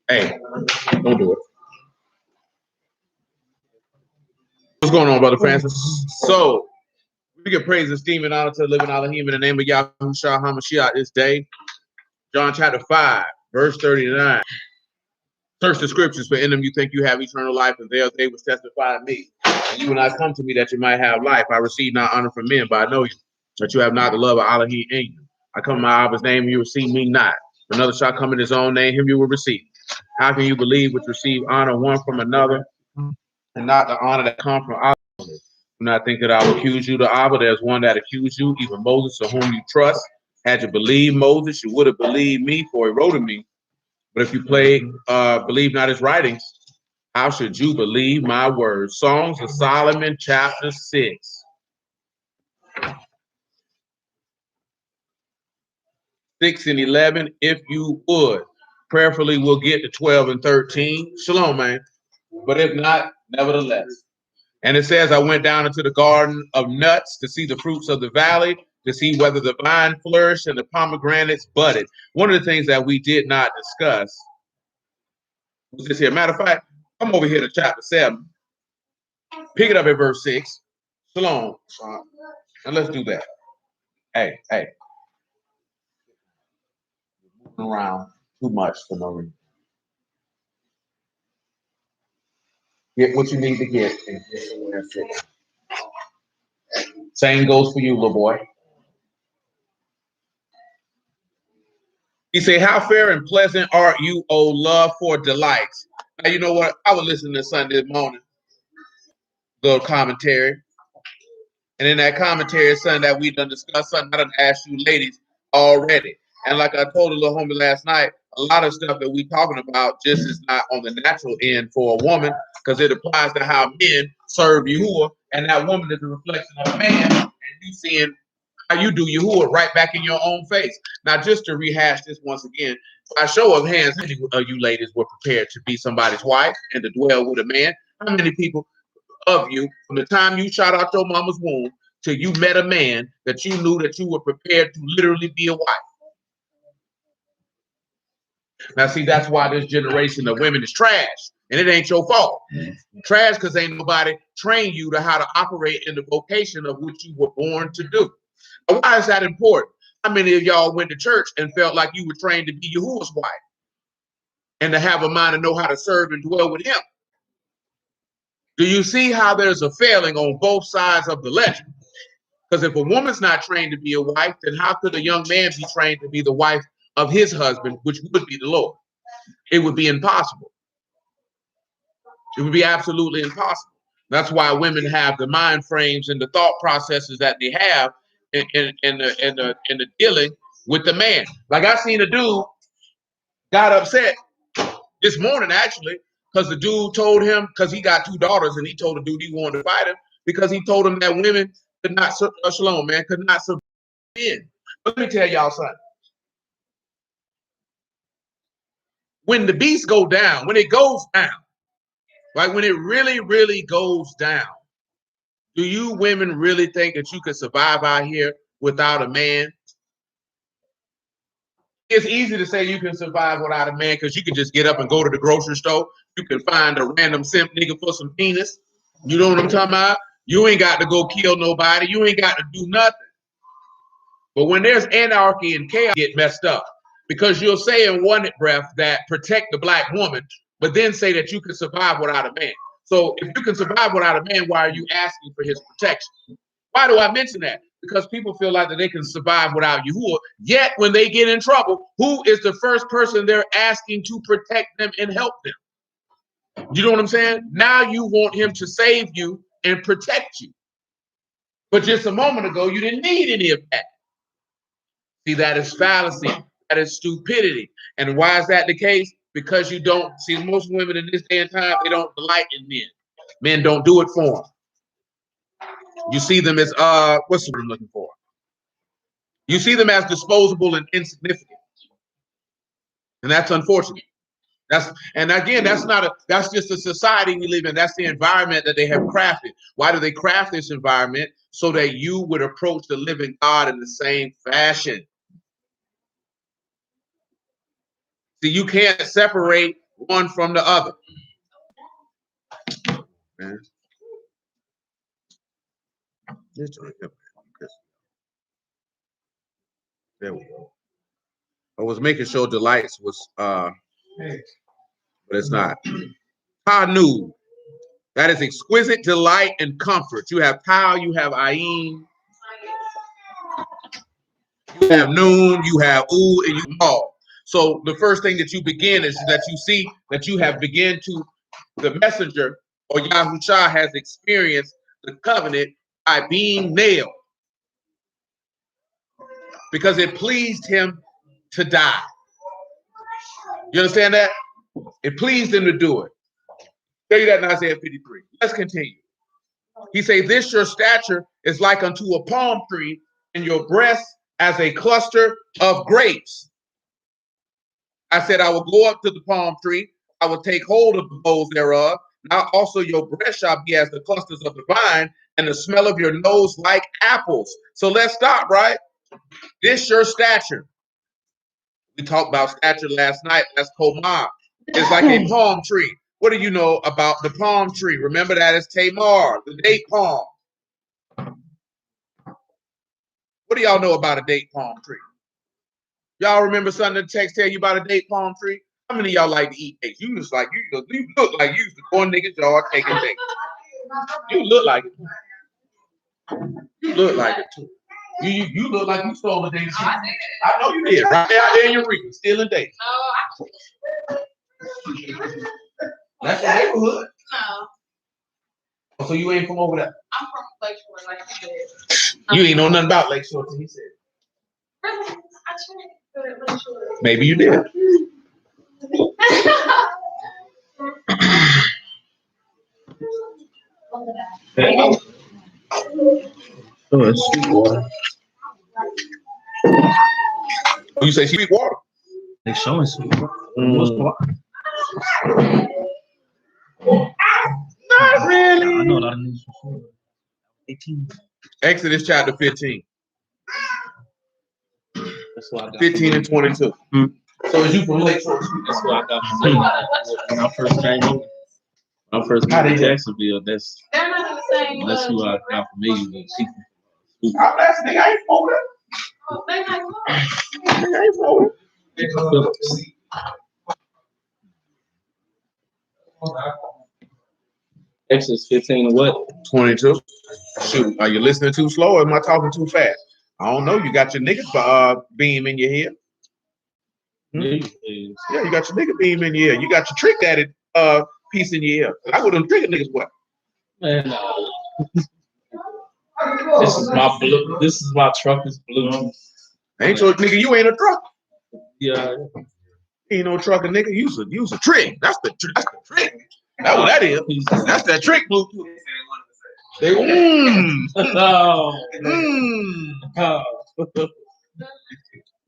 Hey, don't do it. What's going on, Brother Francis? So, we give praise, esteem, and honor to the living Elohim in the name of Yahushua HaMashiach this day. John chapter 5, verse 39. Search the scriptures, for in them you think you have eternal life, and there they will testify of me. And you will not come to me that you might have life. I receive not honor from men, but I know you, that you have not the love of Elohim in you. I come in my Abba's name, and you receive me not. Another shall come in his own name, him you will receive. How can you believe which receive honor one from another, and not the honor that comes from Allah? Do not think that I will accuse you to Abba. There's one that accused you, even Moses, to whom you trust. Had you believed Moses, you would have believed me, for he wrote of me. But if you believe not his writings, how should you believe my words? Songs of Solomon, chapter 6. 6 and 11, if you would. Prayerfully, we'll get to 12 and 13. Shalom, man. But if not, nevertheless. And it says, I went down into the garden of nuts to see the fruits of the valley, to see whether the vine flourished and the pomegranates budded. One of the things that we did not discuss was this here. Matter of fact, come over here to chapter 7. Pick it up at verse 6. Shalom. And let's do that. Hey. Moving around too much for no reason. Get what you need to get and get somewhere and sit. Same goes for you, little boy. He said, how fair and pleasant art you, O love for delights. Now, you know what? I was listening to Sunday morning, the commentary. And in that commentary, it's something that we done discussed, something I done asked you ladies already. And like I told a little homie last night, a lot of stuff that we talking about just is not on the natural end for a woman, because it applies to how men serve Yahuwah, and that woman is a reflection of a man, and you seeing how you do Yahuwah right back in your own face. Now, just to rehash this once again, by show of hands, how many of you ladies were prepared to be somebody's wife and to dwell with a man? How many people of you, from the time you shot out your mama's womb till you met a man, that you knew that you were prepared to literally be a wife? Now, see, that's why this generation of women is trash, and it ain't your fault. Trash because ain't nobody trained you to how to operate in the vocation of which you were born to do. Now, why is that important? How many of y'all went to church and felt like you were trained to be Yahuwah's wife and to have a mind to know how to serve and dwell with him? Do you see how there's a failing on both sides of the ledger? Because if a woman's not trained to be a wife, then how could a young man be trained to be the wife of his husband, which would be the Lord? It would be impossible. It would be absolutely impossible. That's why women have the mind frames and the thought processes that they have in the dealing with the man. Like I seen a dude got upset this morning, actually, because the dude told him, because he got 2 daughters, and he told the dude he wanted to fight him because he told him that women could not, shalom, man, could not survive men. But let me tell y'all something. When the beast go down, when it goes down, like when it really, really goes down, do you women really think that you could survive out here without a man? It's easy to say you can survive without a man because you can just get up and go to the grocery store. You can find a random simp nigga for some penis. You know what I'm talking about? You ain't got to go kill nobody. You ain't got to do nothing. But when there's anarchy and chaos, get messed up, because you'll say in one breath that protect the black woman, but then say that you can survive without a man. So if you can survive without a man, why are you asking for his protection? Why do I mention that? Because people feel like that they can survive without Yahuwah. Yet when they get in trouble, who is the first person they're asking to protect them and help them? You know what I'm saying? Now you want him to save you and protect you. But just a moment ago, you didn't need any of that. See, that is fallacy. That is stupidity. And why is that the case? Because you don't see, most women in this day and time, they don't delight in men. Men don't do it for them. You see them as what's the word I'm looking for? You see them as disposable and insignificant, and that's unfortunate. That's just the society we live in. That's the environment that they have crafted. Why do they craft this environment? So that you would approach the living God in the same fashion. See, you can't separate one from the other. Man. There we go. I was making sure the lights was but it's not. Panu. That is exquisite delight and comfort. You have Pau, you have Ayin, you have Noon, you have U, and you all. So the first thing that you begin is that you see that you have begun to, the messenger or Yahushua has experienced the covenant by being nailed because it pleased him to die. You understand that? It pleased him to do it. Tell you that in Isaiah 53. Let's continue. He says, this your stature is like unto a palm tree, and your breast as a cluster of grapes. I said, I will go up to the palm tree. I will take hold of the boughs thereof. Now also your breast shall be as the clusters of the vine, and the smell of your nose like apples. So let's stop, right? This your stature. We talked about stature last night. That's Komar. It's like a palm tree. What do you know about the palm tree? Remember that is Tamar, the date palm. What do y'all know about a date palm tree? Y'all remember something the text tell you about a date palm tree? How many of y'all like to eat dates? You just like you look like you used to go in niggas' yard taking dates. You look like it. You look like it too. You look like you stole a date. I know you did. Right there out there in your region, stealing dates. That's your neighborhood. No. So you ain't from over there? I'm from Lakeshore, like you said. You ain't know nothing about Lakeshore till he said. Really? I checked Lakeshore. Maybe you did. Oh, it's sweet water. You say sweet water? They showing sweet water. Not really. I know that I need some 18. Exodus chapter 15. That's what I got. 15 and 22. So is you from Lakeshore? That's what I got from me. When I first came over. When I first got to Jacksonville, that's who I got familiar with. I'm asking, nigga, I ain't from there. Oh, they ain't from there. Exodus 15 and what? 22. Shoot, are you listening too slow or am I talking too fast? I don't know. You got your nigga beam in your head. Yeah, you got your nigga beam in your ear. You got your trick daddy piece in your ear. I wouldn't trick a nigga's what? Man, this is my blue. This is my truck is blue. Ain't your nigga, you ain't a truck. Yeah. Ain't no trucker nigga. Use a trick. That's the trick. That's what that is. That's that trick blue. They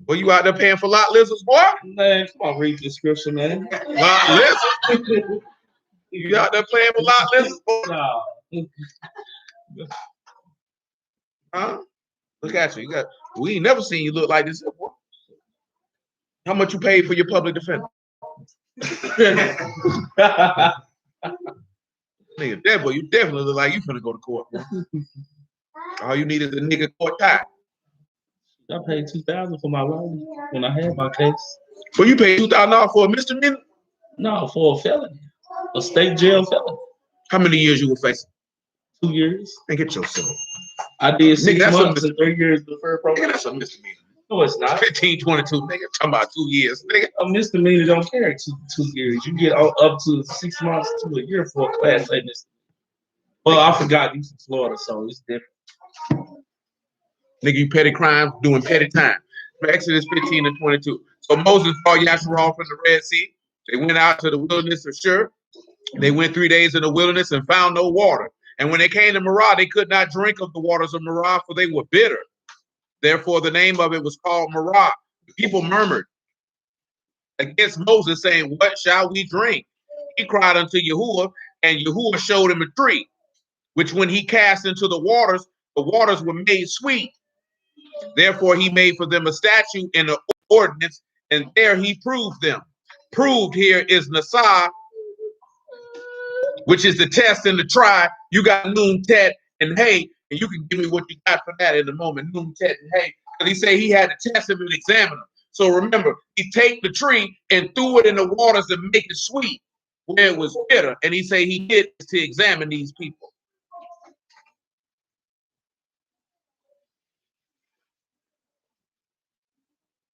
Well, you out there paying for lot lizards, boy? Man, come on, read the description, man. Lot lizards? You out there playing for lot lizards, boy? No. Huh? Look at you. We ain't never seen you look like this before. How much you paid for your public defender? Nigga, that boy, you definitely look like you finna go to court. All you need is a nigga court tie. I paid $2,000 for my lawyer when I had my case. Well, you paid $2,000 for a misdemeanor? No, for a felony, a state jail felony. How many years you were facing? 2 years. And get yourself. I did 6 months and 3 years deferred probation. That's a misdemeanor. No, it's not. 15, 22, nigga. Talking about 2 years, nigga. A misdemeanor don't carry two years. You get up to 6 months to a year for a class A misdemeanor. Well, I forgot you from Florida, so it's different. Nigga, you petty crimes doing petty time. Exodus 15 and 22. So Moses brought Yasharal from the Red Sea. They went out to the wilderness of Shur. They went 3 days in the wilderness and found no water. And when they came to Marah, they could not drink of the waters of Marah, for they were bitter. Therefore, the name of it was called Marah. The people murmured against Moses, saying, what shall we drink? He cried unto Yahuwah, and Yahuwah showed him a tree, which when he cast into the waters were made sweet. Therefore, he made for them a statute and an ordinance, and there he proved them. proved here is Nasar, which is the test and the try. You got Noon, Tet, and Hay, and you can give me what you got for that in a moment. Noon, Tet, and Hay. Because he said he had to test him and examine him. So remember, he take the tree and threw it in the waters to make it sweet, where it was bitter. And he said he did to examine these people.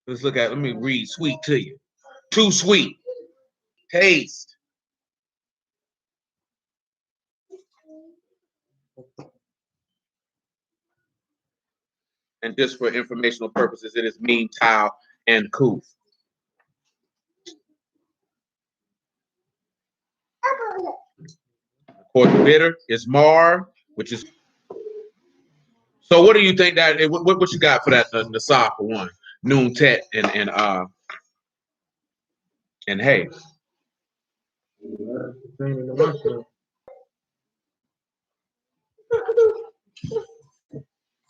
Let me read sweet to you. Too sweet. Taste. And just for informational purposes, it is mean, tau, and kuf. Of course, bitter is mar, which is. So, what do you think that? What you got for that? The Sa for one, Noon, Tet, and Hay.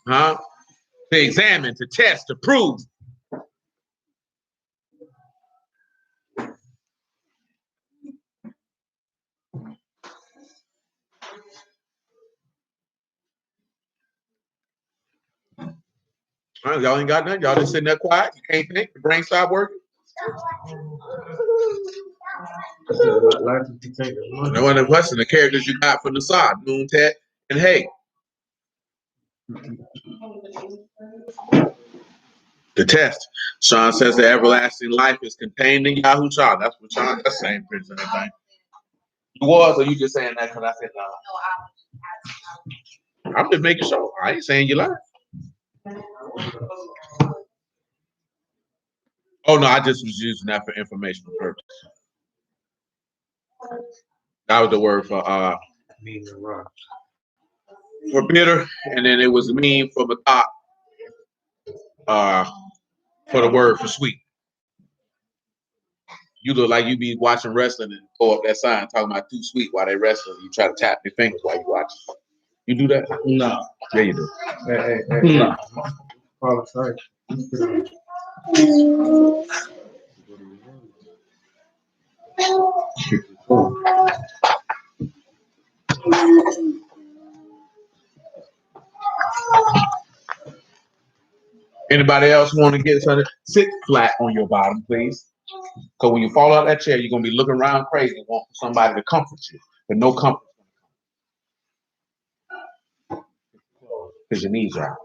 Huh? To examine, to test, to prove. Y'all ain't got nothing. Y'all just sitting there quiet. You can't think. The brain stop working. No other question. The characters you got from the side, Noon, Tet, and Hay. The test. Sean says the everlasting life is contained in Yahushua. That's what Sean. That's the same prince and everything. You was, or you just saying that because I said no? I'm just making sure. I ain't saying you lied. Oh no, I just was using that for informational purpose. That was the word for bitter, and then it was mean for Batak, for the word for sweet. You look like you be watching wrestling and go up that sign talking about too sweet while they wrestling. You try to tap your fingers while you watch. You do that? No. Yeah, you do. Hey. No. Anybody else want to get something? Sit flat on your bottom, please. Because when you fall out of that chair, you're going to be looking around crazy and want somebody to comfort you. But no comfort. Because your knees are out.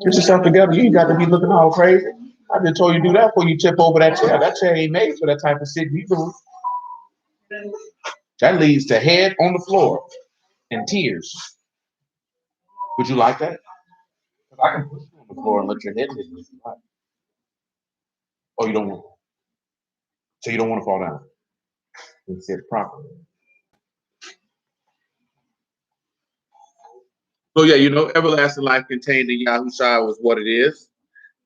Get yourself together. You ain't got to be looking all crazy. I just told you to do that before you tip over that chair. That chair ain't made for that type of sitting you doing. That leads to head on the floor and tears. Would you like that? I can put you on the floor and let your head hit me if you like. Oh, you don't want to. So you don't want to fall down. And sit properly. So yeah, everlasting life contained in Yahushua was what it is.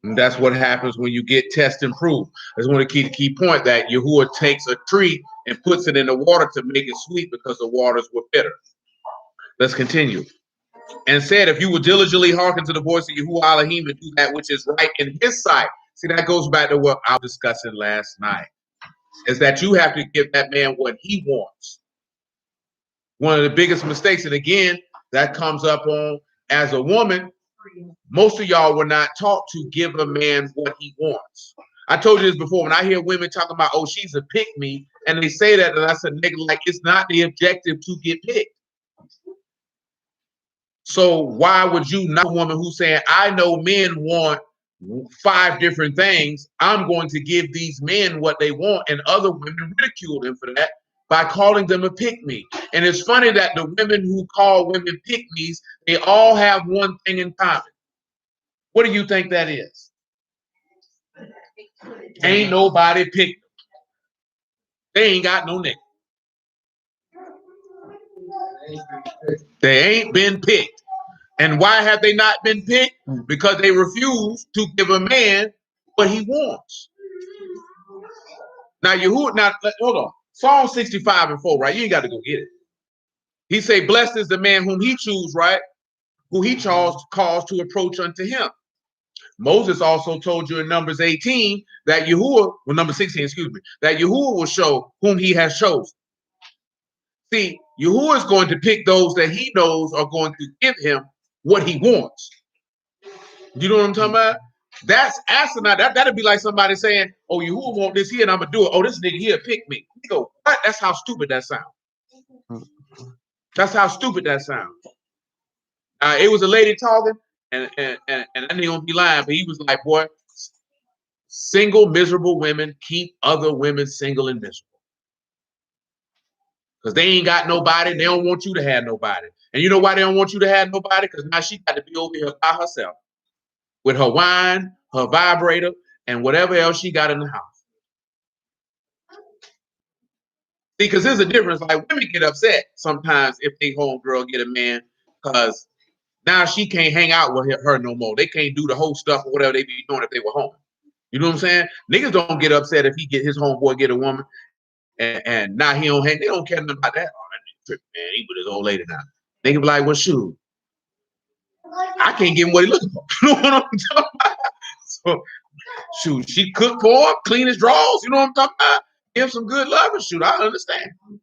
And that's what happens when you get test and prove. I just want to keep the key point that Yahuwah takes a tree and puts it in the water to make it sweet because the waters were bitter. Let's continue. And said, if you will diligently hearken to the voice of Yahuwah Elohim and do that which is right in his sight. See, that goes back to what I was discussing last night. Is that you have to give that man what he wants. One of the biggest mistakes, and again, that comes up on as a woman, most of y'all were not taught to give a man what he wants. I told you this before. When I hear women talking about, oh, she's a pick me, and they say that, and I said, nigga, like it's not the objective to get picked. So why would you not a woman who's saying, I know men want 5 different things. I'm going to give these men what they want, and other women ridicule them for that by calling them a pick-me. And it's funny that the women who call women pick-me's, they all have one thing in common. What do you think that is? Ain't nobody picked them. They ain't got no nigga. They ain't been picked. And why have they not been picked? Because they refuse to give a man what he wants. Now, hold on. Psalm 65:4, right? You ain't got to go get it. He say, blessed is the man whom he choose, right? Who he calls to approach unto him. Moses also told you in Numbers 18 that Yahuwah, well, number 16, excuse me, that Yahuwah will show whom he has chosen. See, Yahuwah is going to pick those that he knows are going to give him what he wants. You know what I'm talking about? That's asinine. That'd be like somebody saying, "Oh, Yahuwah want this here, and I'm gonna do it. Oh, this nigga here pick me." You go, what? That's how stupid that sounds. That's how stupid that sounds. It was a lady talking, and I ain't gonna be lying, but he was like, "Boy, single, miserable women keep other women single and miserable because they ain't got nobody. They don't want you to have nobody. And you know why they don't want you to have nobody? Because now she got to be over here by herself with her wine, her vibrator, and whatever else she got in the house." See, because there's a difference. Like, women get upset sometimes if they homegirl get a man because now she can't hang out with her no more. They can't do the whole stuff or whatever they be doing if they were home. You know what I'm saying? Niggas don't get upset if he get his homeboy get a woman and now he don't hang. They don't care nothing about that. Oh, that nigga tripping, man. He with his old lady now. They can be like, well, shoot, I can't give him what he looking for. You know what I'm talking about? So, shoot, she cook for him, clean his drawers. You know what I'm talking about? Give him some good love and shoot. I understand. You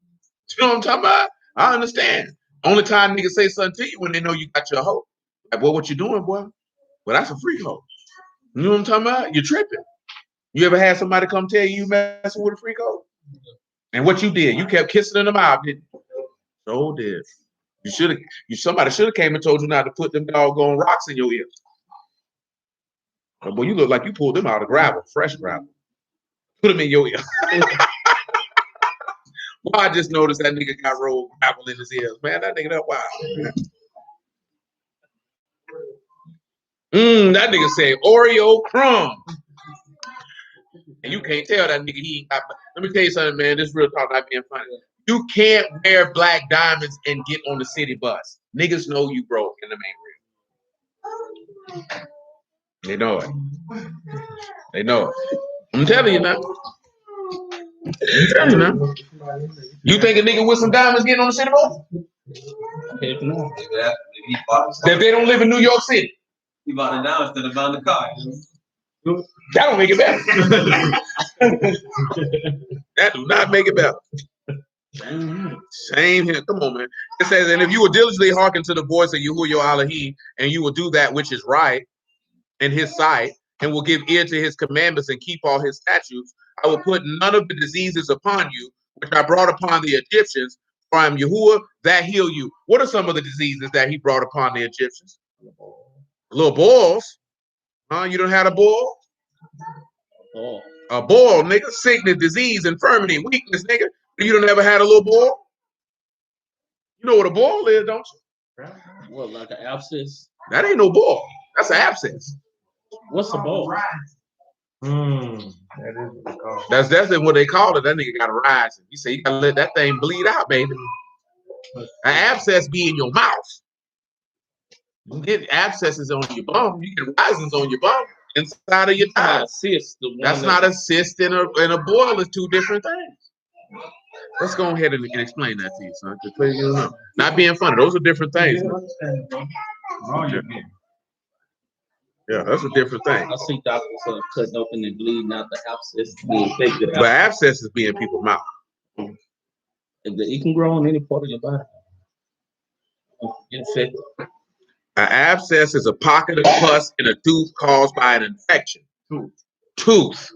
know what I'm talking about? I understand. Only time niggas say something to you when they know you got your hoe. Like, boy, what you doing, boy? Well, that's a free hoe. You know what I'm talking about? You're tripping. You ever had somebody come tell you messing with a freak hoe? And what you did, you kept kissing in the mouth, didn't you? So did. Somebody should have came and told you not to put them doggone rocks in your ears. But boy, you look like you pulled them out of gravel, fresh gravel. Put them in your ear. Well, I just noticed that nigga got rolled gravel in his ears. Man, that nigga that wild. That nigga said Oreo crumb. And you can't tell that nigga he ain't got. Let me tell you something, man. This real talk, not being funny. You can't wear black diamonds and get on the city bus. Niggas know you broke in the main real. They know it. They know it. I'm telling you now. I'm telling you now. You think a nigga with some diamonds getting on the city bus? If they don't live in New York City. He bought it now instead of buying the car. That don't make it better. That do not make it better. Same here. Come on, man. It says, and if you will diligently hearken to the voice of Yahuwah your Elohim, and you will do that which is right in his sight, and will give ear to his commandments and keep all his statutes, I will put none of the diseases upon you, which I brought upon the Egyptians, for I am Yahuwah that heal you. What are some of the diseases that he brought upon the Egyptians? Little boils. Huh? You don't have a boil? A boil, nigga. Sickness, disease, infirmity, weakness, nigga. You don't ever had a little boil? You know what a boil is, don't you? What, like an abscess? That ain't no boil. That's an abscess. What's a boil? That is what they call it. That's what they call it. That nigga got to rise. He said you got to let that thing bleed out, baby. An abscess be in your mouth. You get abscesses on your bum. You get risings on your bum inside of your thigh. That's not a cyst and a boil is two different things. Let's go ahead and explain that to you, son. Not being funny. Those are different things. Yeah, that's a different thing. I see doctors cutting open and bleeding out the abscess being infected. But abscesses be in people's mouth. It can grow in any part of your body. Infected. An abscess is a pocket of pus in a tooth caused by an infection. Tooth.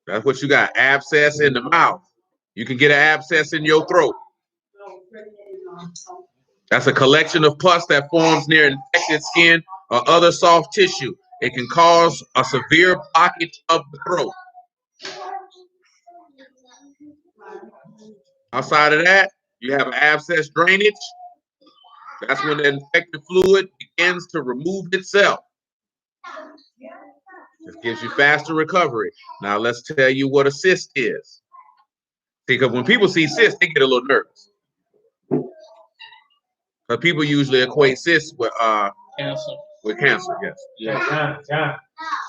That's what you got. Abscess in the mouth. You can get an abscess in your throat. That's a collection of pus that forms near infected skin or other soft tissue. It can cause a severe blockage of the throat. Outside of that, you have abscess drainage. That's when the infected fluid begins to remove itself. This gives you faster recovery. Now let's tell you what a cyst is. Because when people see cysts, they get a little nervous. Because people usually equate cysts with cancer. With cancer, yes. Yeah.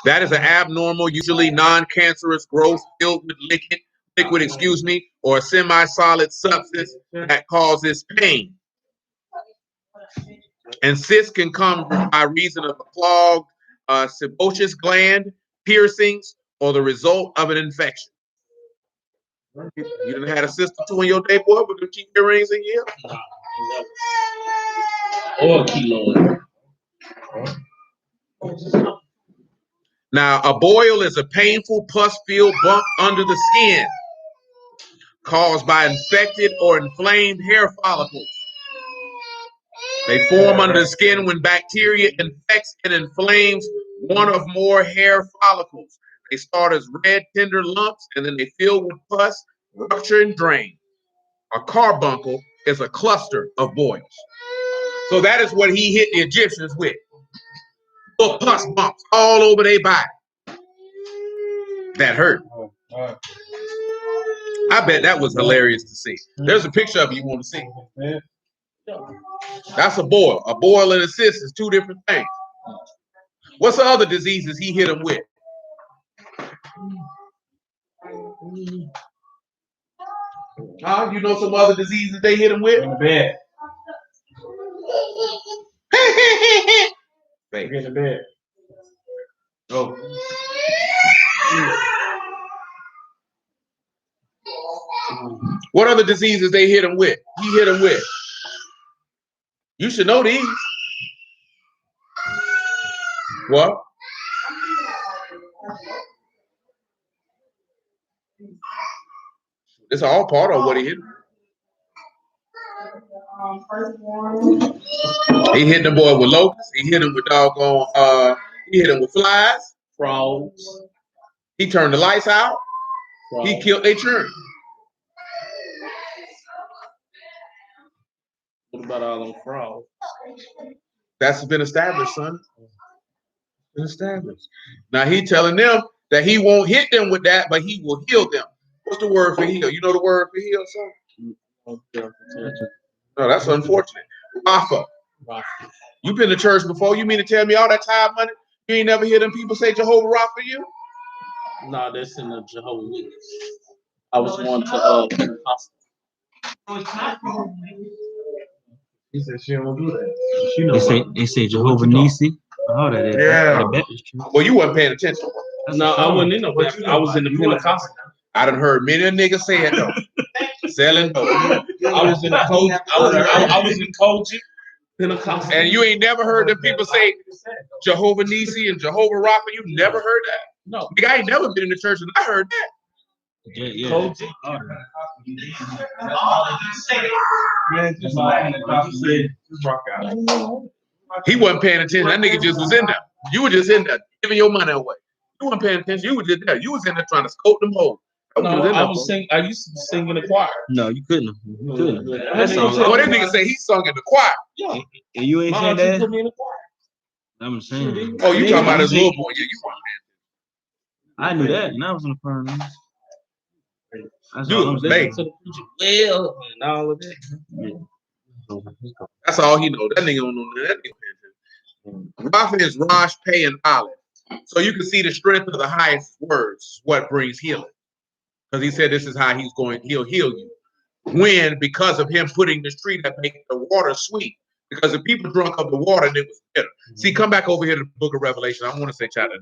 That is an abnormal, usually non-cancerous growth filled with liquid, or a semi-solid substance that causes pain. And cysts can come by reason of a clogged sebaceous gland, piercings, or the result of an infection. You didn't have a sister too in your day, boy, with them keep earrings in here? Or keloid. Now, a boil is a painful pus-filled bump under the skin caused by infected or inflamed hair follicles. They form under the skin when bacteria infects and inflames one or more hair follicles. They start as red, tender lumps, and then they fill with pus, rupture, and drain. A carbuncle is a cluster of boils. So that is what he hit the Egyptians with. Little pus bumps all over their body. That hurt. I bet that was hilarious to see. There's a picture of it you want to see. That's a boil. A boil and a cyst is two different things. What's the other diseases he hit him with? You know some other diseases they hit him with? In the bed. Get in the bed. Oh. What other diseases they hit him with? He hit him with. You should know these. What? It's all part of what he hit him. He hit the boy with locusts. He hit him with doggone. He hit him with flies, Frogs. He turned the lights out. Frogs. He killed their children. What about all them frogs? That's been established, son. Been established. Now he telling them that he won't hit them with that, but he will heal them. What's the word for heal? You know the word for heal, son? No, that's unfortunate. Rapha. You been to church before? You mean to tell me all that tithe money? You ain't never hear them people say Jehovah Rapha you? No, that's in the Jehovah Witness. I was going to Pentecostal. He said she don't do that. She knows. They say Jehovah Nisi. Oh, that is. Yeah. That Well, you wasn't paying attention. No, I wasn't in no Baptist. I was in the Pentecostal. I done heard many a nigga say it though. Selling dope. I was in the coach. I was in coaching. Pentecostal. And you ain't never heard them people say Jehovah Nisi and Jehovah Rapha. You never heard that? No. Nigga, I ain't never been in the church and I heard that. Yeah. Coaching. Man, just rock out. He wasn't paying attention. That nigga just was in there. You were just in there giving your money away. You weren't paying attention. You were just there. You was in there trying to scope them hoes. No, I was sing. I used to sing in the choir. No, you couldn't. You couldn't. That's all. Oh, that nigga say he sung in the choir. Yeah. And you ain't My saying auntie that? put me in the choir. I'm saying. Oh, you talking about his little boy. Yeah, you weren't I knew that, and I was in the front. That's Dude, all I'm man. saying. To the preacher, well, and all of that. Yeah. That's all he know. That nigga don't know that nigga. Rapha is Rosh, Pei, and Aleph. So you can see the strength of the highest words, what brings healing. Because he said this is how he'll heal you. When, because of him putting this tree that makes the water sweet. Because the people drunk of the water and it was bitter. See, come back over here to the book of Revelation. I want to say chapter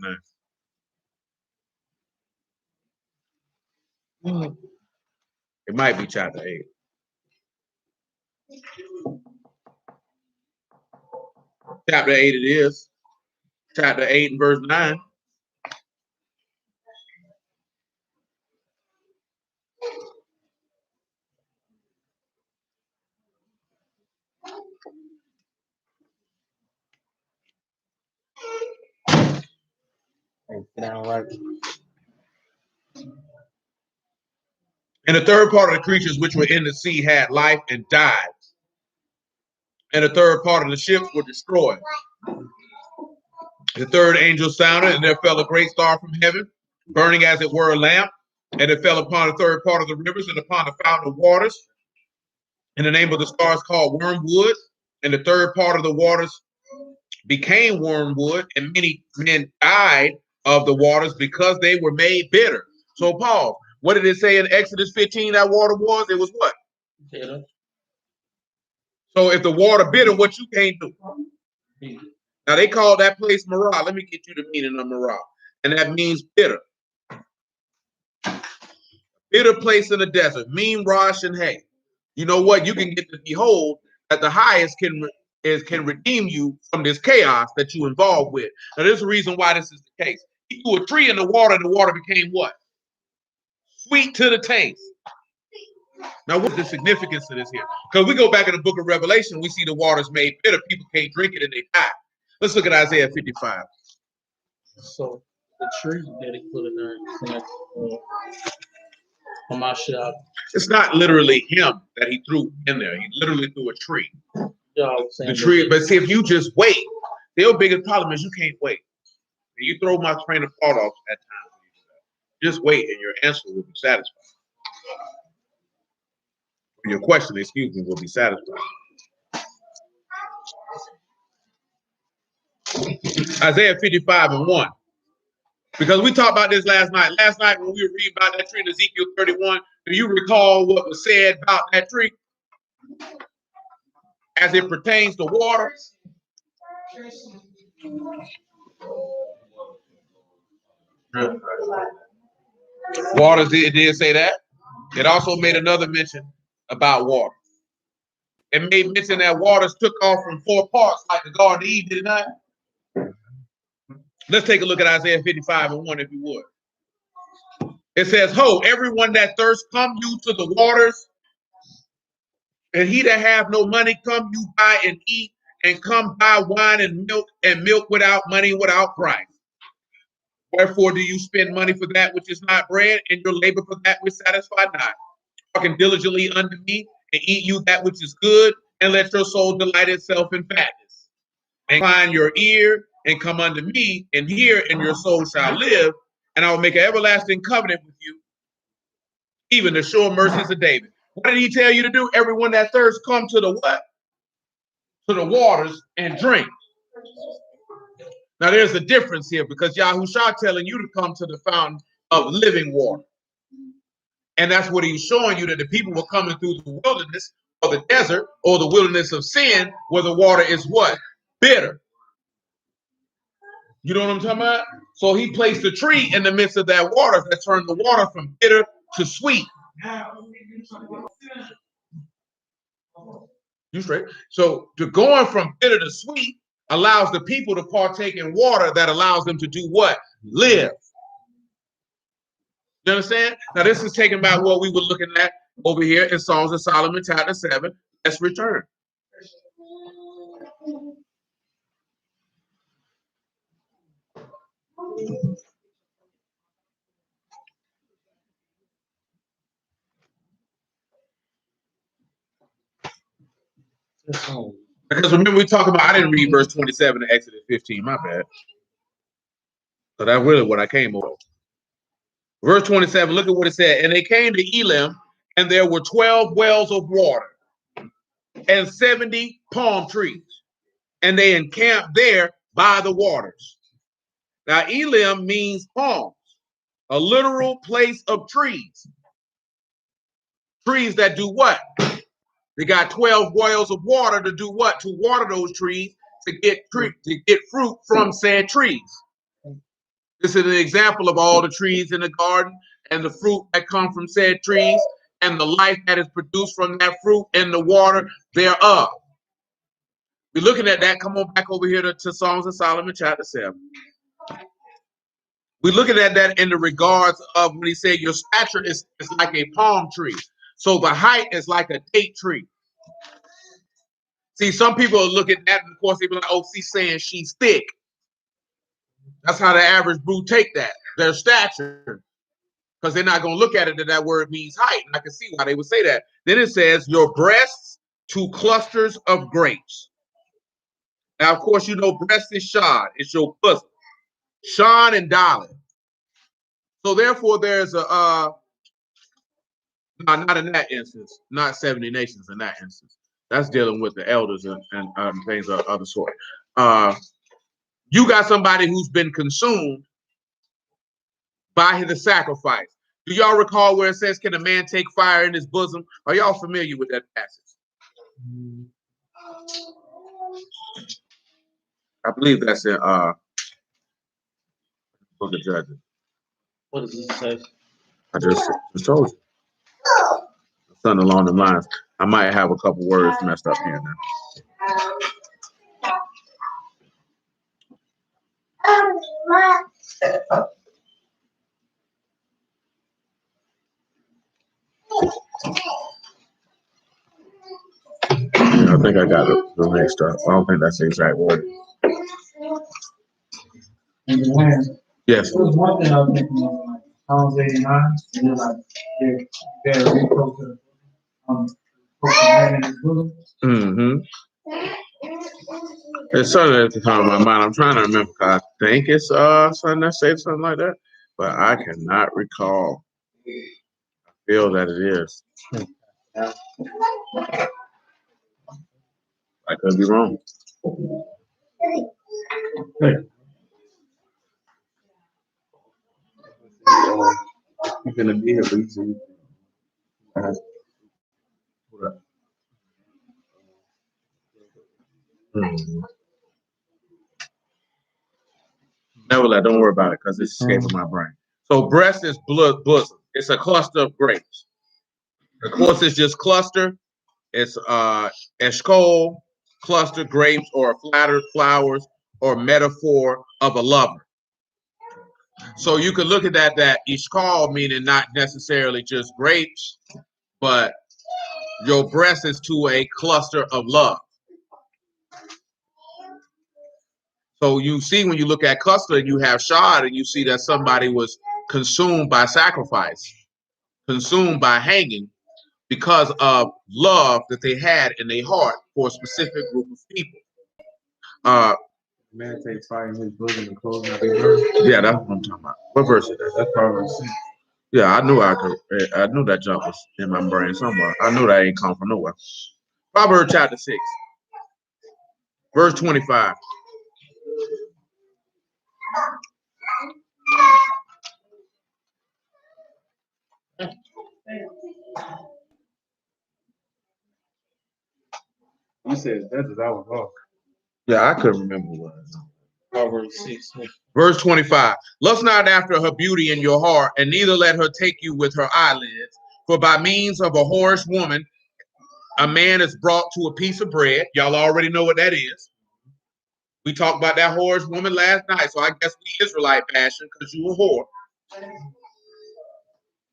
9. It might be chapter 8. Chapter 8 it is. Chapter 8 and verse 9. And the third part of the creatures which were in the sea had life and died. And the third part of the ships were destroyed. The third angel sounded, and there fell a great star from heaven, burning as it were a lamp. And it fell upon the third part of the rivers and upon the fountain of waters. And the name of the star is called wormwood. And the third part of the waters became wormwood, and many men died of the waters because they were made bitter. So, Paul, what did it say in Exodus 15 that water was? It was what? Bitter. So if the water bitter, what you can't do. Now they call that place Marah. Let me get you the meaning of Marah. And that means bitter. Bitter place in the desert. Mean Rosh and Hay. You know what? You can get to behold that the highest can redeem you from this chaos that you involved with. Now there's a reason why this is the case. He threw a tree in the water became what? Sweet to the taste. Now, what's the significance of this here? Because we go back in the book of Revelation, we see the water's made bitter. People can't drink it and they die. Let's look at Isaiah 55. So the tree that he put in there, on my shop. It's not literally him that he threw in there. He literally threw a tree. The tree, but see, if you just wait, the biggest problem is you can't wait. You throw my train of thought off at times. Just wait, and your answer will be satisfied. Your question, excuse me, will be satisfied. Isaiah 55 and 1. Because we talked about this last night. Last night when we were reading about that tree in Ezekiel 31, do you recall what was said about that tree? As it pertains to water? Water, it did say that. It also made another mention about water. It made mention that waters took off from 4 parts, like the Garden of Eden, did it not? Let's take a look at Isaiah 55 and 1, if you would. It says, Ho, everyone that thirsts, come you to the waters, and he that have no money, come you buy and eat, and come buy wine and milk without money, without price. Wherefore do you spend money for that which is not bread, and your labor for that which satisfy not? Hearken diligently unto me, and eat you that which is good, and let your soul delight itself in fatness. And incline your ear, and come unto me, and hear, and your soul shall live, and I will make an everlasting covenant with you, even the sure mercies of David. What did he tell you to do? Everyone that thirsts, come to the what? To the waters and drink. Now there's a difference here, because Yahushua telling you to come to the fountain of living water. And that's what he's showing you, that the people were coming through the wilderness or the desert or the wilderness of sin, where the water is what? Bitter. You know what I'm talking about? So he placed a tree in the midst of that water that turned the water from bitter to sweet. You straight? So going from bitter to sweet allows the people to partake in water that allows them to do what? Live. You understand? Now this is taken by what we were looking at over here in Songs of Solomon chapter 7. Let's return. Because remember we talked about, I didn't read verse 27 of Exodus 15, my bad. So that's really what I came over. Verse 27, look at what it said. And they came to Elim, and there were 12 wells of water and 70 palm trees. And they encamped there by the waters. Now, Elim means palms, a literal place of trees. Trees that do what? They got 12 wells of water to do what? To water those trees, to get fruit from said trees. This is an example of all the trees in the garden and the fruit that come from said trees and the life that is produced from that fruit and the water thereof. We're looking at that. Come on back over here to Songs of Solomon chapter 7. We're looking at that in the regards of when he said your stature is like a palm tree. So the height is like a date tree. See, some people look at that, and of course, they be like, oh, she's saying she's thick. That's how the average brew take that, their stature. Because they're not going to look at it that word means height. And I can see why they would say that. Then it says, your breasts to clusters of grapes. Now, of course, you know breast is shod. It's your bosom. Shod and Dalet. So therefore, there's a, not in that instance, not 70 nations in that instance. That's dealing with the elders and things of other sort. You got somebody who's been consumed by the sacrifice. Do y'all recall where it says, can a man take fire in his bosom? Are y'all familiar with that passage? I believe that's in Book of Judges. What does it say? I just told you. Something along the lines. I might have a couple words messed up here now. Yeah, I think I got the next stuff. I don't think that's the exact word. And the land. Yes. There was one thing I was thinking of, like Psalms 89, and then like they're very close to man in his bosom. Mm-hmm. It's something at the top of my mind. I'm trying to remember. I think it's something that says something like that, but I cannot recall. I feel that it is. I could be wrong. Hey. You're gonna be here, please. Nevertheless, don't worry about it because it's escaping my brain. So breast is bosom. It's a cluster of grapes. Of course, it's just cluster. It's eshkol, cluster grapes, or flattered flowers, or metaphor of a lover. So you could look at that eshkol meaning not necessarily just grapes, but your breast is to a cluster of love. So you see when you look at cluster, you have shad, and you see that somebody was consumed by sacrifice, consumed by hanging, because of love that they had in their heart for a specific group of people. Man takes fire in his bosom and clothes not be burned. Yeah, that's what I'm talking about. What verse is that? That's Proverbs 6. Yeah, I knew that jump was in my brain somewhere. I knew that ain't come from nowhere. Proverbs chapter 6, verse 25. You said that as I was off. Yeah, I couldn't remember what. Proverbs 6. Verse 25. Lust not after her beauty in your heart, and neither let her take you with her eyelids. For by means of a whorish woman, a man is brought to a piece of bread. Y'all already know what that is. We talked about that whorish woman last night, so I guess we Israelite fashion because you a whore.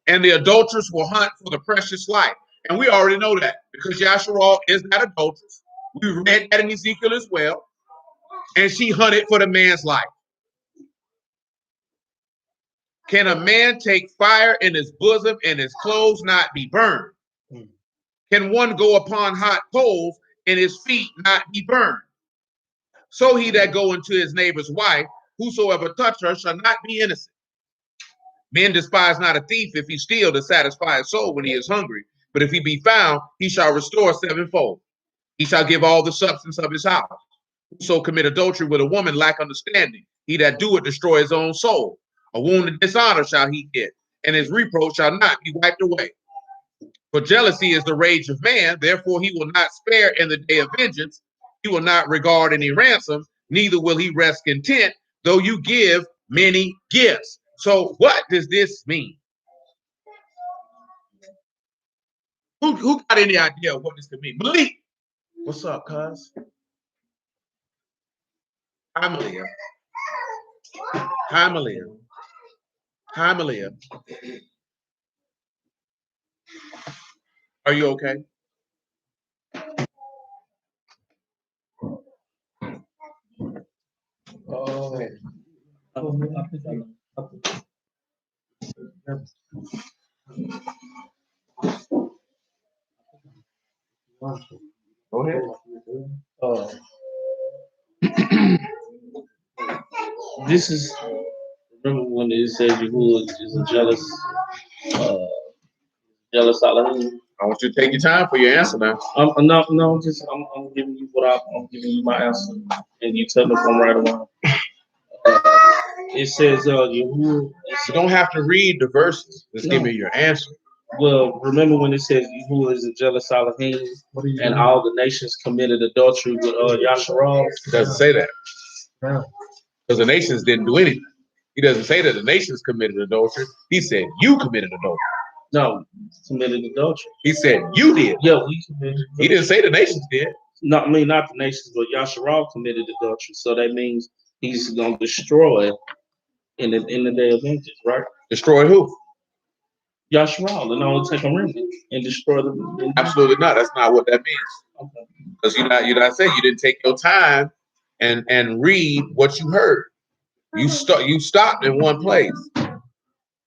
And the adulteress will hunt for the precious life. And we already know that because Yasharal is not adulteress. We read that in Ezekiel as well. And she hunted for the man's life. Can a man take fire in his bosom and his clothes not be burned? Can one go upon hot coals and his feet not be burned? So he that go into his neighbor's wife, whosoever touch her shall not be innocent. Men despise not a thief if he steal to satisfy his soul when he is hungry. But if he be found, he shall restore sevenfold. He shall give all the substance of his house. Whoso commit adultery with a woman lack understanding. He that do it destroy his own soul. A wound of dishonor shall he get, and his reproach shall not be wiped away. For jealousy is the rage of man, therefore he will not spare in the day of vengeance. He will not regard any ransom, neither will he rest content, though you give many gifts. So what does this mean? Who got any idea of what this could mean? Malik, what's up, cuz? Hi, Malia. Hi, Malia. Hi, Malia. Are you okay? Oh, Go ahead. This is, remember when it says Yahuwah is a jealous Elohim? I want you to take your time for your answer now. No, I'm giving you I'm giving you my answer, and you tell me if I'm right or wrong. It says Yahuwah. You don't have to read the verses. Just give me your answer. Well, remember when it says who is a jealous Elohim and all the nations committed adultery with Yasharal? It doesn't say that Yeah. because the nations didn't do anything. He doesn't say that the nations committed adultery. He said you committed adultery. No, committed adultery. He said you did. Yeah, we committed. He didn't say the nations did. No, I mean not the nations, but Yasharal committed adultery. So that means he's gonna destroy in the day of vengeance, right? Destroy who? Yasharal, and only take a remnant and destroy them. Absolutely not. That's not what that means. Okay. Because you're not saying you didn't take your time and read what you heard. You stopped in one place.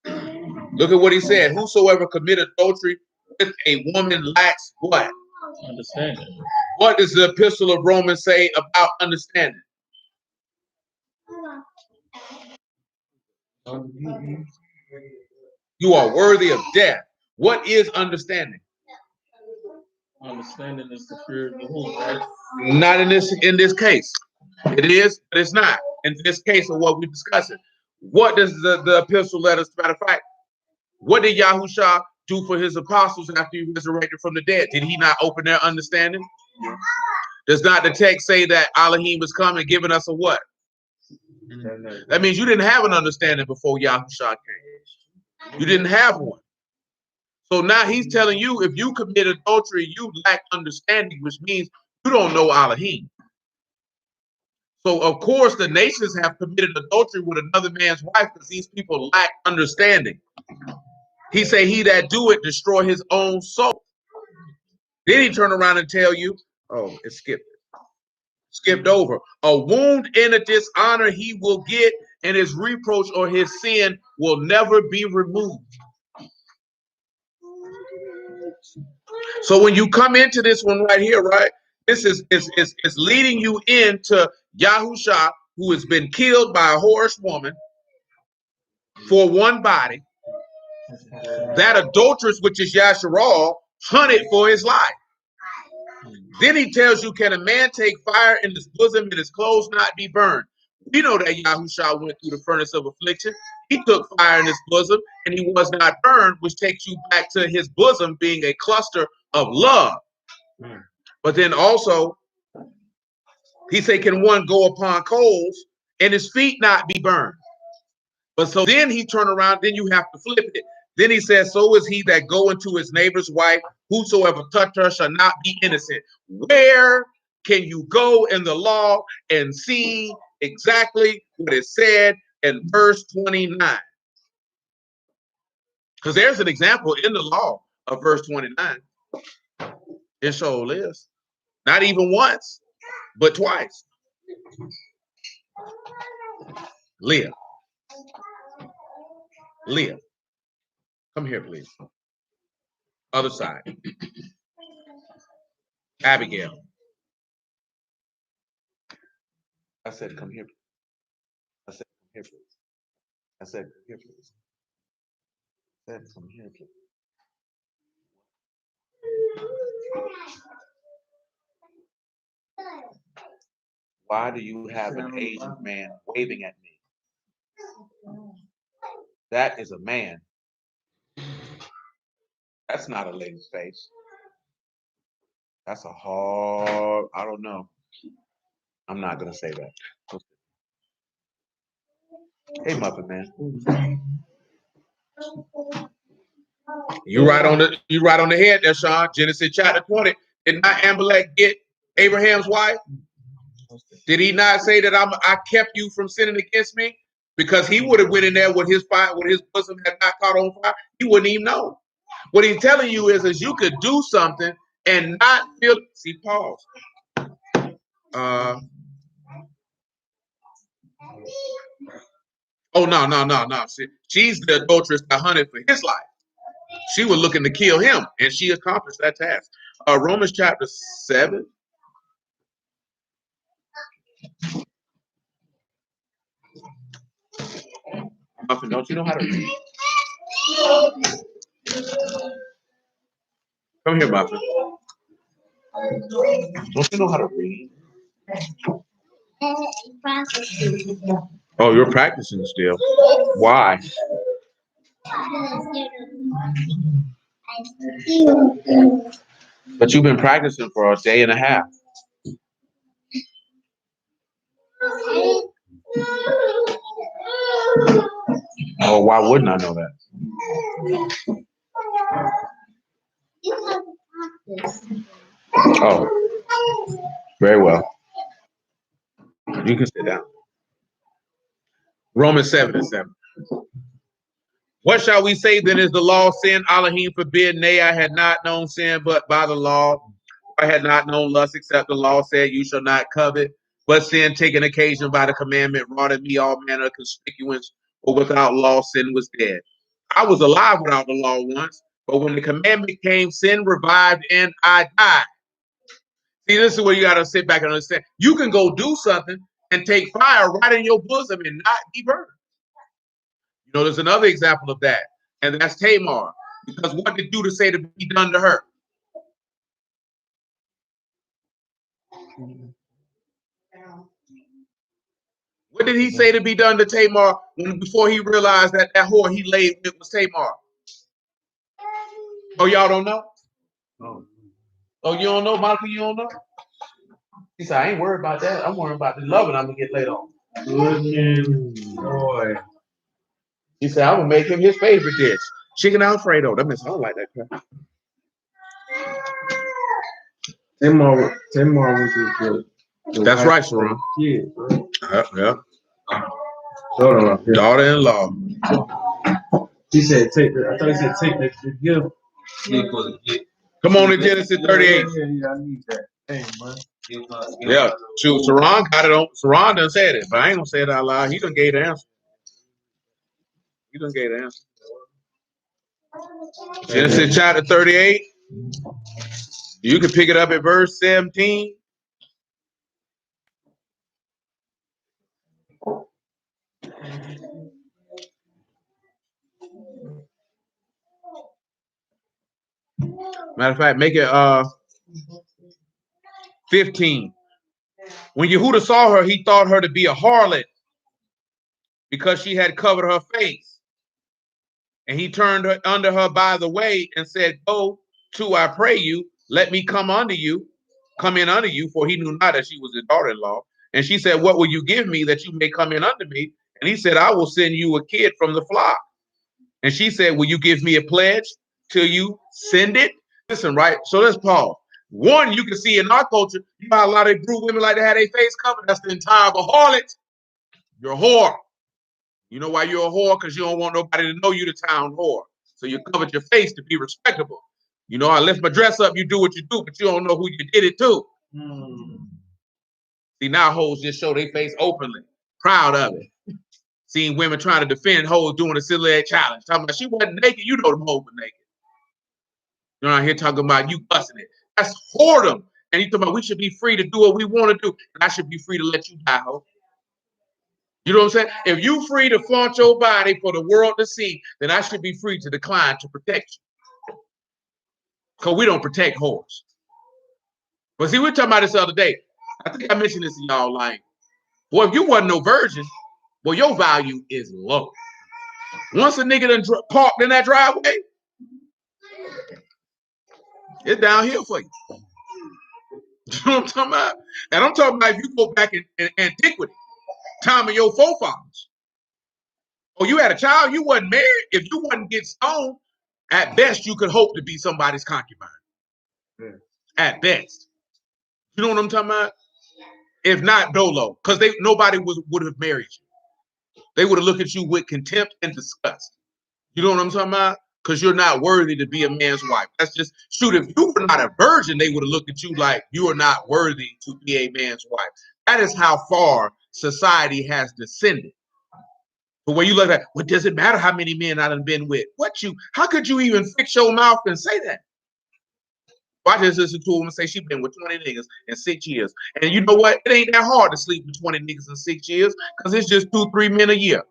Look at what he said. Whosoever committed adultery with a woman lacks what? Understanding. What does the epistle of Romans say about understanding? You are worthy of death. What is understanding? Understanding is the fear of the Lord, right? Not in this case. It is, but it's not. In this case of what we're discussing. What does the epistle let us, matter of fact, what did Yahusha do for his apostles after he resurrected from the dead? Did he not open their understanding? Does not the text say that Elohim was coming giving us a what? That means you didn't have an understanding before Yahusha came. You didn't have one. So now he's telling you if you commit adultery, you lack understanding, which means you don't know Elohim. So of course the nations have committed adultery with another man's wife because these people lack understanding. He say he that do it destroy his own soul. Then he turn around and tell you, oh, it skipped over. A wound and a dishonor he will get, and his reproach or his sin will never be removed. So when you come into this one right here, right, this is leading you into Yahusha, who has been killed by a whorish woman for one body. That adulteress, which is Yasharal, hunted for his life. Then he tells you, can a man take fire in his bosom and his clothes not be burned? We know that Yahusha went through the furnace of affliction. He took fire in his bosom and he was not burned, which takes you back to his bosom being a cluster of love. But then also, he said, can one go upon coals and his feet not be burned? But so then he turned around, then you have to flip it. Then he says, so is he that go into his neighbor's wife, whosoever touch her shall not be innocent. Where can you go in the law and see exactly what is said in verse 29? Because there's an example in the law of verse 29. It sure is. Not even once, but twice. Leah. Leah. Come here, please. Other side. Abigail. I said, come here. I said, come here, please. I said, come here, please. I said, come here, please. Why do you have an Asian man waving at me? That is a man. That's not a lady's face. That's a hard, I don't know. I'm not gonna say that. Hey, Muppet Man. You right on the head there, Sean. Genesis chapter 20. Did not Amalek get Abraham's wife? Did he not say that I kept you from sinning against me? Because he would have went in there with his bosom had not caught on fire. He wouldn't even know. What he's telling you is you could do something and not feel. See, pause. Oh no. She's the adulteress that hunted for his life. She was looking to kill him, and she accomplished that task. Romans chapter 7. Muffin, don't you know how to read? Come here, Muffin. Don't you know how to read? Oh, you're practicing still. Why? But you've been practicing for a day and a half. Oh, why wouldn't I know that? Oh, very well. You can sit down. Romans 7:7. What shall we say then? Is the law sin? Elohim forbid. Nay, I had not known sin but by the law. I had not known lust except the law said, you shall not covet. But sin, taken occasion by the commandment, wrought in me all manner of conspicuance. For without law, sin was dead. I was alive without the law once, but when the commandment came, sin revived and I died. See, this is where you got to sit back and understand. You can go do something and take fire right in your bosom and not be burned. You know, there's another example of that, and that's Tamar. Because what did Judah say to be done to her? What did he say to be done to Tamar before he realized that that whore he laid with was Tamar? Oh, y'all don't know? Oh, you don't know, Monica? You don't know? He said, I ain't worried about that. I'm worried about the loving I'm going to get later on. Boy. He said, I'm going to make him his favorite dish. Chicken Alfredo. That means I don't like that crap. Tamar was the That's right, Sharon. Yeah. Yeah. Daughter-in-law. Daughter-in-law. He said, take the, I thought he said, take the gift. Come on to Genesis 38. Yeah, I need that. Hey, man. Yeah. Shoot, Saran got it on. Saran done said it, but I ain't going to say it out loud. He done gave the answer. Genesis chapter 38. You can pick it up at verse 17. Matter of fact, make it 15. When Yehuda saw her, he thought her to be a harlot because she had covered her face. And he turned her under her by the way and said, go to, I pray you, let me come in under you, for he knew not that she was his daughter-in-law. And she said, what will you give me that you may come in under me? And he said, I will send you a kid from the flock. And she said, will you give me a pledge till you send it? Listen, right? So let's pause. One, you can see in our culture, you know how a lot of brute women like to have their face covered. That's the entire of a harlot. You're a whore. You know why you're a whore? Because you don't want nobody to know you the town whore. So you covered your face to be respectable. You know, I lift my dress up, you do what you do, but you don't know who you did it to. See, now hoes just show their face openly, proud of it. Seeing women trying to defend hoes doing a silhouette challenge. Talking about she wasn't naked, you know them hoes were naked. You're not here talking about you busting it. That's whoredom. And you talking about we should be free to do what we want to do. And I should be free to let you die, ho. You know what I'm saying? If you free to flaunt your body for the world to see, then I should be free to decline to protect you. Because we don't protect whores. But see, we were talking about this the other day. I think I mentioned this to y'all, like, boy, if you wasn't no virgin, well, your value is low. Once a nigga done parked in that driveway, it's downhill for you. You know what I'm talking about? And I'm talking about if you go back in antiquity, time of your forefathers. Oh, you had a child, you wasn't married. If you wasn't get stoned, at best you could hope to be somebody's concubine. Yeah. At best. You know what I'm talking about? If not dolo, because nobody would have married you. They would have looked at you with contempt and disgust. You know what I'm talking about? Because you're not worthy to be a man's wife. That's just, shoot, if you were not a virgin, they would have looked at you like you are not worthy to be a man's wife. That is how far society has descended. But when you look at, well, does it matter how many men I done been with? How could you even fix your mouth and say that? Well, I just listened to him and say she been with 20 niggas in 6 years. And you know what? It ain't that hard to sleep with 20 niggas in 6 years because it's just 2-3 men a year.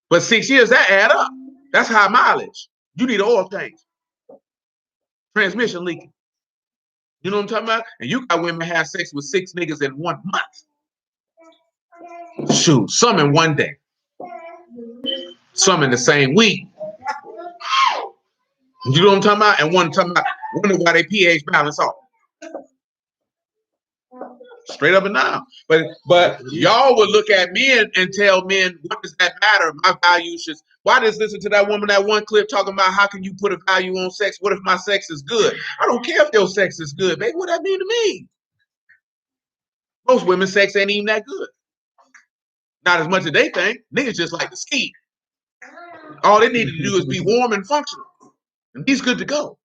But 6 years, that add up. That's high mileage. You need an oil change. Transmission leaking. You know what I'm talking about? And you got women have sex with 6 niggas in 1 month. Shoot, some in 1 day. Some in the same week. You know what I'm talking about? And one talking about wonder why they pH balance off. Straight up and down. But y'all would look at men and tell men, what does that matter? My value should. Why just listen to that woman, that one clip talking about how can you put a value on sex? What if my sex is good? I don't care if your sex is good, baby. What that mean to me? Most women's sex ain't even that good. Not as much as they think. Niggas just like to ski. All they need to do is be warm and functional. And he's good to go.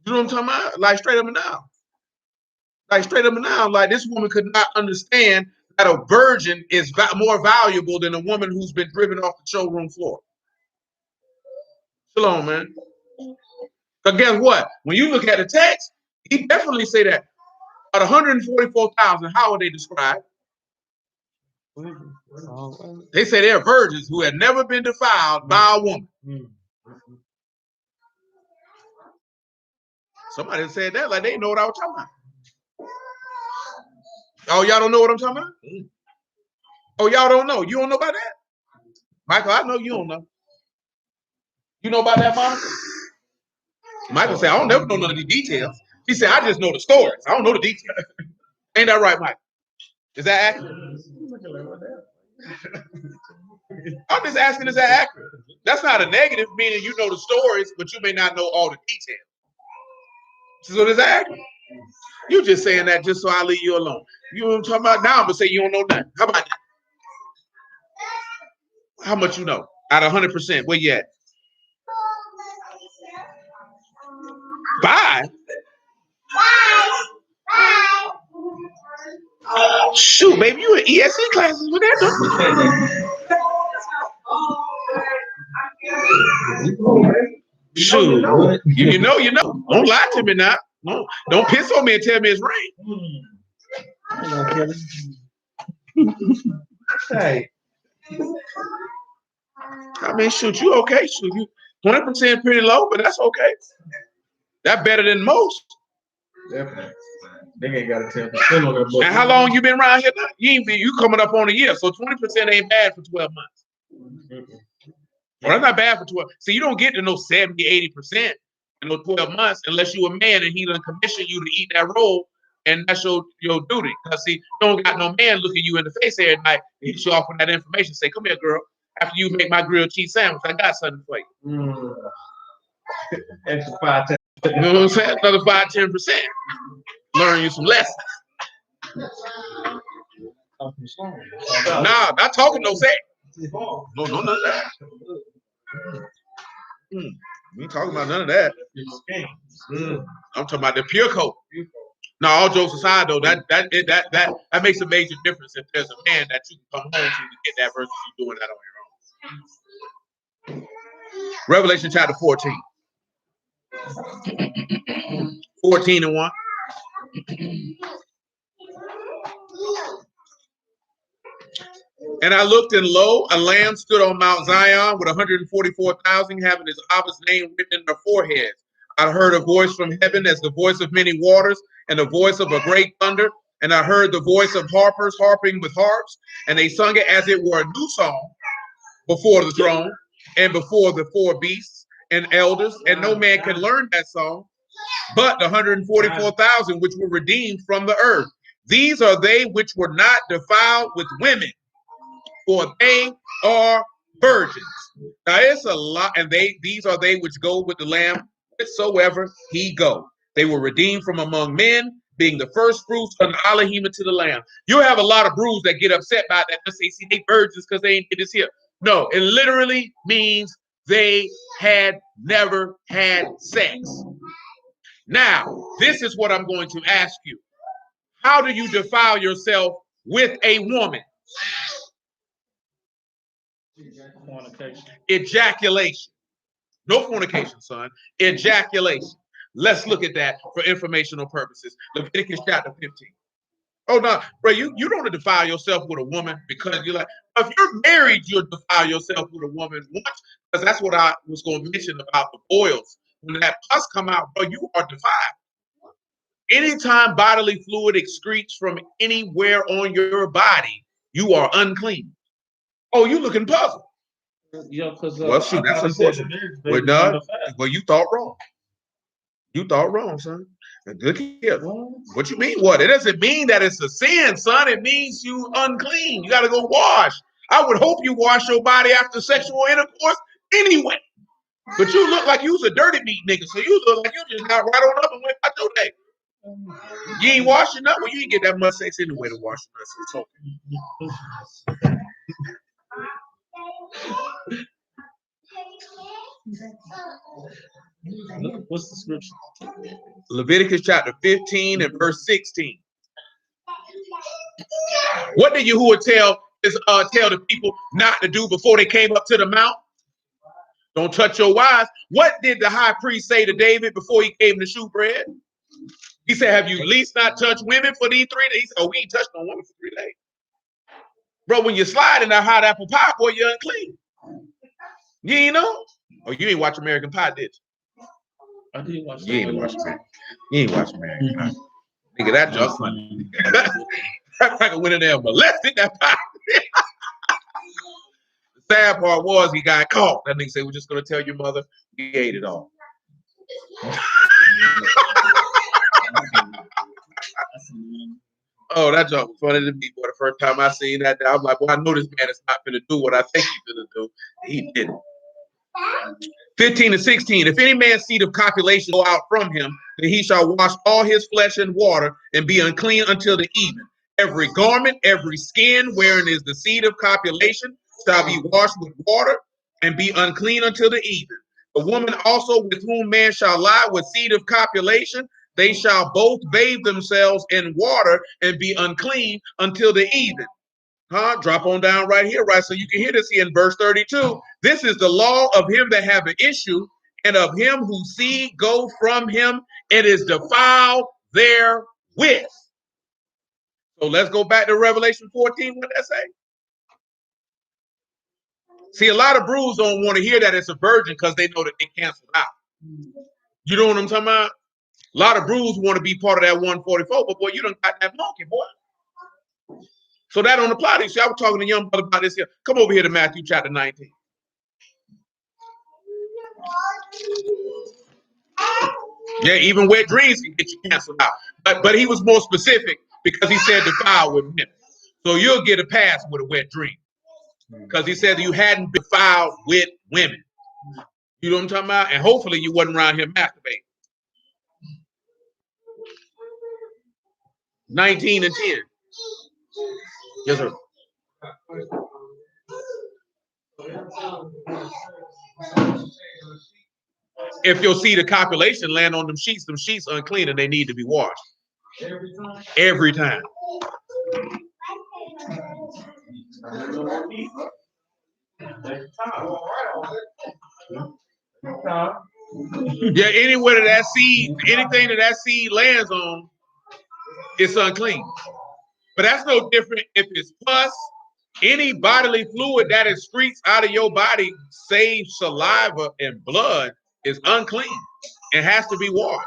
You know what I'm talking about? Like straight up and down. Like straight up and down. Like this woman could not understand that a virgin is more valuable than a woman who's been driven off the showroom floor. Shalom, man. But guess what? When you look at the text, he definitely say that at 144,000, how are they described? They say they're virgins who had never been defiled by a woman. Somebody said that like they know what I was talking about. Oh, y'all don't know what I'm talking about? Oh, y'all don't know. You don't know about that? Michael, I know you don't know. You know about that, Monica? Michael said, I don't never know none of the details. He said, I just know the stories. I don't know the details. Ain't that right, Mike? Is that accurate? I'm just asking, is that accurate? That's not a negative, meaning you know the stories, but you may not know all the details. So is that accurate? You just saying that just so I leave you alone. You know what I'm talking about? Now I'm going to say you don't know nothing. How about that? How much you know? Out of 100%, where you at? 5? Shoot, baby, you in ESE classes with that? Shoot, you know. Don't lie to me now. No, don't piss on me and tell me it's rain. Hey. I mean, shoot, you okay? Shoot, you 20% pretty low, but that's okay. That's better than most. Definitely. They ain't got to tell me. And how long you been around here now? You coming up on a year, so 20% ain't bad for 12 months. Well, that's not bad for 12. So you don't get to know 70, 80% in those 12 months unless you a man and he done commission you to eat that role, and that's your duty. Because see, you don't got no man looking you in the face every night and hit you off with that information. Say, come here, girl. After you make my grilled cheese sandwich, I got something for you. Extra 5, 10. You know what I'm saying? Another 5, 10%. Learn you some lessons. Nah, not talking no sex. No, none of that. We ain't talking about none of that. I'm talking about the pure coat. Now, all jokes aside, though, that makes a major difference if there's a man that you can come home to get that versus you doing that on your own. Revelation chapter 14. 14:1. And I looked, and lo, a lamb stood on Mount Zion with 144,000, having his Abba's name written in their foreheads. I heard a voice from heaven as the voice of many waters, and the voice of a great thunder. And I heard the voice of harpers harping with harps, and they sung it as it were a new song before the throne and before the 4 beasts and elders. And no man can learn that song but the 144,000 which were redeemed from the earth. These are they which were not defiled with women, for they are virgins. Now it's a lot, and these are they which go with the Lamb whithersoever he go. They were redeemed from among men, being the first fruits of the Elohim to the Lamb. You have a lot of brews that get upset by that and say, see, they virgins because they ain't get this here. No, it literally means they had never had sex. Now, this is what I'm going to ask you. How do you defile yourself with a woman? Fornication. Ejaculation. No fornication, son. Ejaculation. Let's look at that for informational purposes. Leviticus chapter 15. Oh, no, bro, you don't defile yourself with a woman because you're like, if you're married, you'll defile yourself with a woman once, because that's what I was going to mention about the boils. When that pus come out, bro, you are defiled. Anytime bodily fluid excretes from anywhere on your body, you are unclean. Oh, you looking puzzled. Yeah, because Well, shoot, that's unfortunate. Well, no, well, you thought wrong. You thought wrong, son. And look here. What you mean? What? It doesn't mean that it's a sin, son. It means you unclean. You got to go wash. I would hope you wash your body after sexual intercourse anyway. But you look like you was a dirty meat nigga, so you look like you just got right on up and went about your day. You ain't washing up. Well, you ain't get that much sex anyway to wash up. So What's the scripture? Leviticus chapter 15 and verse 16. What did Yahuwah tell the people not to do before they came up to the mount? Don't touch your wives. What did the high priest say to David before he came to shoot bread? He said, have you at least not touched women for these 3 days? He said, oh, we ain't touched no women for 3 days. Bro, when you slide in that hot apple pie, boy, you're unclean. You ain't know? Oh, you ain't watch American Pie, did you? I did watch that. You ain't watch American Pie. You ain't watch American Pie. Nigga, that just funny. That cracker went in there and molested that pie. The sad part was he got caught. That nigga said, we're just going to tell your mother we ate it all. Oh, that joke was funny to me. Boy, the first time I seen that, I'm like, well, I know this man is not going to do what I think he's going to do. He didn't. 15 and 16. If any man's seed of copulation go out from him, then he shall wash all his flesh in water and be unclean until the even. Every garment, every skin wherein is the seed of copulation shall be washed with water and be unclean until the even. The woman also with whom man shall lie with seed of copulation, they shall both bathe themselves in water and be unclean until the even. Drop on down right here, right? So you can hear this here in verse 32. This is the law of him that have an issue, and of him whose seed go from him, it is defiled therewith. So let's go back to Revelation 14. What that say? See, a lot of brews don't want to hear that it's a virgin because they know that they canceled out. You know what I'm talking about? A lot of brews want to be part of that 144, but boy, you done got that monkey, boy. So that don't apply to you. See, I was talking to young brother about this here. Come over here to Matthew chapter 19. Yeah, even wet dreams can get you canceled out. But he was more specific because he said defile with women. So you'll get a pass with a wet dream. Because he said you hadn't defiled with women. You know what I'm talking about? And hopefully you wasn't around here masturbating. 19 and 10. Yes, sir. If your seed of copulation land on them sheets unclean and they need to be washed. Every time. Yeah, anywhere that seed, anything that seed lands on, it's unclean. But that's no different if it's pus, any bodily fluid that excretes out of your body, save saliva and blood, is unclean and has to be washed.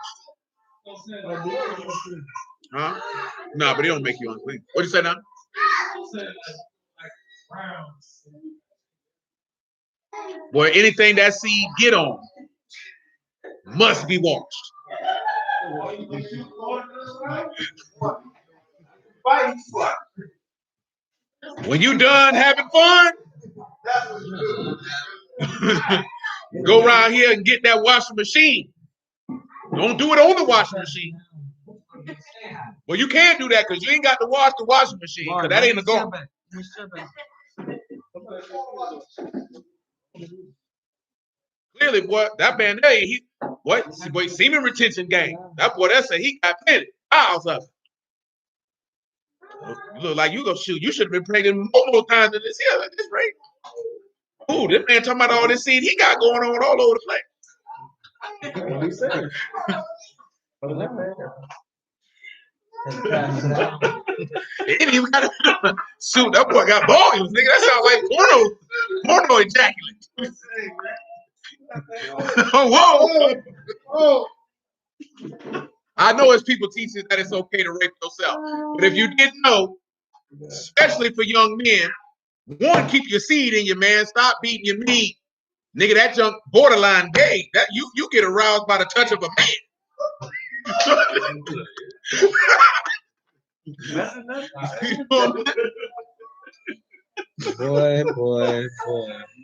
Huh? No, but it don't make you unclean. What'd you say now? Boy, anything that seed get on must be washed. When you done having fun, go around here and get that washing machine. Don't do it on the washing machine. Well, you can't do that because you ain't got to wash the washing machine because that ain't a go. Clearly, boy, that man there, boy, semen retention game. That boy, that said he got plenty. Piles of it. You look like you gonna shoot. You should have been pregnant multiple times in this year at this rate. Ooh, this man talking about all this seed he got going on all over the place. What he said. He ain't even got a suit. That boy got volumes, nigga. That sounds like porno ejaculate. Oh, whoa. I know it's people teaching that it's okay to rape yourself, but if you didn't know, especially for young men, One, keep your seed in you, man. Stop beating your meat. Nigga, that junk borderline gay. That you get aroused by the touch of a man. Boy.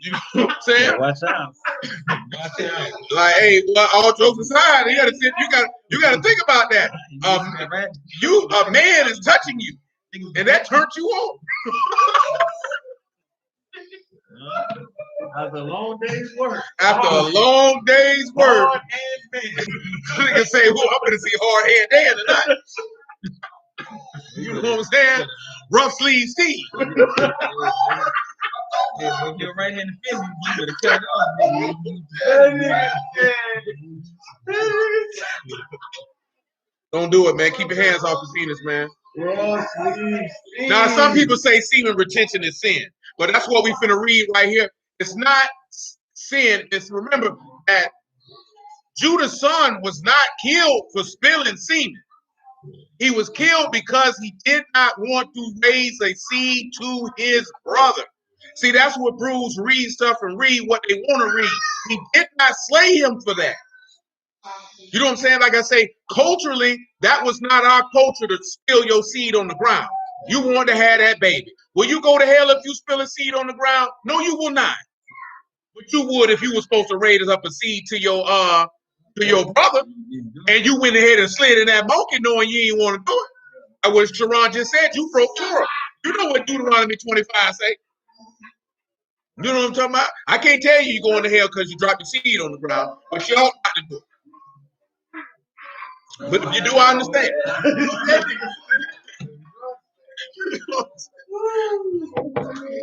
You know what I'm saying? Yeah, watch out. Like, hey, well, all jokes aside, you gotta think about that. A man is touching you, and that turns you on. After a long day's work. After a long day's work, nigga say, "Who I'm gonna see hard head Dan tonight." You know what I'm saying? Rough sleeves tee. Your right hand fist, you better cut it off, Don't do it, man. Keep your hands off the penis, man. Now, some people say semen retention is sin, but that's what we finna read right here. It's not sin. It's remember that Judah's son was not killed for spilling semen. He was killed because he did not want to raise a seed to his brother. See, that's what Bruce read stuff and read what they want to read. He did not slay him for that. You know what I'm saying? Like I say, culturally, that was not our culture to spill your seed on the ground. You want to have that baby. Will you go to hell if you spill a seed on the ground? No, you will not. But you would if you were supposed to raise up a seed to your brother, and you went ahead and slid in that monkey knowing you didn't want to do it. That's what Sharon just said. You broke Torah. You know what Deuteronomy 25 say. You know what I'm talking about? I can't tell you you're going to hell because you dropped your seed on the ground, but you ought not to do it. But if you do, I understand.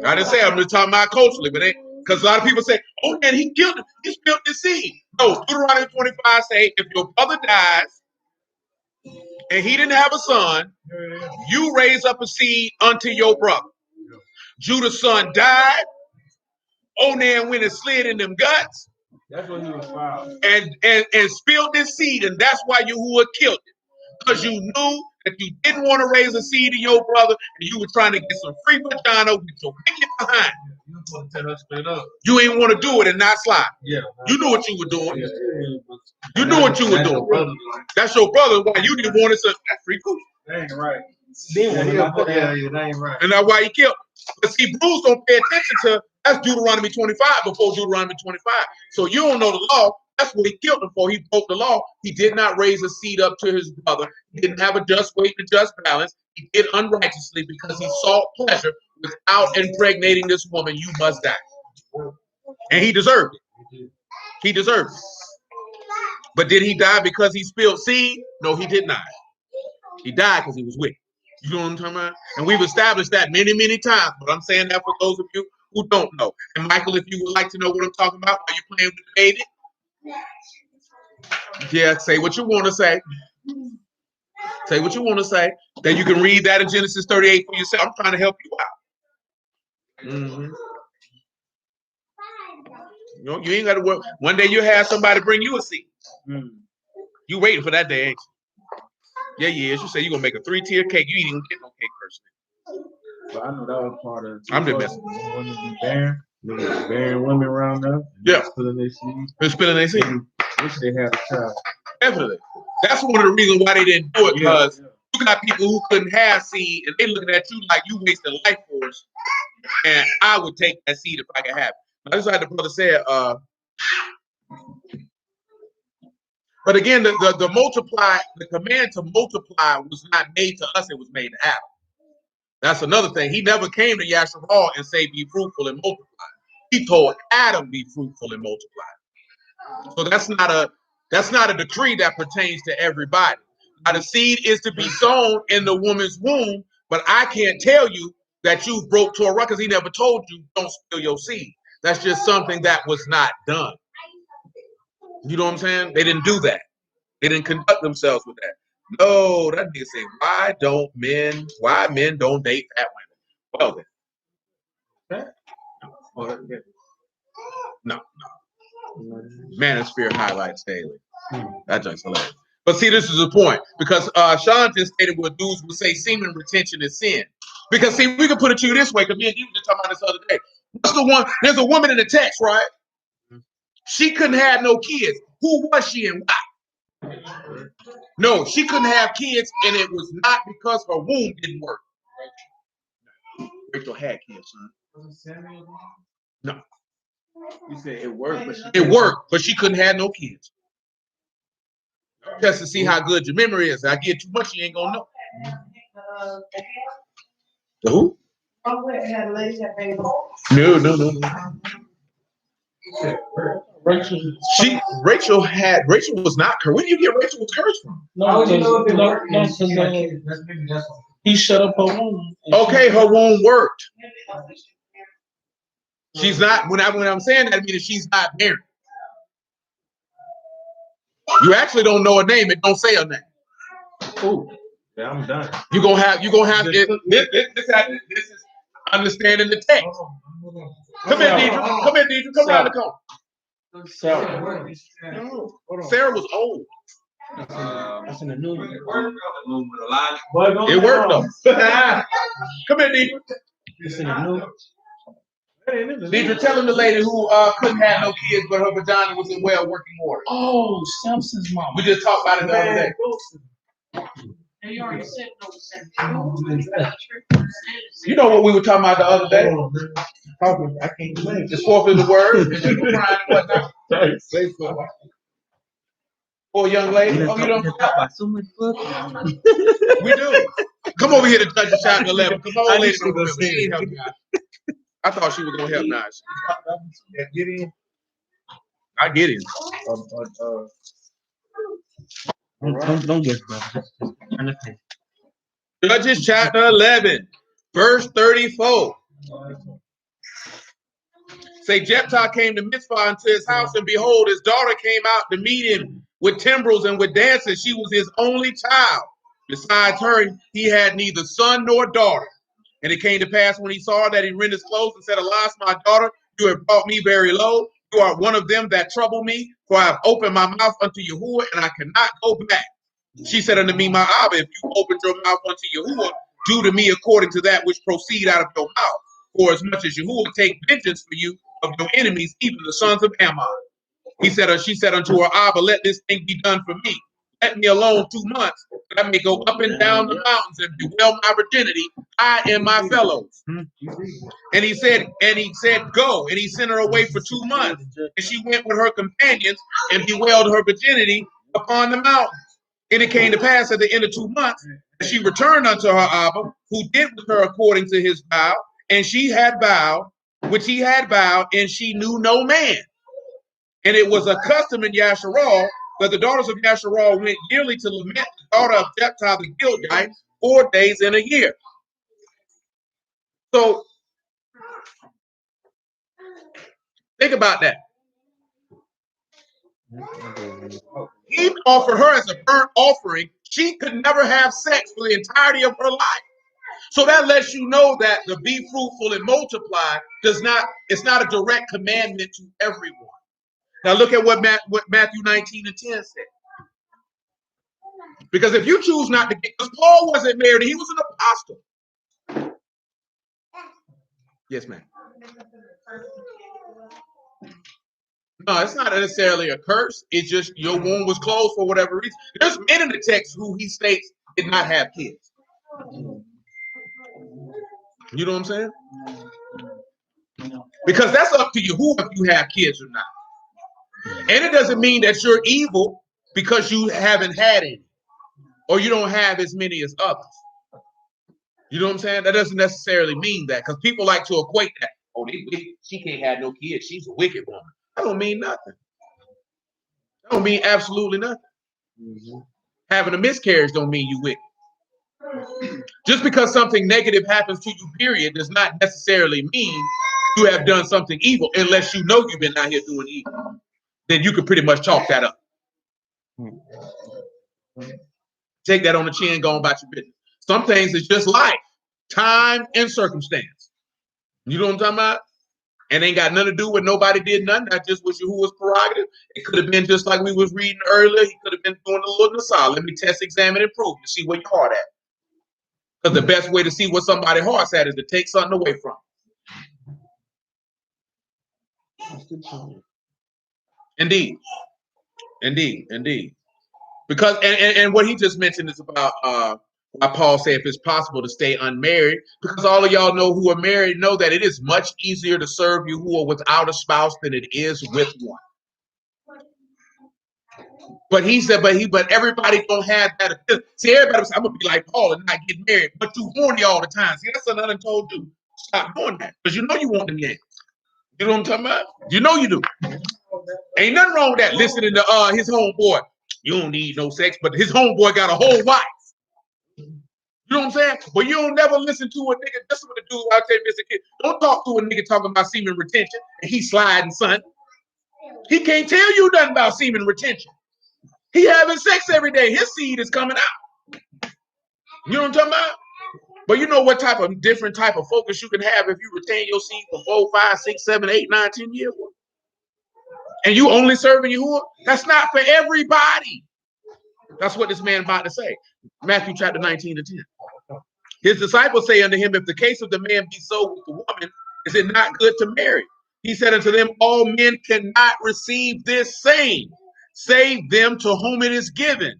I didn't say I'm just talking about culturally, but because a lot of people say, "Oh man, he killed him. He spilled the seed." No, Deuteronomy 25 say, if your brother dies and he didn't have a son, you raise up a seed unto your brother. Judah's son died. Onan went and slid in them guts. That's what he was found. And spilled this seed, and that's why Yahuwah killed him. Because you knew that you didn't want to raise a seed to your brother, and you were trying to get some free vagina with your wicked behind. You want to tell her straight up. You ain't want to do it and not slide. Yeah. You knew what you were doing. Yeah. You knew what you were doing. That's your brother. Why you didn't want it? That's free cool. That ain't right. That ain't right. And that's why he killed him. But see, Bruce don't pay attention to that's Deuteronomy 25 before Deuteronomy 25. So you don't know the law. That's what he killed him for. He broke the law. He did not raise a seed up to his brother. He didn't have a just weight and just balance. He did unrighteously because he sought pleasure without impregnating this woman. You must die. And he deserved it. He deserved it. But did he die because he spilled seed? No, he did not. He died because he was wicked. You know what I'm talking about? And we've established that many, many times. But I'm saying that for those of you who don't know. And Michael, if you would like to know what I'm talking about while you're playing with David, yeah, say what you want to say. Say what you want to say. Then you can read that in Genesis 38 for yourself. I'm trying to help you out. Mm-hmm. You ain't got to work. One day you'll have somebody bring you a seat. You waiting for that day, ain't you? Yeah, yes. You say you're going to make a 3-tier cake. You ain't even get no cake personally. But I know that was part of it. I'm just messing. Women be barren. Niggas bearing women around them. Yeah. Spilling their seed. They're spilling their seed. Wish they had a child. Definitely. That's one of the reasons why they didn't do it, because you got people who couldn't have seed and they looking at you like you wasted life force. And I would take that seed if I could have it. Now, this is how the brother said, but again, the multiply, the command to multiply was not made to us, it was made to Adam. That's another thing. He never came to Yasharal and say, be fruitful and multiply. He told Adam, be fruitful and multiply. So that's not a decree that pertains to everybody. Now, the seed is to be sown in the woman's womb, but I can't tell you that you broke Torah because he never told you don't spill your seed. That's just something that was not done. You know what I'm saying? They didn't do that. They didn't conduct themselves with that. No, that nigga say, why men don't date fat women? Well then. No. Manosphere highlights daily. That joint's hilarious. But see, this is the point. Because Sean just stated what dudes would say semen retention is sin. Because see, we can put it to you this way, because me and you were just talking about this the other day. What's the one? There's a woman in the text, right? She couldn't have no kids. Who was she and why? No, she couldn't have kids, and it was not because her womb didn't work. Rachel had kids, son. No. You said it worked, but it worked, but she couldn't have no kids. Just to see how good your memory is. I get too much, you ain't gonna know. The who? No. Rachel was not cursed. Where do you get Rachel was cursed from? He shut up her womb. Okay, her womb worked. She's not. When I'm saying that, I mean that she's not married. You actually don't know her name. It don't say her name. Ooh. Yeah, I'm done. You're gonna have this is understanding the text. Come here, Deidre. Come around the corner. No. Sarah was old. That's in the new one. It worked though. Come here, Deidre. It's in the new. Deidre, telling the lady who couldn't have no kids, but her vagina was in well working order. Oh, Samson's mom. We just talked about it the other day. You know what we were talking about the other day? I can't believe the fourth is the word, and people crying and whatnot. Say so. Poor young lady. Oh, you don't talk about so much book. We do. Come over here to touch the chapter 11. Because my old lady don't remember. She ain't helping out. I thought she was gonna help now. Get in. I get it. Don't guess, brother. Judges chapter 11, verse 34. Say, Jephthah came to Mizpah into his house, and behold, his daughter came out to meet him with timbrels and with dances. She was his only child. Besides her, he had neither son nor daughter. And it came to pass when he saw that he rent his clothes and said, Alas, my daughter, you have brought me very low. You are one of them that trouble me, for I have opened my mouth unto Yahuwah, and I cannot go back. She said unto me, my Abba, if you opened your mouth unto Yahuwah, do to me according to that which proceed out of your mouth. For as much as Yahuwah take vengeance for you of your enemies, even the sons of Ammon. She said unto her, Abba, let this thing be done for me. Let me alone 2 months, that I may go up and down the mountains and bewail my virginity, I and my fellows. And he said, go. And he sent her away for 2 months. And she went with her companions and bewailed her virginity upon the mountains. And it came to pass at the end of 2 months that she returned unto her Abba, who did with her according to his vow, and she had vowed, which he had vowed, and she knew no man. And it was a custom in Yasharal that the daughters of Yasharal went yearly to lament the daughter of Jephthah the Gilgite 4 days in a year. So think about that. He offered her as a burnt offering. She could never have sex for the entirety of her life. So that lets you know that the be fruitful and multiply it's not a direct commandment to everyone. Now look at what Matthew 19 and 10 said. Because if you choose not to get, because Paul wasn't married, he was an apostle. Yes, ma'am. No, it's not necessarily a curse. It's just your womb was closed for whatever reason. There's men in the text who he states did not have kids. You know what I'm saying? Because that's up to you who if you have kids or not. And it doesn't mean that you're evil because you haven't had any or you don't have as many as others. You know what I'm saying? That doesn't necessarily mean that because people like to equate that. Oh, she can't have no kids. She's a wicked woman. That don't mean nothing. That don't mean absolutely nothing. Mm-hmm. Having a miscarriage don't mean you wicked. Just because something negative happens to you, period, does not necessarily mean you have done something evil unless you know you've been out here doing evil. Then you can pretty much chalk that up. Take that on the chin, go on about your business. Some things is just life, time, and circumstance. You know what I'm talking about? And ain't got nothing to do with nobody did nothing. That just was Yahuwah's prerogative. It could have been just like we was reading earlier. He could have been doing a little nasal. Let me test, examine, and prove to see where your heart at. Because the best way to see what somebody's heart's at is to take something away from them. Indeed. Because and what he just mentioned is about why Paul said if it's possible to stay unmarried, because all of y'all know who are married know that it is much easier to serve you who are without a spouse than it is with one. But he said, but everybody don't have that. See, everybody was, I'm gonna be like Paul and not get married, but you horny all the time. See, that's another told you. Stop doing that. Because you know you want them yanks. You know what I'm talking about? You know you do. Ain't nothing wrong with that. Listening to his homeboy. You don't need no sex, but his homeboy got a whole wife. You know what I'm saying? But you don't never listen to a nigga. This is what the dude out there, Mr. Kid. Don't talk to a nigga talking about semen retention and he sliding, son. He can't tell you nothing about semen retention. He having sex every day. His seed is coming out. You know what I'm talking about? But you know what type of different type of focus you can have if you retain your seed for 4, 5, 6, 7, 8, 9, 10 years. And you only serving Yahuwah? That's not for everybody. That's what this man about to say. Matthew chapter 19 to 10. His disciples say unto him, if the case of the man be so with the woman, is it not good to marry? He said unto them, all men cannot receive this same, save them to whom it is given.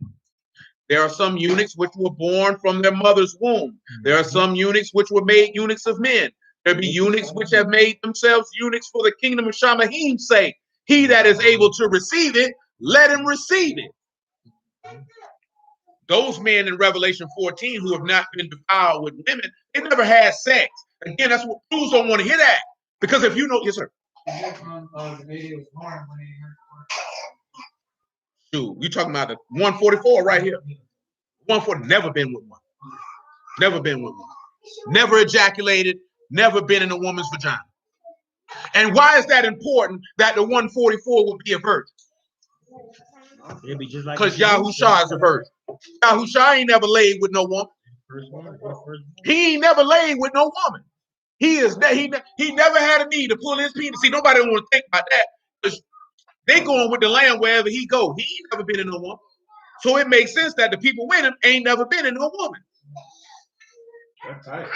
There are some eunuchs which were born from their mother's womb. There are some eunuchs which were made eunuchs of men. There be eunuchs which have made themselves eunuchs for the kingdom of Shamahim's sake. He that is able to receive it, let him receive it. Those men in Revelation 14 who have not been defiled with women, they never had sex. Again, that's what Jews don't want to hear that. Because if you know, yes, sir. Dude, you talking about the 144 right here. 140, never been with one. Never been with one. Never ejaculated, never been in a woman's vagina. And why is that important that the 144 would be a virgin? Because Yahushua is a virgin. Yahushua ain't never laid with no woman. He ain't never laid with no woman. He never had a need to pull his penis. See, nobody want to think about that. Because they going with the lamb wherever he go. He ain't never been in no woman. So it makes sense that the people with him ain't never been in no woman. That's tight.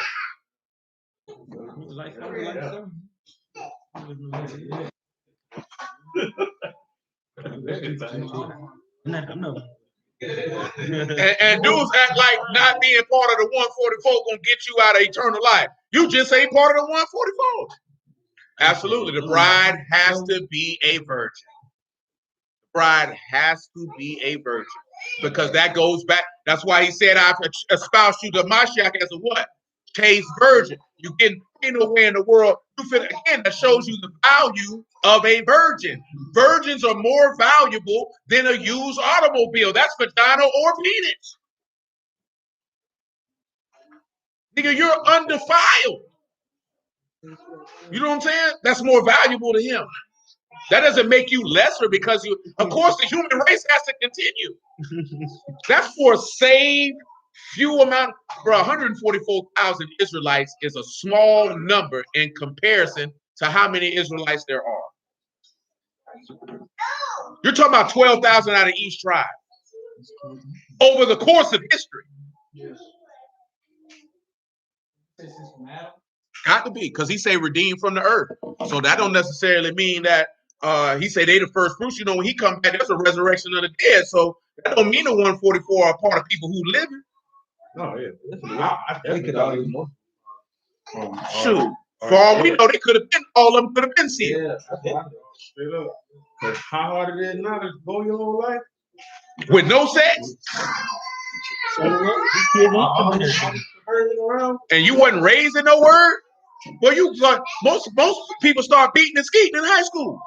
And dudes act like not being part of the 144 gonna get you out of eternal life. You just ain't part of the 144. Absolutely. The bride has to be a virgin. The bride has to be a virgin. Because that goes back. That's why he said, I've espoused you to Mashiach as a what? Chaste virgin. You get nowhere in the world. Again, that shows you the value of a virgin. Virgins are more valuable than a used automobile. That's vagina or penis. Nigga, you're undefiled. You know what I'm saying? That's more valuable to him. That doesn't make you lesser because you, of course, the human race has to continue. That's for a saved few amount. For 144,000 Israelites is a small number in comparison to how many Israelites there are. You're talking about 12,000 out of each tribe over the course of history. Got to be, because he say redeemed from the earth. So that don't necessarily mean that he say they the first fruits. You know, when he come back, there's a resurrection of the dead. So that don't mean the 144 are part of people who live it. Oh yeah, I think it all more. Shoot, for all we know, they could have been, all of them could have been sealed. Yeah, straight up. Because how hard it is now to go your whole life with no sex. And you wasn't raised in no word. Well, you most people start beating and skeeting in high school.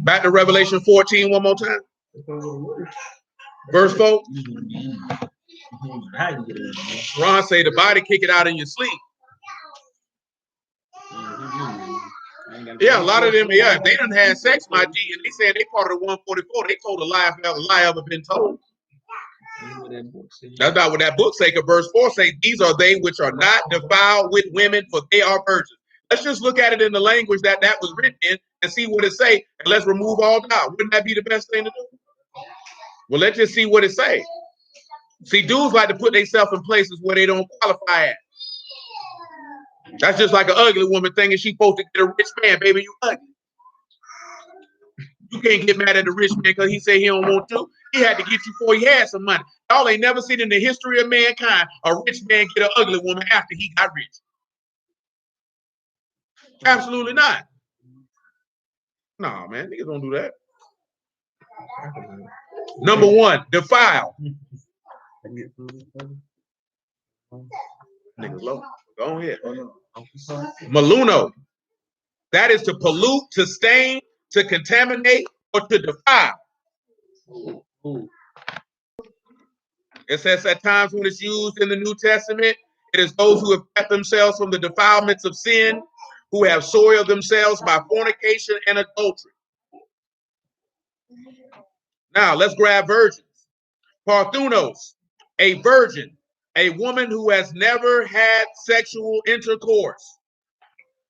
Back to Revelation 14 one more time. Verse 4. Ron say the body kick it out in your sleep. Yeah, a lot of them, yeah, if they done had sex, my G, and they said they part of the 144, they told a lie ever been told. That's not what that book say, because verse 4 say, these are they which are not defiled with women, for they are virgins. Let's just look at it in the language that was written in and see what it say, and let's remove all doubt. Wouldn't that be the best thing to do? Well, let's just see what it say. See, dudes like to put themselves in places where they don't qualify at. That's just like an ugly woman thinking she's supposed to get a rich man. Baby, you ugly. You can't get mad at the rich man because he said he don't want to. He had to get you before he had some money. Y'all ain't never seen in the history of mankind a rich man get an ugly woman after he got rich. Absolutely not. No, man, niggas don't do that. Number one, defile. Niggas low. Go ahead. Maluno. That is to pollute, to stain, to contaminate, or to defile. It says at times when it's used in the New Testament, it is those who have kept themselves from the defilements of sin, who have soiled themselves by fornication and adultery. Now, let's grab virgins. Parthunos, a virgin, a woman who has never had sexual intercourse.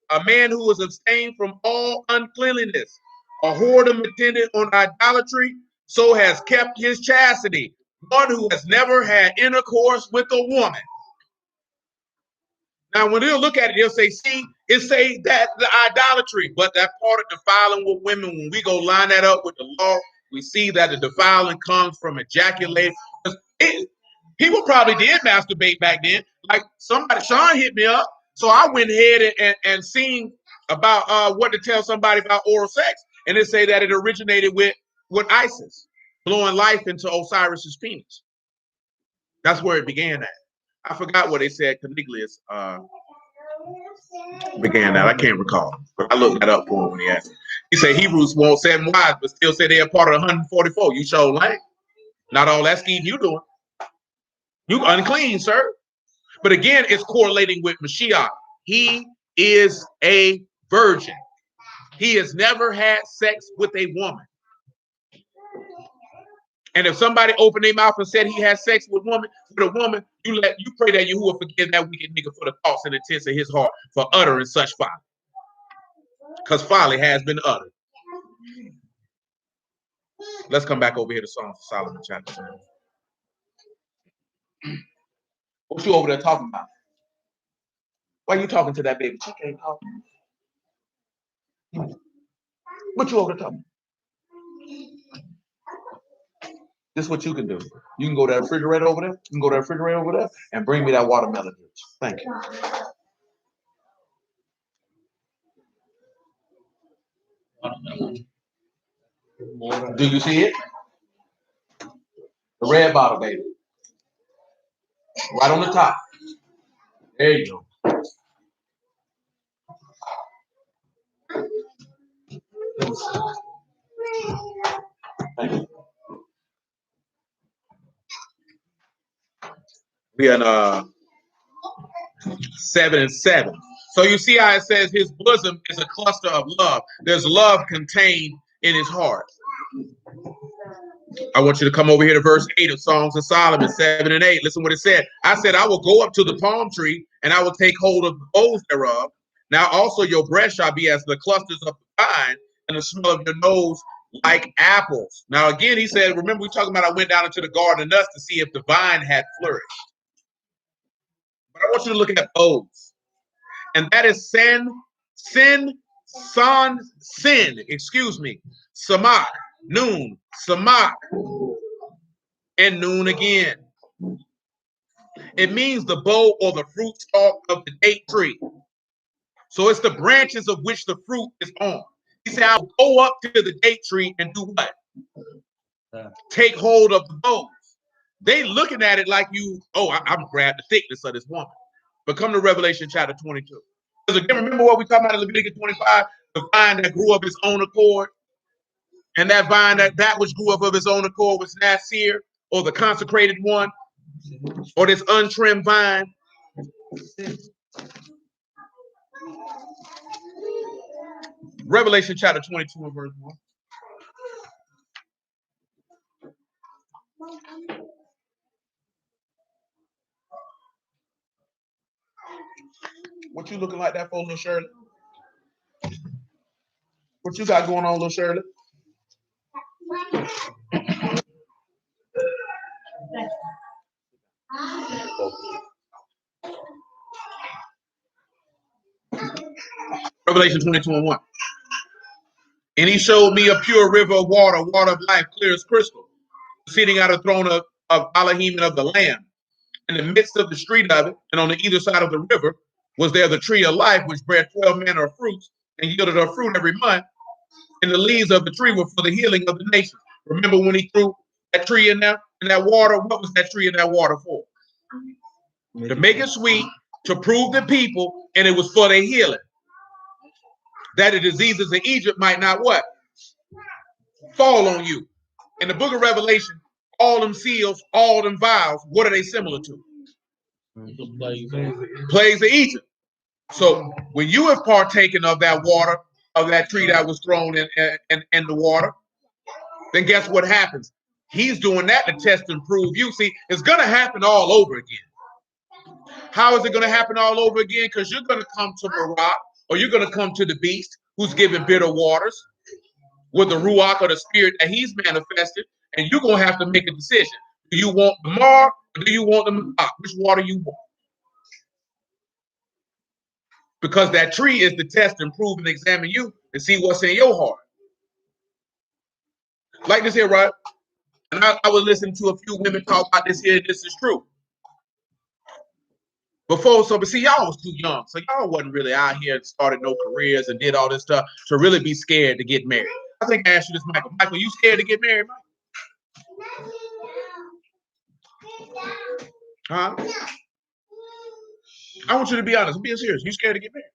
A man who is abstained from all uncleanliness. A whoredom attendant on idolatry, so has kept his chastity. One who has never had intercourse with a woman. Now, when they'll look at it, they'll say, see, it say that the idolatry, but that part of defiling with women, when we go line that up with the law, we see that the defiling comes from ejaculating. People probably did masturbate back then. Like somebody, Sean hit me up, so I went ahead and seen about what to tell somebody about oral sex, and it say that it originated with Isis blowing life into Osiris's penis. That's where it began at. I forgot what they said. Caniglius began that. I can't recall, but I looked that up for him when he asked me. He said Hebrews won't 7 wives, but still say they're part of the 144. You show lame. Not all that scheme you doing. You unclean, sir. But again, it's correlating with Mashiach. He is a virgin. He has never had sex with a woman. And if somebody opened their mouth and said he had sex with a woman, you pray that Yahuwah forgive that wicked nigga for the thoughts and intents of his heart for uttering such folly. Because folly has been uttered. Let's come back over here to Songs of Solomon, chapter 7. What you over there talking about? Why are you talking to that baby? She can't talk. What you over there talking? This is what you can do. You can go to that refrigerator over there. You can go to that refrigerator over there and bring me that watermelon juice. Thank you. Do you see it? The red bottle, baby. Right on the top. There you go. Thank you. We are 7 and 7. So you see how it says his bosom is a cluster of love. There's love contained in his heart. I want you to come over here to verse 8 of Songs of Solomon, 7 and 8. Listen what it said. I said, I will go up to the palm tree, and I will take hold of the boughs thereof. Now also your breast shall be as the clusters of the vine, and the smell of your nose like apples. Now again, he said, remember we talking about I went down into the garden of nuts to see if the vine had flourished. But I want you to look at boughs. And that is sin, samak, noon, samak, and noon again. It means the bough or the fruit stalk of the date tree. So it's the branches of which the fruit is on. He said, I'll go up to the date tree and do what? Take hold of the boughs. They looking at it like I'm grab the thickness of this woman. But come to Revelation chapter 22. Because again, remember what we talking about in Leviticus 25? The vine that grew of its own accord. And that vine that which grew up of its own accord was Nasir, or the consecrated one, or this untrimmed vine. Revelation chapter 22 and verse 1. What you looking like that for, little Shirley? What you got going on, little Shirley? Revelation 22:1. And he showed me a pure river of water, water of life, clear as crystal, sitting out of throne of Elohim and of the Lamb. In the midst of the street of it, and on the either side of the river, was there the tree of life, which bare 12 manner of fruits, and yielded her fruit every month. And the leaves of the tree were for the healing of the nations. Remember when he threw that tree in there, in that water? What was that tree in that water for? To make it sweet, to prove the people, and it was for their healing. That the diseases of Egypt might not what? Fall on you. In the book of Revelation, all them seals, all them vials, what are they similar to? Plagues of Egypt. So when you have partaken of that water, of that tree that was thrown in the water, then guess what happens? He's doing that to test and prove you. See, it's going to happen all over again. How is it going to happen all over again? Because you're going to come to Barak, or you're going to come to the beast who's giving bitter waters with the ruach or the spirit that he's manifested, and you're going to have to make a decision. Do you want the mar, or do you want the Malak? Which water you want? Because that tree is to test and prove and examine you and see what's in your heart. Like this here, right? And I was listening to a few women talk about this here. This is true. Before, but see, y'all was too young. So y'all wasn't really out here and started no careers and did all this stuff to really be scared to get married. I think I asked you this, Michael. Michael, you scared to get married, Mike? Huh? I want you to be honest. I'm being serious. You scared to get married?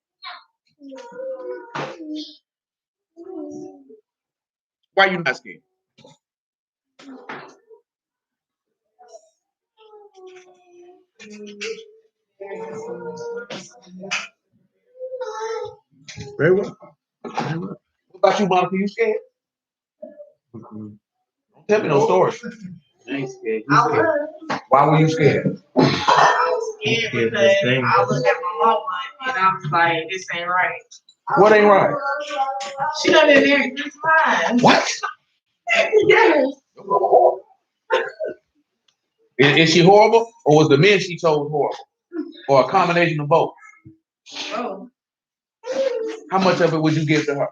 Why you not scared? Very well. Very well. What about you, Monica? You scared? Don't tell me no stories. I ain't scared. Why were you scared? I was scared because I looked at my mama and I was like, this ain't right. What ain't right? She done been married 3 times. What? Yes. Is she horrible, or was the men she chose horrible? Or a combination of both? Oh. How much of it would you give to her?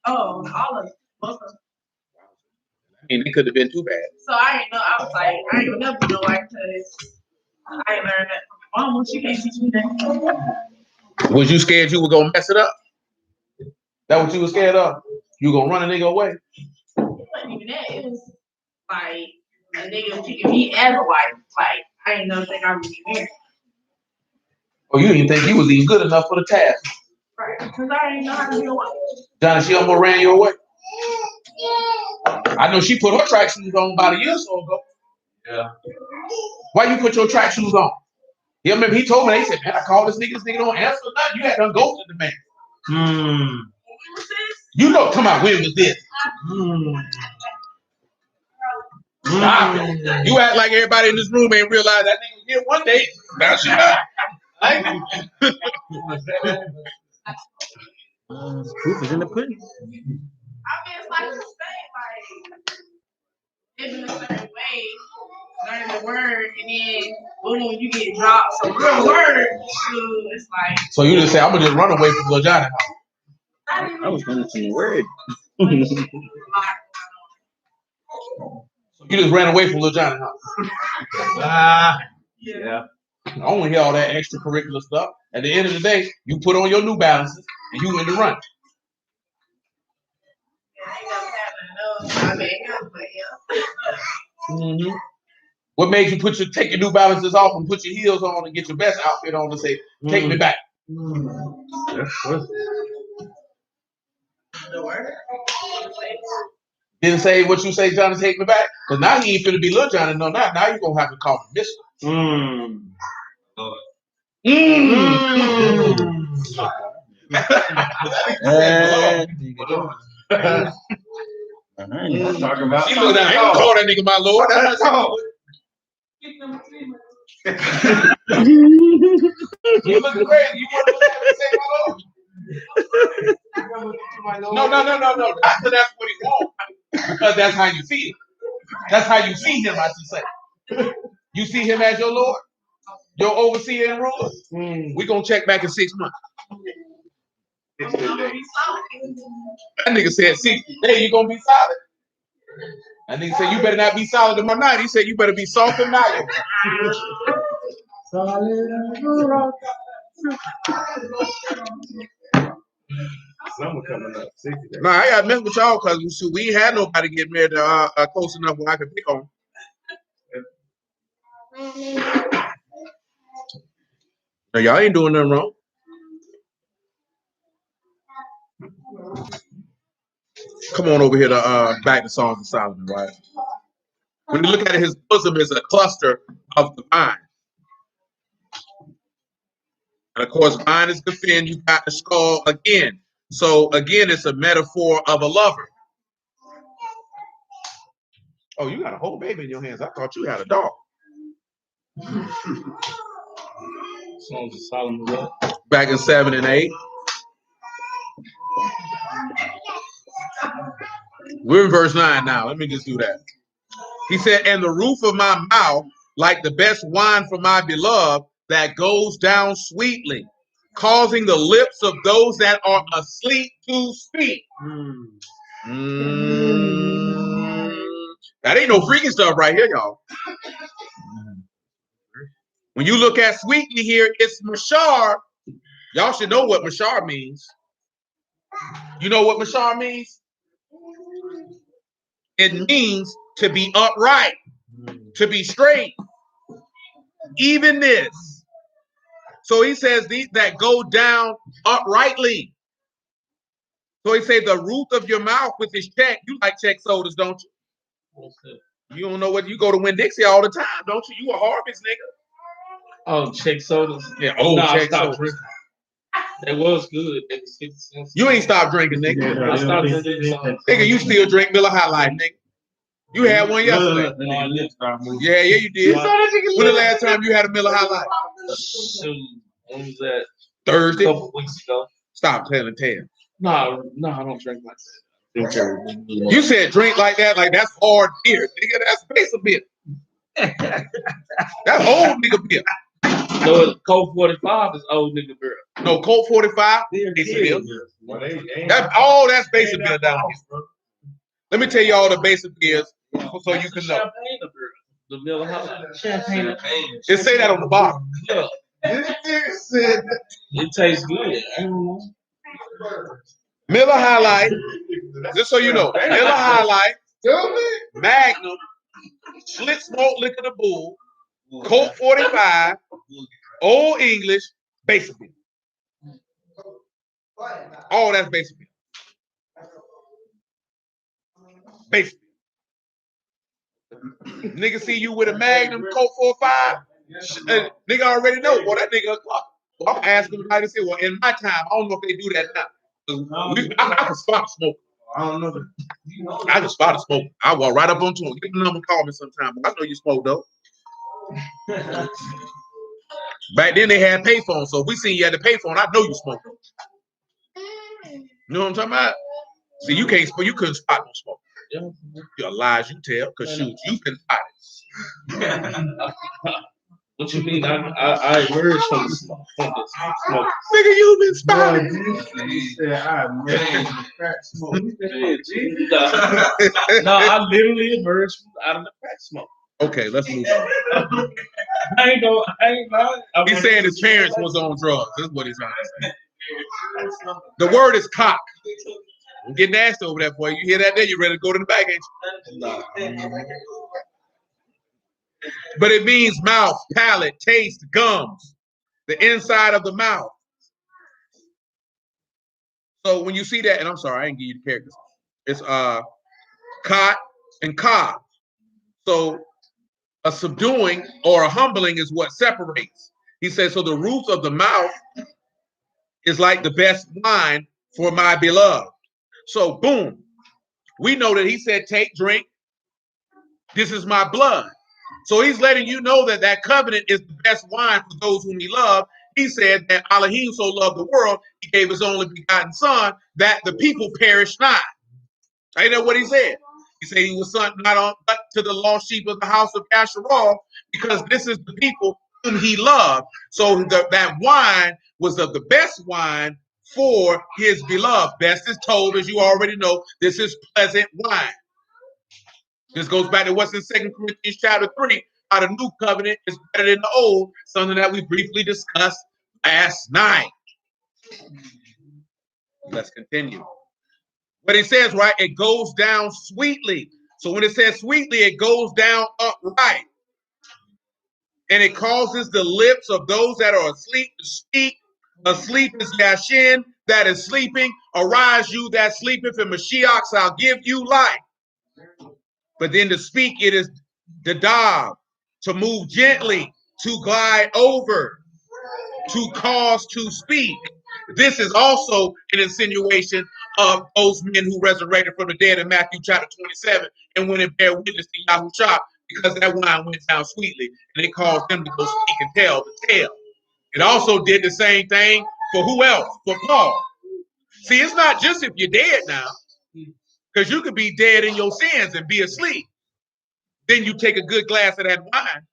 Oh, all of it. Most of it. I mean, it could have been too bad. So I didn't know. I was like, I ain't never know why because I ain't learned that from my mama. She can't teach me that. Was you scared you were gonna mess it up? That what you were scared of? You gonna run a nigga away? It wasn't even that. It was like a nigga picking me as a wife. Like I ain't never think I would be married. Oh, you didn't think you was even good enough for the task? Right. Because I didn't know how to be a wife. Johnny, she almost ran you away. I know she put her track shoes on about a year or so ago. Yeah. Why you put your track shoes on? Yeah, remember he told me, he said, man, I called this nigga don't answer nothing. You had done ghosted the man. You know, come on, when was this? You act like everybody in this room ain't realized that nigga was here one day. Now she not. Proof is in the pudding. I mean, it's like the same, like living a certain way, learning the word, and then boom, you get dropped some real word. So it's like. So you just say, I'm gonna just run away from Lil Johnny. I was going to the word. You just ran away from Lil Johnny, huh? Yeah. I don't want to hear all that extracurricular stuff. At the end of the day, you put on your New Balances and you went to run. Mm-hmm. What made you take your New Balances off and put your heels on and get your best outfit on and say, take me back? Didn't say what you say, Johnny, take me back. Because now he ain't finna be Lil Johnny. No, now you're going to have to call him Mr. Talking about. She looked down. I ain't call that nigga my lord. That's all. You looking crazy. You want to say my lord? No. That's what he wants. Because that's how you see it. That's how you see him, I should say. You see him as your Lord, your overseer and ruler. We're gonna check back in 6 months. That nigga said 60 days, you gonna be solid. That nigga said you better not be solid tomorrow night. He said you better be soft and malleable. Summer coming up. 60 days. Nah, I got mess with y'all because we ain't had nobody get married close enough where I could pick on. Now, y'all ain't doing nothing wrong. Come on over here to back to Songs of Solomon, right? When you look at it, his bosom is a cluster of the vine. And of course, vine is the fin, you got the skull again. So again, it's a metaphor of a lover. Oh, you got a whole baby in your hands. I thought you had a dog. Songs of Solomon. Back in 7 and 8. We're in verse 9 now. Let me just do that. He said, and the roof of my mouth, like the best wine for my beloved, that goes down sweetly, causing the lips of those that are asleep to speak. That ain't no freaky stuff right here, y'all. When you look at sweetly here, it's mashar. Y'all should know what mashar means. You know what mashar means? It means to be upright, to be straight. Even this. So he says these that go down uprightly. So he said the roof of your mouth with his check. You like check sodas, don't you? You don't know what you go to Winn-Dixie all the time, don't you? You a Harvest nigga. Oh, check sodas. Yeah. Oh, no, check sodas. Drinking. It was good. It was 50 cents. You ain't stopped drinking, nigga. I stopped drinking. Nigga, you still drink Miller High Life, nigga. You had one yesterday. Yeah, you did. When the last time you had a Miller High Life? When was that? Thursday. A couple weeks ago. Stop telling tales. No, I don't drink like that. You said drink like that, like that's hard beer, nigga. That's basic beer. That's old nigga beer. So Colt 45 is old nigga beer. No, Colt 45. Basic beer. That's basic beer down here. Let me tell you all the basic beers so you can know. The Miller High Champagne. Just say that on the bottom. Yeah. It tastes good. I don't know. Miller High Life. Just so you know, Miller High Life, Magnum, Split Smoke Liquor the Bull, Colt 45, Old English, basic beer. All that's basic beer. Basic. Nigga see you with a Magnum Colt 45, nigga already know. Well, that nigga, I'm asking somebody to say, well, in my time, I don't know if they do that now. I can spot a smoke. I don't know. I can spot a smoke. I walk right up onto him. Get the number, call me sometime. But I know you smoke though. Back then they had payphones, so if we seen you at the payphone, I know you smoke. You know what I'm talking about? See, you couldn't spot no smoke. Your lies you tell, cause shoot, you can spot it. What you mean? I emerged from the smoke. Nigga, you been spotted. You said I emerged from the crack smoke. No, I literally emerged out of the crack smoke. Okay, let's move on. I ain't lying. He's saying his parents was on drugs. That's what he's trying to say. The word is cock. Don't get nasty over that, boy. You hear that there, you ready to go to the back, ain't you? Nah. But it means mouth, palate, taste, gums, the inside of the mouth. So when you see that, and I'm sorry, I didn't give you the characters. It's cot and cob. So a subduing or a humbling is what separates. He says, so the roof of the mouth is like the best wine for my beloved. So boom, we know that he said, take, drink. This is my blood. So he's letting you know that that covenant is the best wine for those whom he loves. he said that Elohim so loved the world, he gave his only begotten son, that the people perish not. Ain't that what he said? He said he was sent not on but to the lost sheep of the house of Yasharal, because this is the people whom he loved. So that wine was of the best wine for his beloved. Best is told, as you already know, this is pleasant wine. This goes back to what's in 2 Corinthians chapter 3, how the new covenant is better than the old, something that we briefly discussed last night. Let's continue. But it says, right, it goes down sweetly. So when it says sweetly, it goes down upright. And it causes the lips of those that are asleep to speak. Asleep is Yashin, that is sleeping. Arise, you that sleepeth, and Mashiach shall give you light. But then to speak, it is the dog, to move gently, to glide over, to cause to speak. This is also an insinuation of those men who resurrected from the dead in Matthew chapter 27 and went and bear witness to Yahushua, because that wine went down sweetly and it caused them to go speak and tell the tale. It also did the same thing for who else? For Paul. See, it's not just if you're dead now, because you could be dead in your sins and be asleep. Then you take a good glass of that wine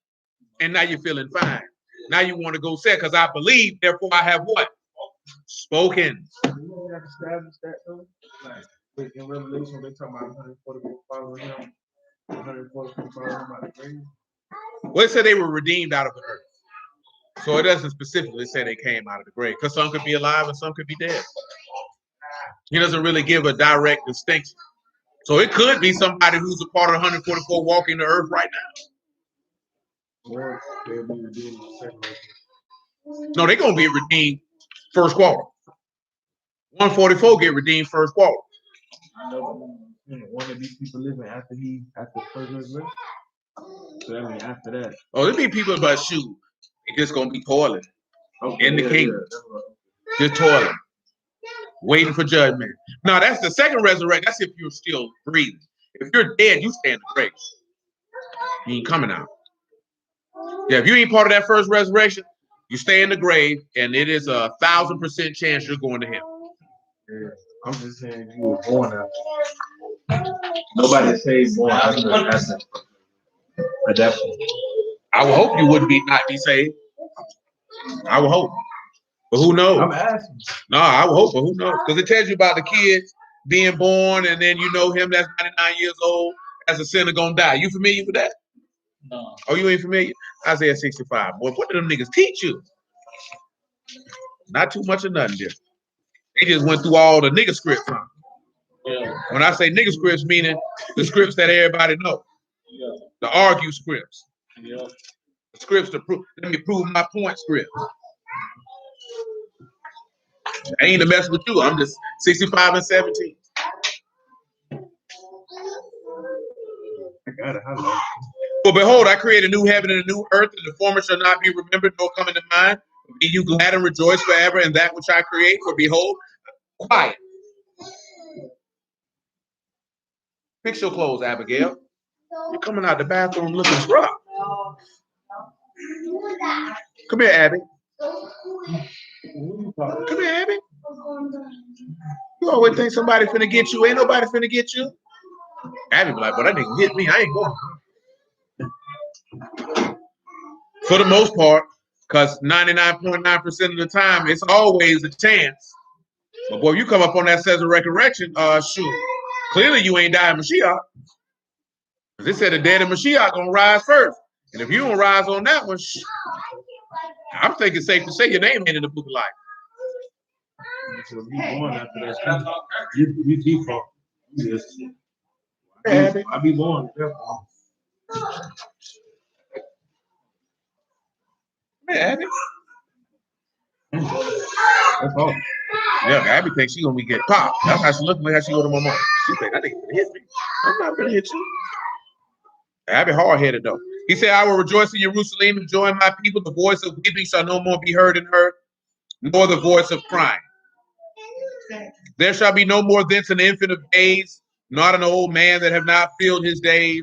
and now you're feeling fine. Now you want to go say, because I believe, therefore I have what? Spoken. You have to establish that though. Like in Revelation, they talk about 144 following him, 144 following him out of the grave. Well, it said they were redeemed out of the earth. So it doesn't specifically say they came out of the grave, because some could be alive and some could be dead. He doesn't really give a direct distinction. So it could be somebody who's a part of 144 walking the earth right now. Or they'll be redeemed in the second resurrection. No, they're going to be redeemed first quarter. 144 get redeemed first quarter. I know one of these people living after first resurrection. So that means after that. Oh, there be people but shoot. They just going to be toiling in the kingdom. Yeah, just toiling. Waiting for judgment. Now, that's the second resurrection. That's if you're still breathing. If you're dead, you stay in the grave. You ain't coming out. Yeah, if you ain't part of that first resurrection, you stay in the grave, and it is 1,000% chance you're going to hell. Yeah, I'm just saying you were born after. Nobody says born after that. I would hope you wouldn't not be saved. I would hope. But who knows? I'm asking. No, I would hope, but who knows? Because it tells you about the kids being born, and then you know him that's 99 years old as a sinner gonna die. You familiar with that? No. Oh, you ain't familiar? Isaiah 65. Boy, what did them niggas teach you? Not too much of nothing there. They just went through all the nigga scripts. Huh? Yeah. When I say nigga scripts, meaning the scripts that everybody know. Yeah. The argue scripts. Yeah. The scripts to prove, let me prove my point script. I ain't to mess with you. I'm just 65 and 17. I got it. Highlight. For behold, I create a new heaven and a new earth, and the former shall not be remembered nor come into mind. Be you glad and rejoice forever in that which I create, for behold, quiet. Fix your clothes, Abigail. You're coming out the bathroom looking rough. Come here, Abby. Come here, Abby. You always think somebody finna get you. Ain't nobody finna get you. Abby be like, well, that nigga hit me. I ain't going. For the most part, because 99.9% of the time, it's always a chance. But boy, you come up on that says a resurrection, shoot. Clearly you ain't dying Mashiach. Because it said the dead of Mashiach gonna rise first. And if you don't rise on that one, I'm thinking safe to say your name ain't in the book of life. So you born after that. You default. Yes. I be born. Man, Abby. That's all. Yeah, Abby thinks she gonna be get popped. That's how she looking like how she go to my mom. She think I think gonna hit me. I'm not gonna hit you. Abby hard-headed though. He said, I will rejoice in Jerusalem and join my people. The voice of weeping shall no more be heard in her, nor the voice of crying. There shall be no more thence an infant of days, not an old man that have not filled his days.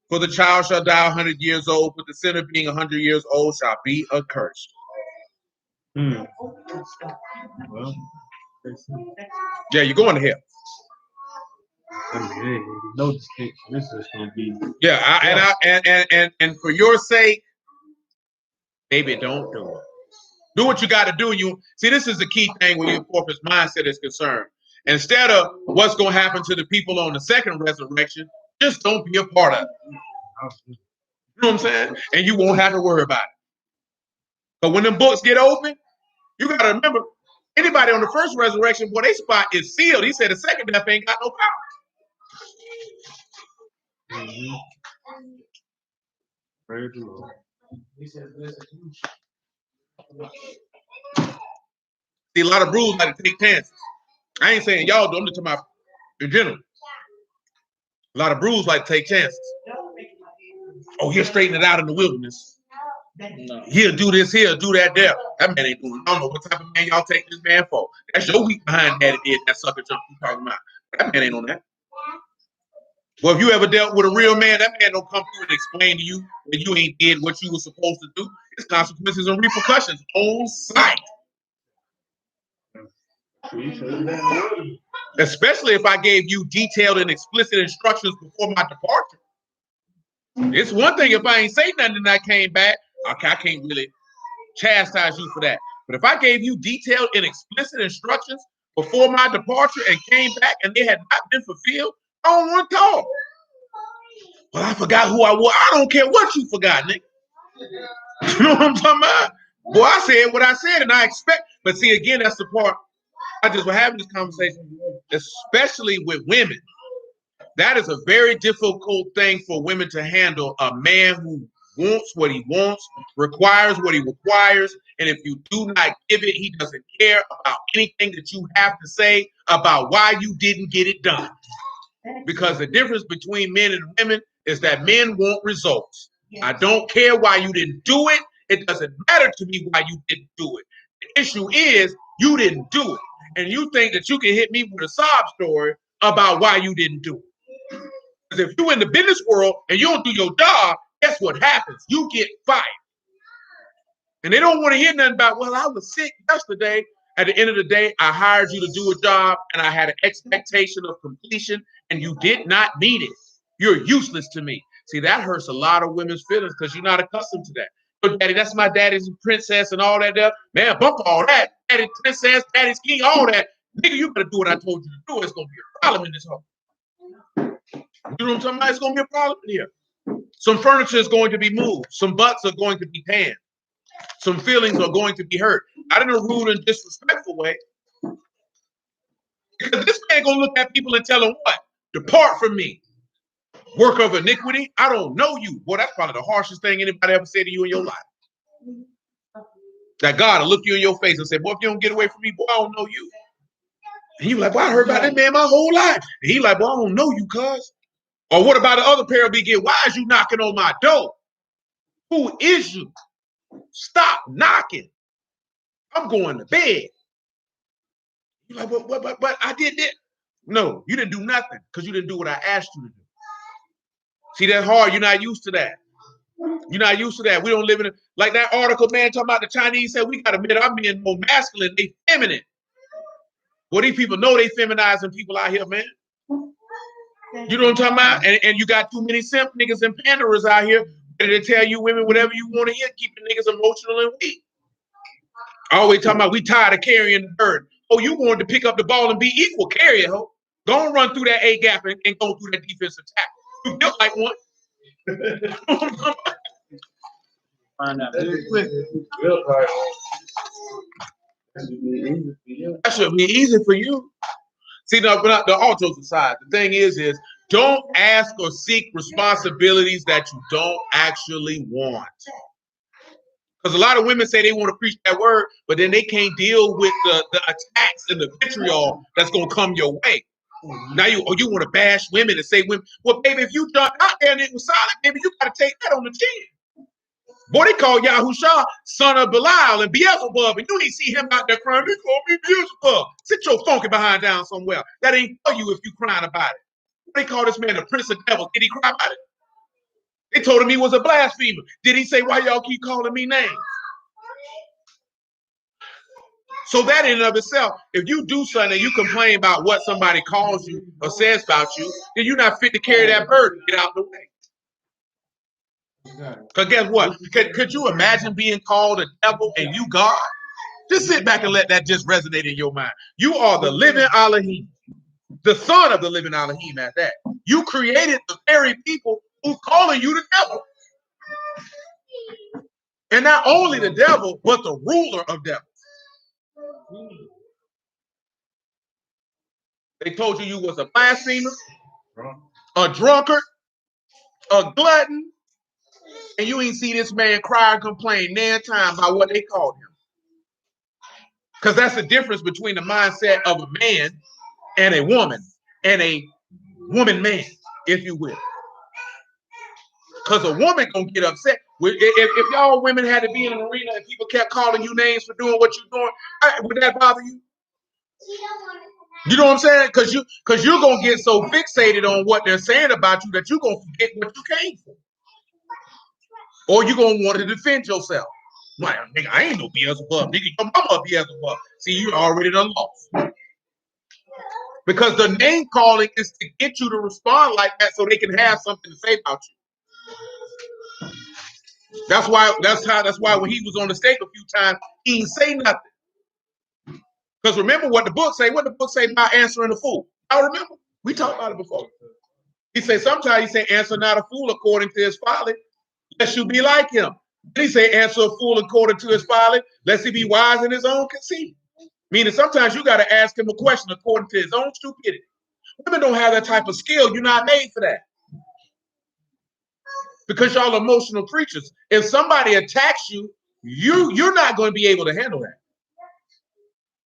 For the child shall die 100 years old, but the sinner being 100 years old shall be accursed. Well, Yeah, you're going to hell. hey, no distinction. This is gonna be. Yeah, and for your sake, baby, don't do it. Do what you got to do. You see, this is the key thing when your corpus mindset is concerned. Instead of what's going to happen to the people on the second resurrection, just don't be a part of it. You know what I'm saying? And you won't have to worry about it. But when them books get open, you got to remember, anybody on the first resurrection, boy, they spot is sealed. He said the second death ain't got no power. Mm-hmm. Praise the Lord. See, a lot of brews like to take chances. I ain't saying y'all do, I'm just talking about in general. A lot of brews like to take chances. Oh, he'll straighten it out in the wilderness. No. He'll do this, he'll do that there. That man ain't doing it. I don't know what type of man y'all take this man for. That's your weak behind daddy did that sucker jump you talking about. But that man ain't on that. Well, if you ever dealt with a real man, that man don't come through and explain to you that you ain't did what you were supposed to do. It's consequences and repercussions on sight. Especially if I gave you detailed and explicit instructions before my departure. It's one thing if I ain't say nothing and I came back, okay, I can't really chastise you for that. But if I gave you detailed and explicit instructions before my departure and came back and they had not been fulfilled, I don't want to talk. Well, I forgot who I was. I don't care what you forgot, nigga. You know what I'm talking about? Boy, I said what I said and I expect. But see, again, that's the part. I just was having this conversation, especially with women. That is a very difficult thing for women to handle. A man who wants what he wants, requires what he requires, and if you do not give it, he doesn't care about anything that you have to say about why you didn't get it done. Because the difference between men and women is that men want results. I don't care why you didn't do it. It doesn't matter to me why you didn't do it. The issue is you didn't do it. And you think that you can hit me with a sob story about why you didn't do it. Because if you're in the business world and you don't do your job, guess what happens? You get fired. And they don't want to hear nothing about, well, I was sick yesterday. At the end of the day, I hired you to do a job and I had an expectation of completion and you did not meet it. You're useless to me. See, that hurts a lot of women's feelings because you're not accustomed to that. But daddy, that's my daddy's princess and all that there. Man, bump all that. Daddy princess, daddy's king, all that. Nigga, you better do what I told you to do. It's going to be a problem in this home. You know what I'm talking about? It's going to be a problem in here. Some furniture is going to be moved. Some butts are going to be panned. Some feelings are going to be hurt. Not in a rude and disrespectful way. Because this man going to look at people and tell them what? Depart from me. Work of iniquity. I don't know you. Boy, that's probably the harshest thing anybody ever said to you in your life. That God will look you in your face and say, boy, if you don't get away from me, boy, I don't know you. And you like, boy, I heard about that man my whole life. And he like, boy, I don't know you, cuz. Or what about the other pair of begin? Why is you knocking on my door? Who is you? Stop knocking. I'm going to bed. You're like, but I did that. No, you didn't do nothing because you didn't do what I asked you to do. See, that's hard. You're not used to that. You're not used to that. We don't live in it. Like that article, man, talking about the Chinese said, we got to admit our men more masculine, they feminine. Well, these people know they feminizing people out here, man. You know what I'm talking about? And you got too many simp niggas and panderers out here ready to tell you women whatever you want to hear, keeping niggas emotional and weak. Always talking about we tired of carrying the burden. Oh, you wanted to pick up the ball and be equal, carry it, ho. Go and run through that A gap and go through that defensive tackle. You built like one. Find out. That should be easy for you. See, no, but the all jokes aside, the thing is don't ask or seek responsibilities that you don't actually want. Because a lot of women say they want to preach that word, but then they can't deal with the attacks and the vitriol that's going to come your way. Now you want to bash women and say women, well, baby, if you jump out there and it was solid, baby, you got to take that on the chin. Boy, they call Yahushua son of Belial and Beelzebub, and you ain't see him out there crying. They call me Beelzebub. Sit your funky behind down somewhere. That ain't for you if you crying about it. They call this man the prince of devils. Did he cry about it? They told him he was a blasphemer. Did he say, why y'all keep calling me names? So that in and of itself, if you do something and you complain about what somebody calls you or says about you, then you're not fit to carry that burden. Get out the way. Because guess what? Could you imagine being called a devil and you God? Just sit back and let that just resonate in your mind. You are the living Elohim, the son of the living Elohim at that. You created the very people who calling you the devil. And not only the devil, but the ruler of devils. They told you was a blasphemer, a drunkard, a glutton, and you ain't see this man cry and complain nan time about what they called him. Because that's the difference between the mindset of a man and a woman man, if you will. Because a woman gonna get upset. If y'all women had to be in an arena and people kept calling you names for doing what you're doing, would that bother you? You know what I'm saying? Because you're gonna get so fixated on what they're saying about you that you're gonna forget what you came for. Or you're gonna want to defend yourself. Like, nigga, I ain't no Beelzebub. Nigga, your mama Beelzebub. See, you already done lost. Because the name calling is to get you to respond like that so they can have something to say about you. That's why when he was on the stage a few times, he didn't say nothing. Because remember what the book say? What the book say about answering a fool? I remember. We talked about it before. He said sometimes he say answer not a fool according to his folly, lest you be like him. Then he say answer a fool according to his folly, lest he be wise in his own conceit. Meaning sometimes you got to ask him a question according to his own stupidity. Women don't have that type of skill. You're not made for that. Because y'all emotional creatures. If somebody attacks you, you're not going to be able to handle that.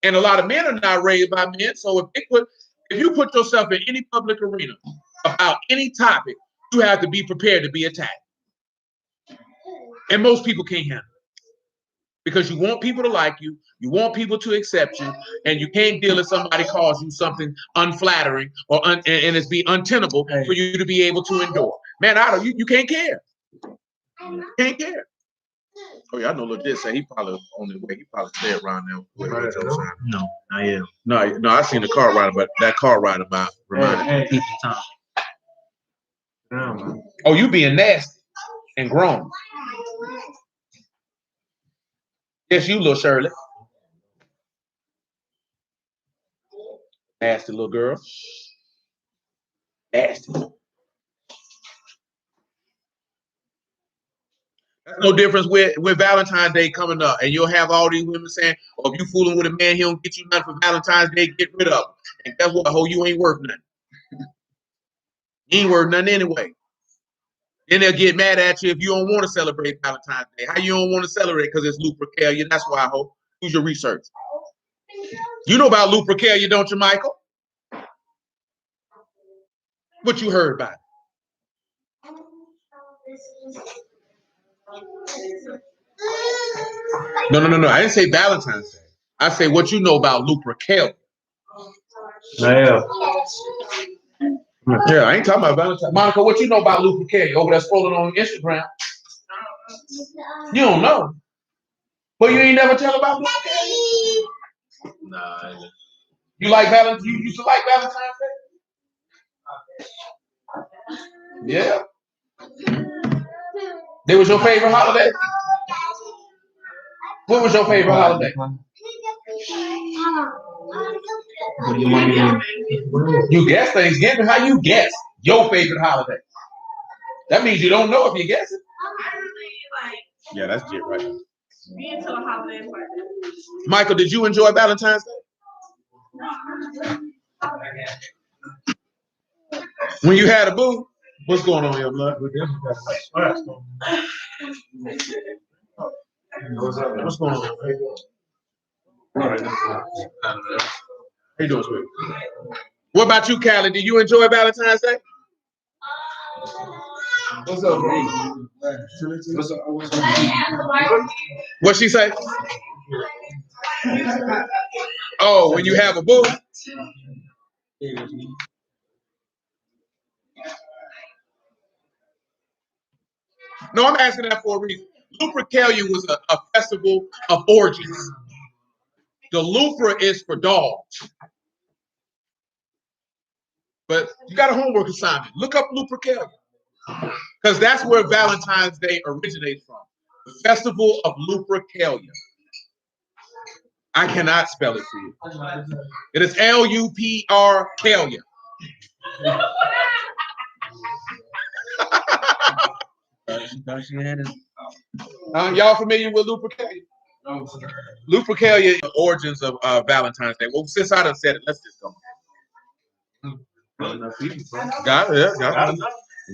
And a lot of men are not raised by men. So if you put yourself in any public arena about any topic, you have to be prepared to be attacked. And most people can't handle it. Because you want people to like you, you want people to accept you, and you can't deal if somebody calls you something unflattering or and it's be untenable for you to be able to endure. Man, you can't care. You can't care. Oh yeah, I know legit say he probably on the way. He probably stay around there. No, not yet. No, I seen the car riding, but that car riding by reminded me. Oh, you being nasty and grown. Yes, you little Shirley. Nasty little girl. Nasty. That's no difference with Valentine's Day coming up, and you'll have all these women saying, "Oh, if you fooling with a man, he don't get you nothing for Valentine's Day. Get rid of him." And guess what? Ho, you ain't worth nothing. You ain't worth nothing anyway. Then they'll get mad at you if you don't want to celebrate Valentine's Day. How you don't want to celebrate? Because it's Lupercalia. That's why, ho. Use your research. You know about Lupercalia, don't you, Michael? What you heard about it? No. I didn't say Valentine's Day. I say what you know about Lupercalia. Yeah. Yeah, I ain't talking about Valentine's. Monica, what you know about Lupercalia? Over there scrolling on Instagram. You don't know. But you ain't never tell about Lupercalia? Nah. You like Valentine's? You used to like Valentine's Day? Yeah. That was your favorite holiday? What was your favorite holiday? You guess Thanksgiving? How you guess your favorite holiday? That means you don't know if you guess it. Yeah, that's it right now. Michael, did you enjoy Valentine's Day? When you had a boo? What's going on here, blood? What's going on? How you doing, sweetie? What about you, Callie? Did you enjoy Valentine's Day? What's up, man? What's up? What'd she say? Oh, when you have a boo? No, I'm asking that for a reason. Lupercalia was a festival of orgies. The Lupra is for dogs. But you got a homework assignment. Look up Lupercalia. Because that's where Valentine's Day originates from. The Festival of Lupercalia. I cannot spell it for you. It is L-U-P-R-Calia. Y'all familiar with Lupercalia? Lupercalia is the origins of Valentine's Day. Well, since I done said it, let's just go. Got it, yeah,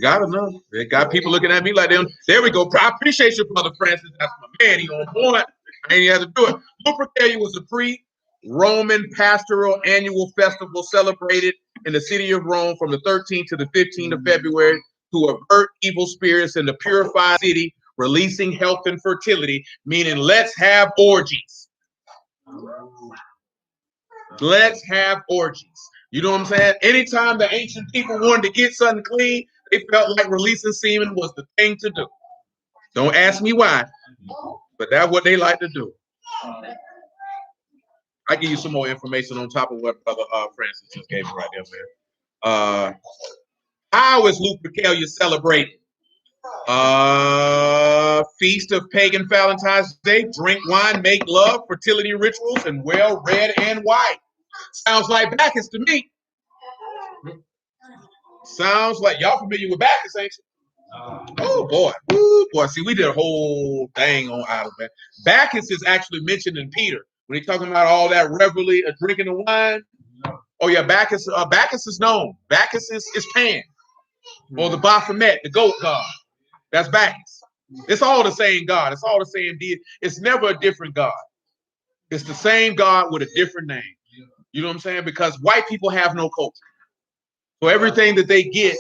got enough. They got people looking at me like them. There we go. I appreciate you, Brother Francis. That's my man. He on point. I ain't had to do it. Lupercalia was a pre-Roman pastoral annual festival celebrated in the city of Rome from the 13th to the 15th of February to avert evil spirits in the purified city, releasing health and fertility, meaning let's have orgies. Let's have orgies. You know what I'm saying? Anytime the ancient people wanted to get something clean, they felt like releasing semen was the thing to do. Don't ask me why, but that's what they like to do. I give you some more information on top of what Brother Francis just gave me right there, man. How is Lupercalia celebrated? Feast of pagan Valentine's Day, drink wine, make love, fertility rituals, and wear red and white. Sounds like Bacchus to me. Sounds like y'all familiar with Bacchus, ain't you? Oh boy. Ooh, boy. See, we did a whole thing on out of that. Bacchus is actually mentioned in Peter when he's talking about all that revelry of drinking the wine. Oh yeah, Bacchus. Bacchus is known. Bacchus is Pan, or the Baphomet, the goat god. That's Bacchus. It's all the same God. It's all the same deity. It's never a different God. It's the same God with a different name. You know what I'm saying? Because white people have no culture. So everything that they get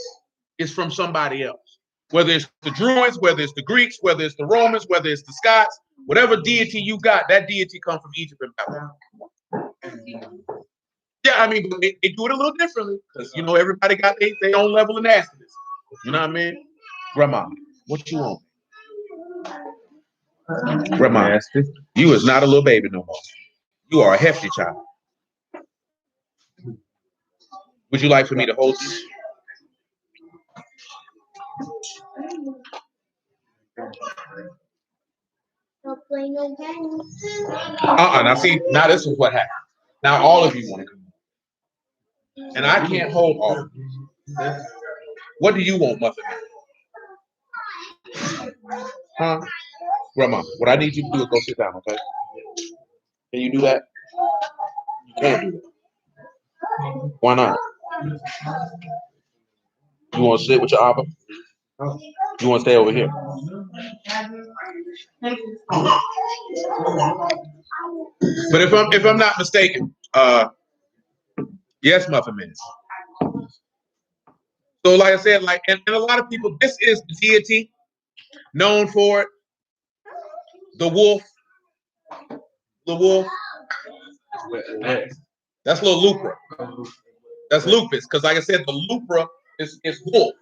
is from somebody else. Whether it's the Druids, whether it's the Greeks, whether it's the Romans, whether it's the Scots, whatever deity you got, that deity comes from Egypt and Babylon. Yeah, I mean, they do it a little differently because, you know, everybody got their own level of nastiness. You know what I mean? Grandma, what you want? Grandma, you is not a little baby no more. You are a hefty child. Would you like for me to hold you? Now see, now this is what happened. Now all of you want to come. And I can't hold all of you. What do you want, Muffin? Huh? Grandma, what I need you to do is go sit down, okay? Can you do that? You can't do that. Why not? You want to sit with your Abba? You want to stay over here? But if I'm not mistaken, yes, Muffin Minutes. So like I said, like and a lot of people, this is the deity known for it. The wolf. The wolf. That's little Lupra. That's lupus, because like I said, the Lupra is wolf.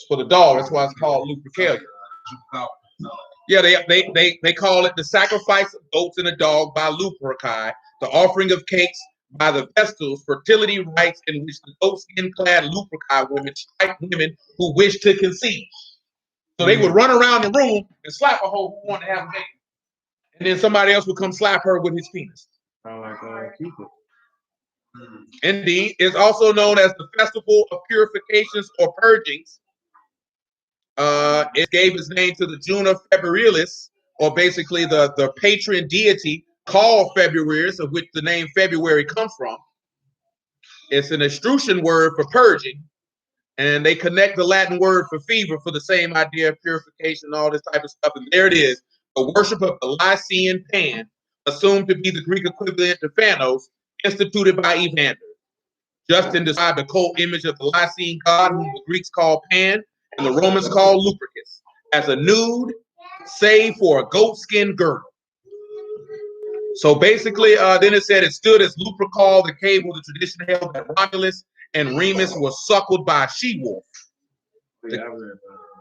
For the dog, that's why it's called Lupercalia. Yeah, they call it the sacrifice of goats and a dog by Luperci, the offering of cakes by the Vestals, fertility rites in which the goat skin-clad Luperci women strike women who wish to conceive. So they would run around the room and slap a hoe who wanted to have a baby. And then somebody else would come slap her with his penis. Cupid. Indeed, it's also known as the Festival of Purifications or Purgings. It gave its name to the Juna Februaris, or basically the patron deity called Februaris, of which the name February comes from. It's an Etruscan word for purging, and they connect the Latin word for fever for the same idea of purification and all this type of stuff. And there it is, the worship of the Lycian Pan, assumed to be the Greek equivalent to Phanos, instituted by Evander. Justin described the cult image of the Lycian god, whom the Greeks called Pan and the Romans called Lupercus, as a nude, save for a goatskin girdle. So basically, then it said it stood as Lupercal, the cave where the tradition held that Romulus and Remus were suckled by a she-wolf.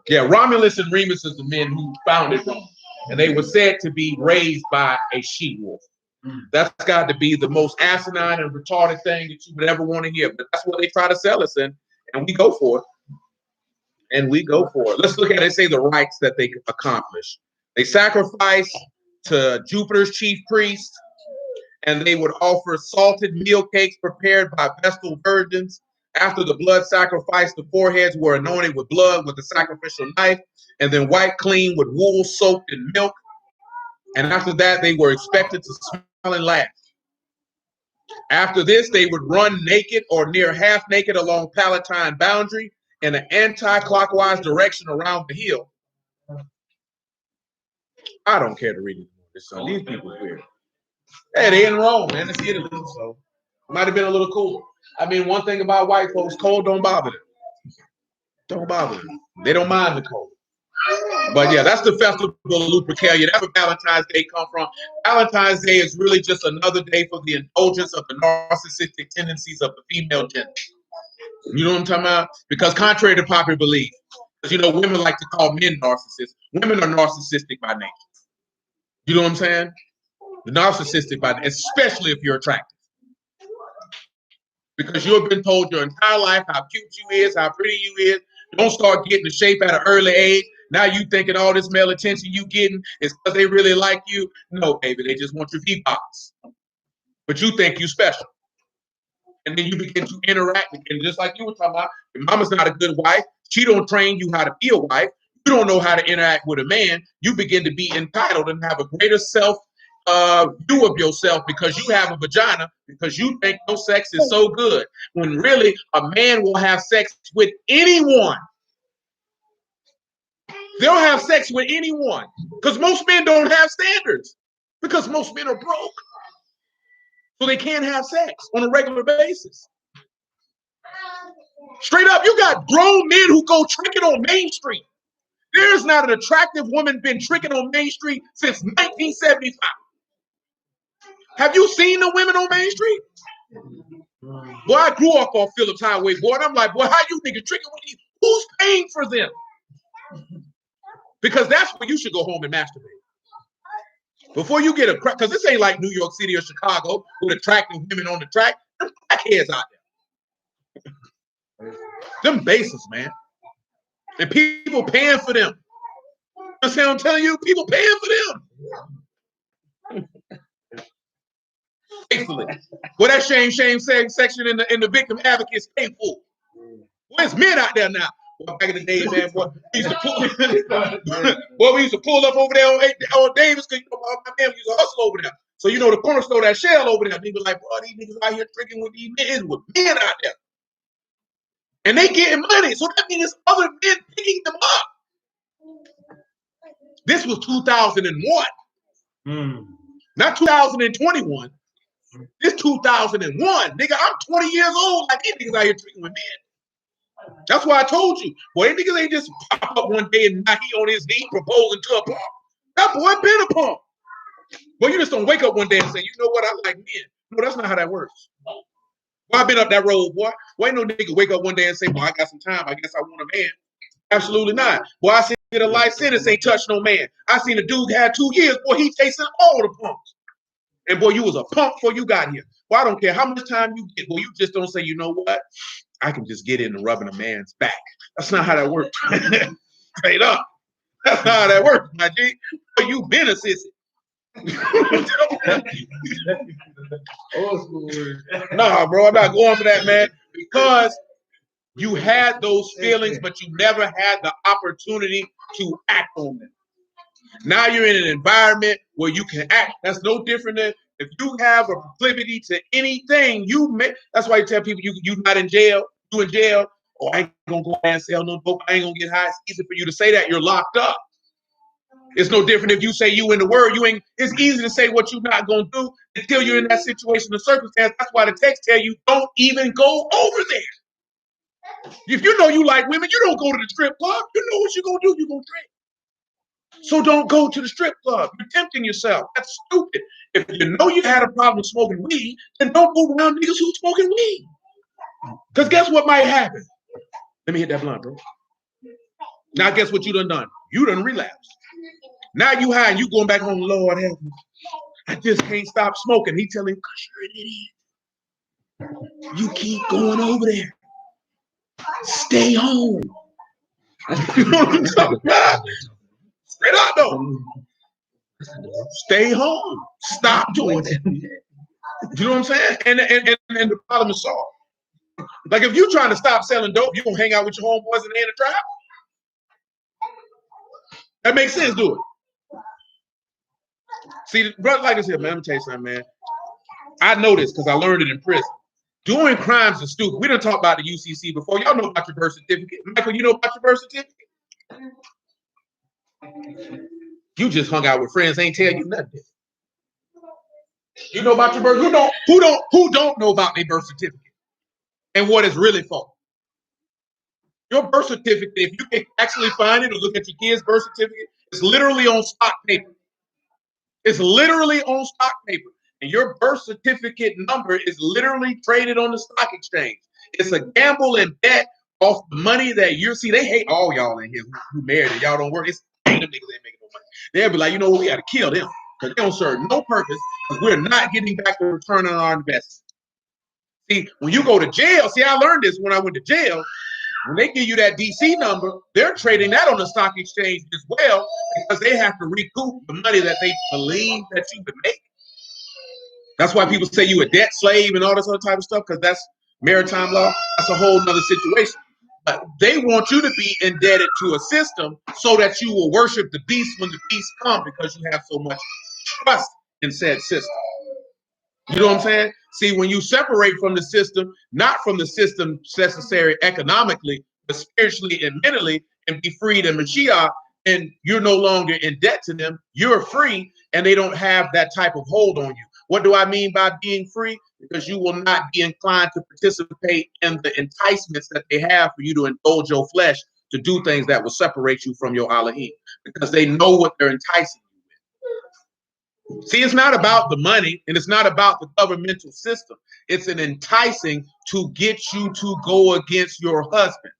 Yeah, Romulus and Remus is the men who founded Rome, and they were said to be raised by a she-wolf. That's got to be the most asinine and retarded thing that you would ever want to hear. But that's what they try to sell us in, and we go for it. And we go for it. Let's look at it. Say the rites that they accomplish. They sacrifice to Jupiter's chief priest, and they would offer salted meal cakes prepared by Vestal virgins. After the blood sacrifice, the foreheads were anointed with blood with the sacrificial knife, and then wiped clean with wool soaked in milk. And after that, they were expected to smile and laugh. After this, they would run naked or near half naked along Palatine boundary in an anti-clockwise direction around the hill. I don't care to read this song. These people are weird. Hey, they in Rome, man. It's Italy, so it might have been a little cooler. I mean, one thing about white folks, cold don't bother them. Don't bother them. They don't mind the cold. But yeah, that's the festival of Lupercalia. That's where Valentine's Day come from. Valentine's Day is really just another day for the indulgence of the narcissistic tendencies of the female gender. You know what I'm talking about? Because contrary to popular belief, because women like to call men narcissists. Women are narcissistic by nature. You know what I'm saying? The narcissistic by nature, especially if you're attractive. Because you've been told your entire life how cute you is, how pretty you is. Don't start getting the shape at an early age. Now you thinking all this male attention you getting is because they really like you. No, baby, they just want your V-box. But you think you special. And then you begin to interact again, just like you were talking about. Your mama's not a good wife. She don't train you how to be a wife. You don't know how to interact with a man. You begin to be entitled and have a greater self view of yourself because you have a vagina, because you think no sex is so good. When really a man will have sex with anyone. They'll have sex with anyone because most men don't have standards because most men are broke. So they can't have sex on a regular basis. Straight up, you got grown men who go tricking on Main Street. There's not an attractive woman been tricking on Main Street since 1975. Have you seen the women on Main Street? Boy, I grew up on Phillips Highway, boy, and I'm like, boy, how you niggas tricking with these? Who's paying for them? Because that's where you should go home and masturbate. Before you get a crack, because this ain't like New York City or Chicago with attractive women on the track. Them crackheads out there. Them bases, man. And people paying for them. You see what I'm telling you? People paying for them. Faithfully. Well, that shame section in the victim advocates pay for. Well, it's men out there now. Well, back in the day, man, boy, we used to pull up over there on Davis because my man used to hustle over there. So the corner store, that shell over there, people like, bro, these niggas out here drinking with these men, with men out there. And they getting money. So that means other men picking them up. This was 2001. Not 2021. This 2001. Nigga, I'm 20 years old. Like these niggas out here drinking with men. That's why I told you. Boy, these niggas ain't just pop up one day and now he on his knee proposing to a pump. That boy been a pump. Boy, you just don't wake up one day and say, you know what, I like men. No, that's not how that works. Boy, I been up that road, boy. Boy, ain't no nigga wake up one day and say, boy, I got some time. I guess I want a man. Absolutely not. Boy, I seen a life sentence ain't touched no man. I seen a dude had 2 years. Boy, he tasting all the pumps. And boy, you was a pump before you got here. Boy, I don't care how much time you get. Boy, you just don't say, you know what? I can just get into rubbing a man's back. That's not how that works. Straight up. That's not how that works, my G. Boy, you been a sissy. Nah, bro, I'm not going for that, man. Because you had those feelings, but you never had the opportunity to act on them. Now you're in an environment where you can act. That's no different than if you have a proclivity to anything, that's why you tell people you not in jail, you in jail. Oh, I ain't gonna go and sell no dope. I ain't gonna get high. It's easy for you to say that. You're locked up. It's no different if you say you in the word. It's easy to say what you're not gonna do until you're in that situation or circumstance. That's why the text tell you don't even go over there. If you know you like women, you don't go to the strip club. You know what you're gonna do. You're gonna drink. So don't go to the strip club. You're tempting yourself. That's stupid. If you know you had a problem smoking weed, then don't go around niggas who's smoking weed. Because guess what might happen? Let me hit that blunt, bro. Now guess what you done? You done relapsed. Now you high and you going back home, Lord help me. I just can't stop smoking. He telling him, because you're an idiot. You keep going over there. Stay home. You know what I'm talking about? Straight up though. Stay home. Stop doing it. You know what I'm saying? And the problem is solved. Like if you're trying to stop selling dope, you gonna hang out with your homeboys and they in the trap. That makes sense, do it. See, brother, like I said, man, let me tell you something, man. I know this because I learned it in prison. Doing crimes is stupid. We done talked about the UCC before. Y'all know about your birth certificate. Michael, you know about your birth certificate? You just hung out with friends, ain't tell you nothing. You know about your birth? Who don't know about their birth certificate and what it's really for? Your birth certificate, if you can actually find it or look at your kid's birth certificate, it's literally on stock paper. It's literally on stock paper. And your birth certificate number is literally traded on the stock exchange. It's a gamble and bet off the money that you're see. They hate all y'all in here who married and y'all don't work. It's them niggas ain't making no money. They'll be like, you know what, we gotta kill them because they don't serve no purpose because we're not getting back the return on our investment. See, when you go to jail, see, I learned this when I went to jail. When they give you that DC number, they're trading that on the stock exchange as well because they have to recoup the money that they believe that you would make. That's why people say you a debt slave and all this other type of stuff because that's maritime law. That's a whole nother situation. But they want you to be indebted to a system so that you will worship the beast when the beast comes because you have so much trust in said system. You know what I'm saying? See, when you separate from the system, not from the system necessary economically, but spiritually and mentally, and be freed in Mashiach, and you're no longer in debt to them, you're free, and they don't have that type of hold on you. What do I mean by being free? Because you will not be inclined to participate in the enticements that they have for you to indulge your flesh to do things that will separate you from your Elohim, because they know what they're enticing you with. See, it's not about the money and it's not about the governmental system. It's an enticing to get you to go against your husband,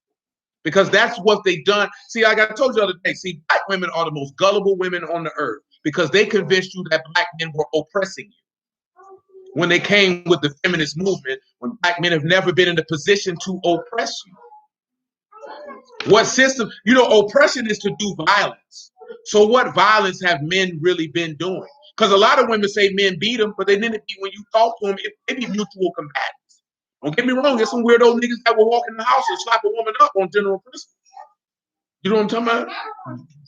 because that's what they've done. See, like I told you the other day, see, black women are the most gullible women on the earth because they convinced you that black men were oppressing you. When they came with the feminist movement, when black men have never been in a position to oppress you. What system, you know, oppression is to do violence. So what violence have men really been doing? Because a lot of women say men beat them, but then when you talk to them, it be mutual combatants. Don't get me wrong, there's some weirdo niggas that will walk in the house and slap a woman up on general principle. You know what I'm talking about?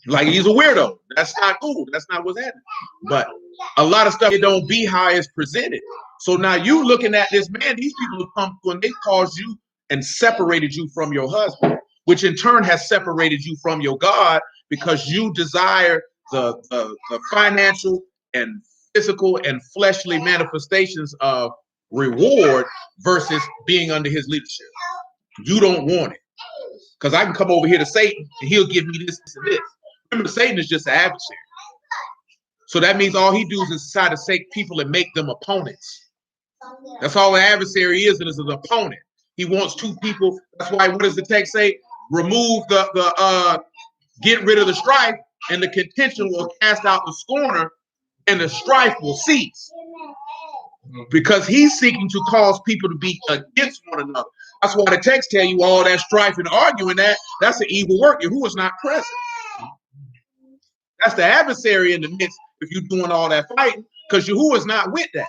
Like he's a weirdo. That's not cool. That's not what's happening. But a lot of stuff, it don't be how it's presented. So now you looking at this man, these people have come through and they caused you and separated you from your husband, which in turn has separated you from your God because you desire the financial and physical and fleshly manifestations of reward versus being under his leadership. You don't want it. Because I can come over here to Satan and he'll give me this, this, and this. Remember, Satan is just an adversary. So that means all he does is try to take people and make them opponents. That's all an adversary is, and is an opponent. He wants two people. That's why, what does the text say? Remove get rid of the strife, and the contention will cast out the scorner, and the strife will cease. Because he's seeking to cause people to be against one another. That's why the text tell you all that strife and arguing that's an evil work. Yahuwah is not present. That's the adversary in the midst if you're doing all that fighting, because Yahuwah is not with that.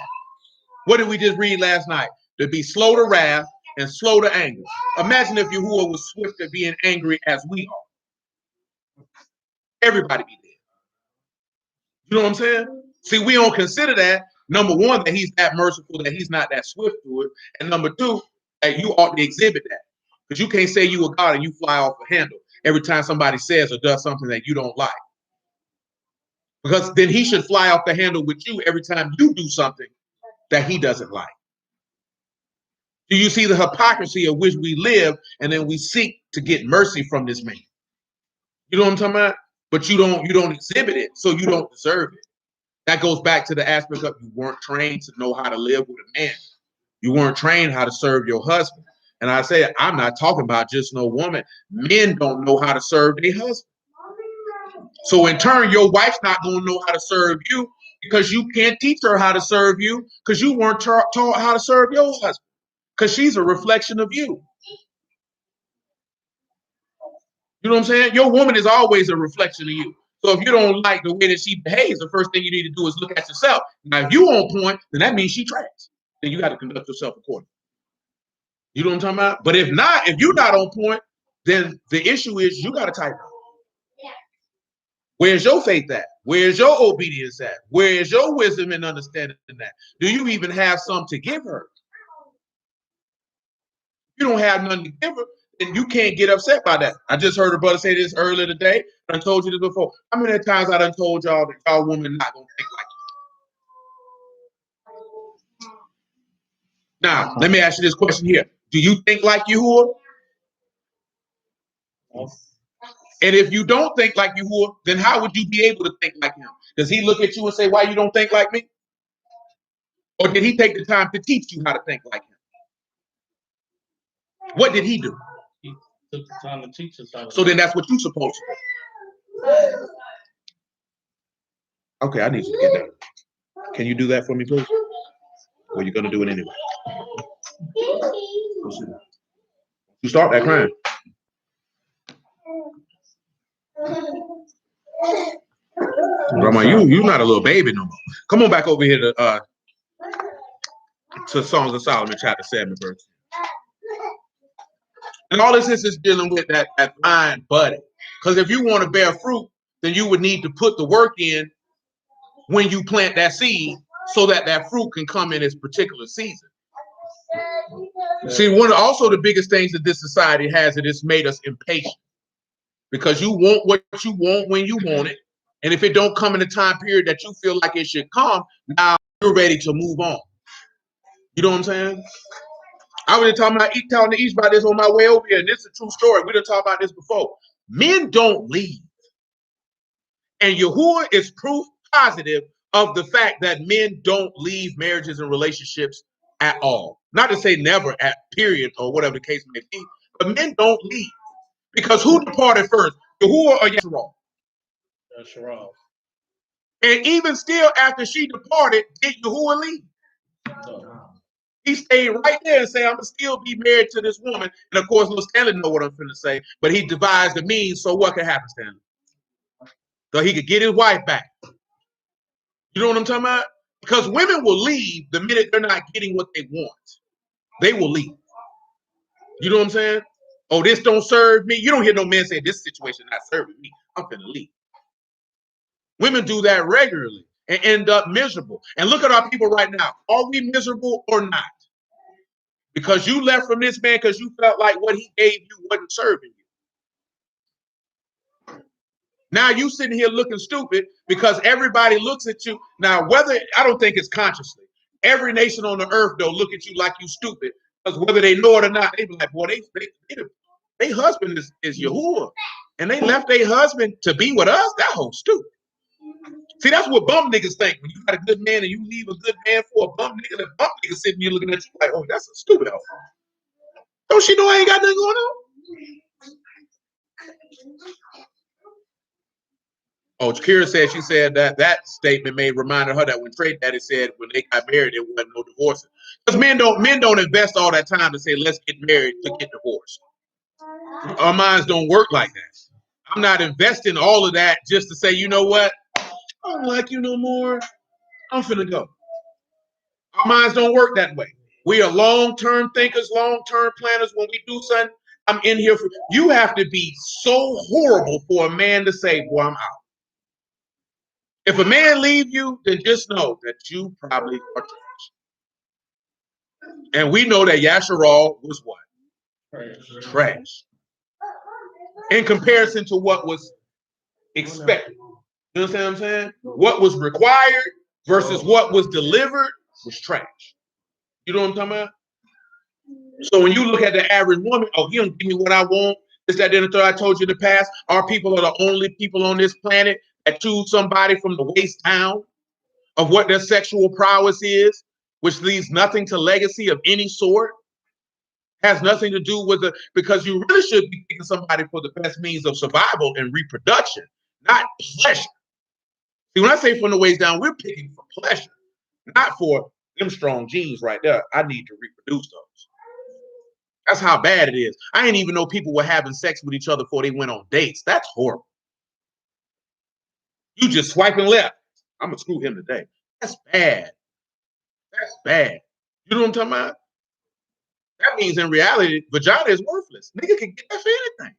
What did we just read last night? To be slow to wrath and slow to anger. Imagine if Yahuwah was swift at being angry as we are. Everybody be dead. You know what I'm saying? See, we don't consider that. Number one, that he's that merciful, that he's not that swift to it. And number two, that you ought to exhibit that. Because you can't say you a God and you fly off the handle every time somebody says or does something that you don't like. Because then he should fly off the handle with you every time you do something that he doesn't like. Do you see the hypocrisy of which we live, and then we seek to get mercy from this man? You know what I'm talking about? But you don't exhibit it, so you don't deserve it. That goes back to the aspect of you weren't trained to know how to live with a man. You weren't trained how to serve your husband. And I say, I'm not talking about just no woman. Men don't know how to serve their husband. So in turn, your wife's not going to know how to serve you because you can't teach her how to serve you because you weren't taught how to serve your husband because she's a reflection of you. You know what I'm saying? Your woman is always a reflection of you. So if you don't like the way that she behaves, the first thing you need to do is look at yourself. Now, if you on point, then that means she trash. Then you got to conduct yourself accordingly. You know what I'm talking about? But if not, if you're not on point, then the issue is you got to tighten up. Where's your faith at? Where's your obedience at? Where is your wisdom and understanding in that? Do you even have some to give her? You don't have nothing to give her, then you can't get upset by that. I just heard a brother say this earlier today. I told you this before. How many times I done told y'all that y'all woman not gonna think like you? Now, let me ask you this question here. Do you think like Yahuwah? And if you don't think like Yahuwah, then how would you be able to think like him? Does he look at you and say, why you don't think like me? Or did he take the time to teach you how to think like him? What did he do? He took the time to teach us how to So then that's what you're supposed to do. Okay, I need you to get that. Can you do that for me, please? Or you're gonna do it anyway? Go sit down. You start that crying. Grandma, you're not a little baby no more. Come on back over here to Songs of Solomon, chapter 7, verse. And all this is dealing with that vine budding. Because if you want to bear fruit, then you would need to put the work in when you plant that seed so that that fruit can come in its particular season. See, one of also the biggest things that this society has, it has made us impatient. Because you want what you want when you want it. And if it don't come in the time period that you feel like it should come, now you're ready to move on. You know what I'm saying? I was talking to East about this on my way over here, and this is a true story. We done talked about this before. Men don't leave. And Yahuwah is proof positive of the fact that men don't leave marriages and relationships at all. Not to say never at period or whatever the case may be, but men don't leave. Because who departed first? Yahuwah or Yeshua? Yeshua. And even still after she departed, did Yahuwah leave? No. He stayed right there and said, I'm going to still be married to this woman. And of course, little Stanley know what I'm finna say, but he devised the means so what could happen, Stanley? So he could get his wife back. You know what I'm talking about? Because women will leave the minute they're not getting what they want. They will leave. You know what I'm saying? Oh, this don't serve me. You don't hear no man say, this situation not serving me. I'm finna leave. Women do that regularly and end up miserable. And look at our people right now. Are we miserable or not? Because you left from this man because you felt like what he gave you wasn't serving you. Now you sitting here looking stupid because everybody looks at you. Now, whether, I don't think it's consciously. Every nation on the earth, though, look at you like you stupid. Because whether they know it or not, they be like, boy, they husband is Yahuwah. And they left their husband to be with us? That whole stupid. See, that's what bum niggas think. When you got a good man and you leave a good man for a bum nigga, the bum nigga sitting here looking at you like, oh, that's a stupid hoe. Don't she know I ain't got nothing going on? Oh, Kira said she said that statement reminded her that when Trey Daddy said when they got married, there wasn't no divorcing. Because men don't invest all that time to say, let's get married to get divorced. Our minds don't work like that. I'm not investing all of that just to say, you know what? I don't like you no more. I'm finna go. Our minds don't work that way. We are long-term thinkers, long-term planners. When we do something, I'm in here for you. Have to be so horrible for a man to say, boy, I'm out. If a man leave you, then just know that you probably are trash. And we know that Yasharal was what? Trash. In comparison to what was expected. You understand what I'm saying? What was required versus what was delivered was trash. You know what I'm talking about? So when you look at the average woman, oh, he don't give me what I want. This, that, and the third. I told you in the past, our people are the only people on this planet that choose somebody from the waist down of what their sexual prowess is, which leaves nothing to legacy of any sort. Has nothing to do with because you really should be picking somebody for the best means of survival and reproduction, not pleasure. See, when I say from the waist down, we're picking for pleasure, not for them strong genes right there. I need to reproduce those. That's how bad it is. I didn't even know people were having sex with each other before they went on dates. That's horrible. You just swiping left. I'm gonna screw him today. That's bad. That's bad. You know what I'm talking about? That means in reality, vagina is worthless. Nigga can get that for anything.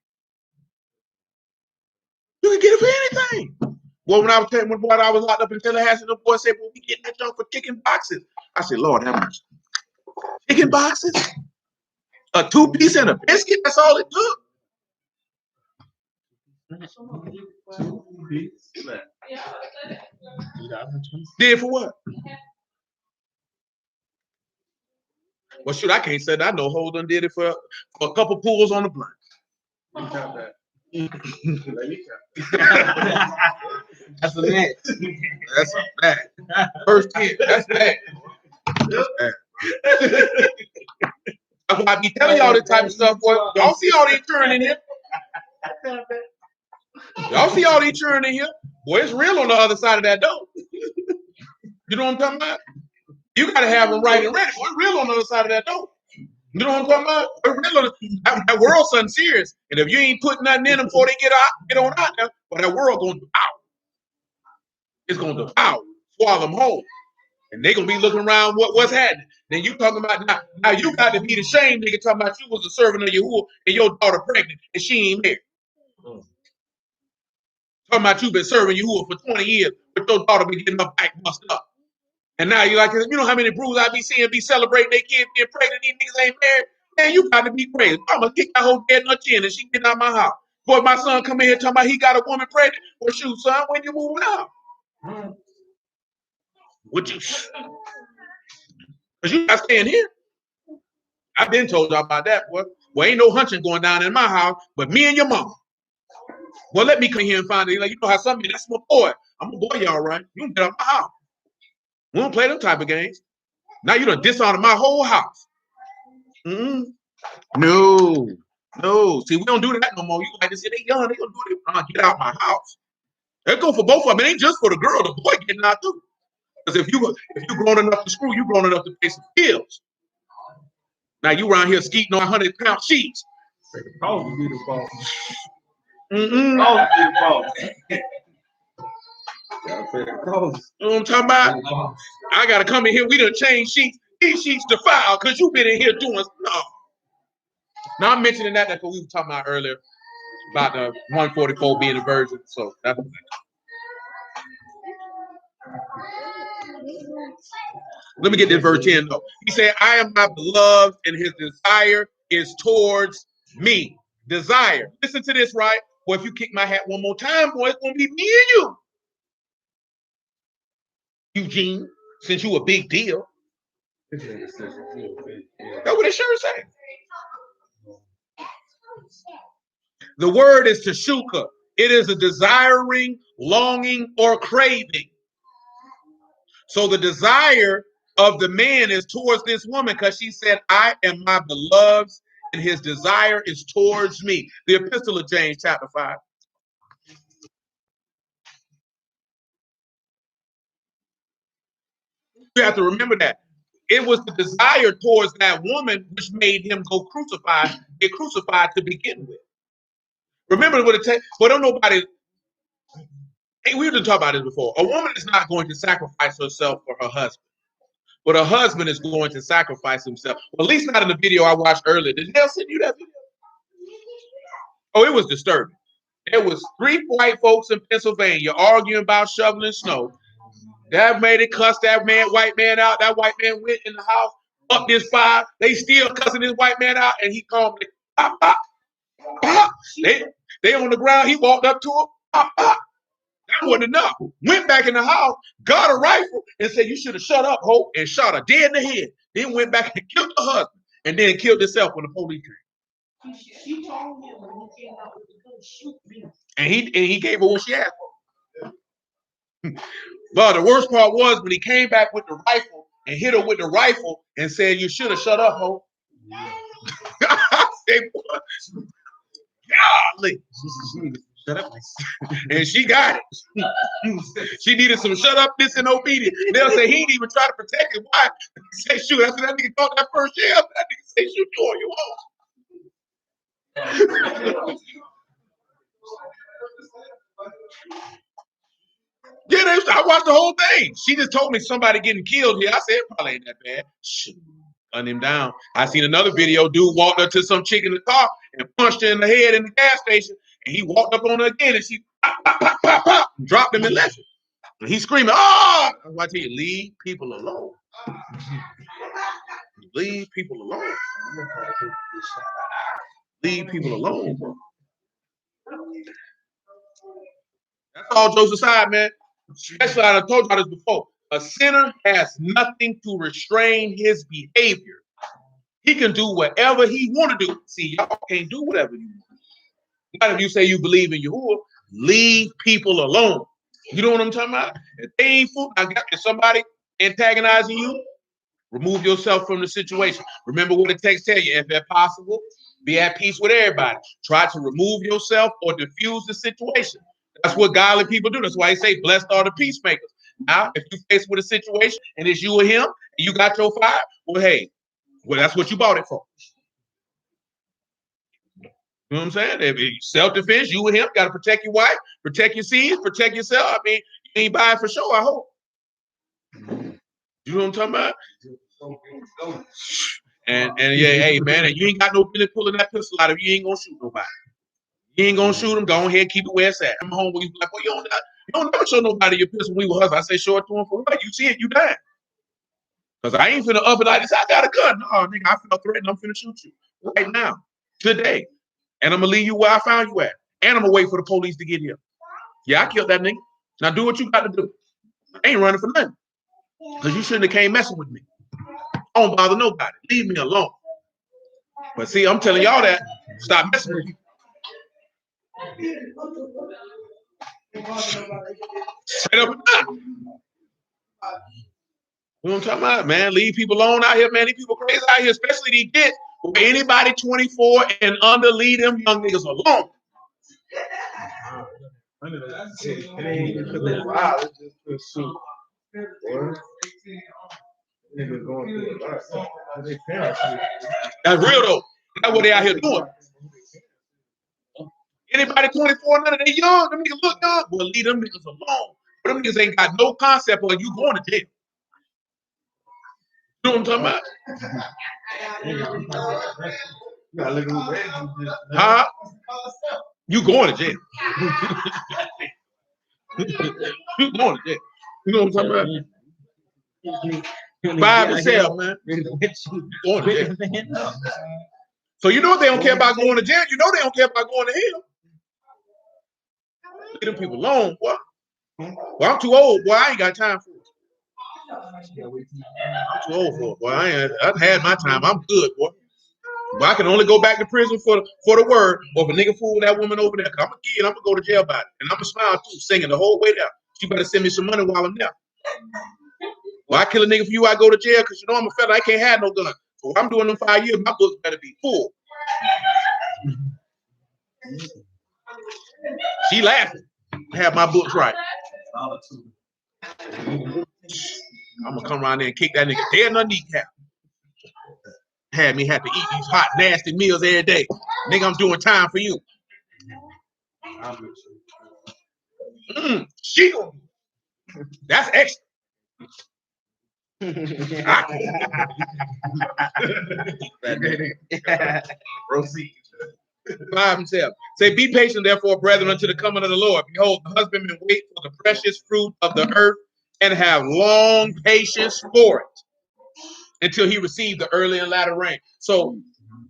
You can get it for anything. Well, when I was locked up in Tallahassee, the boy said, "Well, we getting that junk for kicking boxes." I said, "Lord have mercy. Kicking boxes? A 2-piece and a biscuit? That's all it took." Did for what? Well, shoot, I can't say that. I know Holden did it for a couple pulls on the blunt. That's a bad. That's a bad. First hit. That's bad. That's bad. That's why I be telling y'all this type of stuff, boy. Y'all see all these churn in here? Y'all see all these churn in here? Boy, it's real on the other side of that door. You know what I'm talking about? You gotta have them right and ready. Boy, it's real on the other side of that door. You know what I'm talking about? It's real on that world's something serious. And if you ain't putting nothing in them before they get on out there, well, that world gonna devour. It's gonna devour, swallow them whole. And they gonna be looking around what's happening. Then you talking about now you got to be the shame nigga talking about you was a servant of Yahuwah and your daughter pregnant and she ain't married. Talking about you been serving Yahuwah for 20 years, but your daughter be getting her back bust up. And now you like, you know how many brews I be seeing be celebrating their kids being pregnant, these niggas ain't married? Man, you got to be crazy. I'm gonna kick that whole dead in her chin and she getting out my house. Boy, my son come in here talking about he got a woman pregnant. Well, shoot, son, when you moving out? Would you? Because you not staying here. I've been told y'all about that, boy. Well, ain't no hunching going down in my house, but me and your mama. Well, let me come here and find it. Like, you know how some that's my boy. I'm a boy, y'all right? You can get out my house. We don't play them type of games. Now you done dishonor my whole house. Mm-mm. No. See, we don't do that no more. You like to say they young, they gonna do it. Get out my house. That go for both of them. It ain't just for the girl, the boy getting out too. Because if you grown enough to screw, you grown enough to pay some bills. Now you around here skeeting on 100-pound sheets. Cause be the fault. Mm-mm. Cause be the fault. You know what I'm talking about? I gotta come in here. We done changed sheets. These sheets defiled because you been in here doing no. Now I'm mentioning that because we were talking about earlier about the 144 being a virgin. So that's let me get this verse 10 though. He said, I am my beloved, and his desire is towards me. Desire. Listen to this, right? Boy, if you kick my hat one more time, boy, it's gonna be me and you. Eugene, since you a big deal. That's what it sure say. The word is teshuka. It is a desiring, longing, or craving. So the desire of the man is towards this woman because she said, I am my beloved's, and his desire is towards me. The Epistle of James, chapter 5. You have to remember that. It was the desire towards that woman which made him get crucified to begin with. Remember what it takes. Well, don't nobody. Hey, we didn't talk about this before. A woman is not going to sacrifice herself for her husband, but her husband is going to sacrifice himself. Well, at least not in the video I watched earlier. Did Dale send you that video? Oh, it was disturbing. There was 3 white folks in Pennsylvania arguing about shoveling snow. That made it cuss that white man out. That white man went in the house, up this fire. They still cussing this white man out, and he called me, pop, pop, pop. They on the ground. He walked up to him, pop, pop. That wasn't enough. Went back in the house, got a rifle, and said, you should have shut up, Hope, and shot her dead in the head. Then went back and killed the husband, and then killed himself when the police came. She told him when he came out with the gun, shoot me. And he gave her what she asked for. But the worst part was when he came back with the rifle and hit her with the rifle and said, you should have shut up, Hope. I said, what? Golly. Shut up. And she got it. She needed some shut up, this, and obedience. They'll say he didn't even try to protect his wife. Say, shoot, that's what that nigga thought that first year. That nigga say, shoot, you on your own. Yeah, I watched the whole thing. She just told me somebody getting killed here. I said, it probably ain't that bad. Shit. Gun him down. I seen another video. Dude walked up to some chick in the car and punched her in the head in the gas station. And he walked up on her again and she pop, pop, pop, pop, pop, and dropped him and left him. And he's screaming, oh! I tell you, leave people alone. Leave people alone. Leave people alone, bro. That's all jokes aside, man. That's why I told y'all this before. A sinner has nothing to restrain his behavior. He can do whatever he want to do. See, y'all can't do whatever you want. Not if you say you believe in Yahuwah, leave people alone. You know what I'm talking about? If they ain't fool, if somebody antagonizing you, remove yourself from the situation. Remember what the text tell you. If possible, be at peace with everybody. Try to remove yourself or diffuse the situation. That's what godly people do. That's why they say, blessed are the peacemakers. Now, if you face with a situation and it's you or him, and you got your fire, well, hey, that's what you bought it for. You know what I'm saying? If self-defense, you and him got to protect your wife, protect your seeds, protect yourself. I mean, you ain't buying for sure, I hope. You know what I'm talking about? And yeah, hey, man, and you ain't got no business pulling that pistol out if you ain't gonna shoot nobody. You ain't gonna shoot him, go ahead, keep it where it's at. I'm home when you like, well, you don't never show nobody your pistol when we were hustling. I say, show it to him for what? You see it, you die. Because I ain't finna up and like this. I got a gun. No, nigga, I felt threatened. I'm finna shoot you right now, today. And I'm gonna leave you where I found you at. And I'm gonna wait for the police to get here. Yeah, I killed that nigga. Now do what you got to do. I ain't running for nothing. Because you shouldn't have came messing with me. I don't bother nobody. Leave me alone. But see, I'm telling y'all that. Stop messing with me. Straight up and down. You know what I'm talking about, man? Leave people alone out here, man. These people crazy out here, especially these kids. Anybody 24 and under, leave them young niggas alone. That's real though. That's what they out here doing. Anybody 24 and under, they young. Them niggas look young. Well, leave them niggas alone. But them niggas ain't got no concept of you going to jail. You know what I'm talking about? Huh? You going to jail. You going to jail. You know what I'm talking about? 5%, man. Going to jail. So you know if they don't care about going to jail, you know they don't care about going to hell. Leave them people alone, boy. Well, I'm too old, boy. I ain't got time for it. I'm too old for it, boy. I've had my time. I'm good, boy. But I can only go back to prison for the word, or if a nigga fool that woman over there. I'm a kid, I'm gonna go to jail about it. And I'm gonna smile too, singing the whole way down. She better send me some money while I'm there. Well, I kill a nigga for you, I go to jail because you know I'm a fella, I can't have no gun. So if I'm doing them 5 years, my books better be full. She laughing. I have my books right. I'm gonna come around there and kick that nigga dead in the kneecap. Had me have to eat these hot, nasty meals every day. Nigga, I'm doing time for you. She gonna do it. That's extra. Proceed. 5 and 7. Say, be patient, therefore, brethren, unto the coming of the Lord. Behold, the husbandman wait for the precious fruit of the earth and have long patience for it until he receive the early and latter rain. So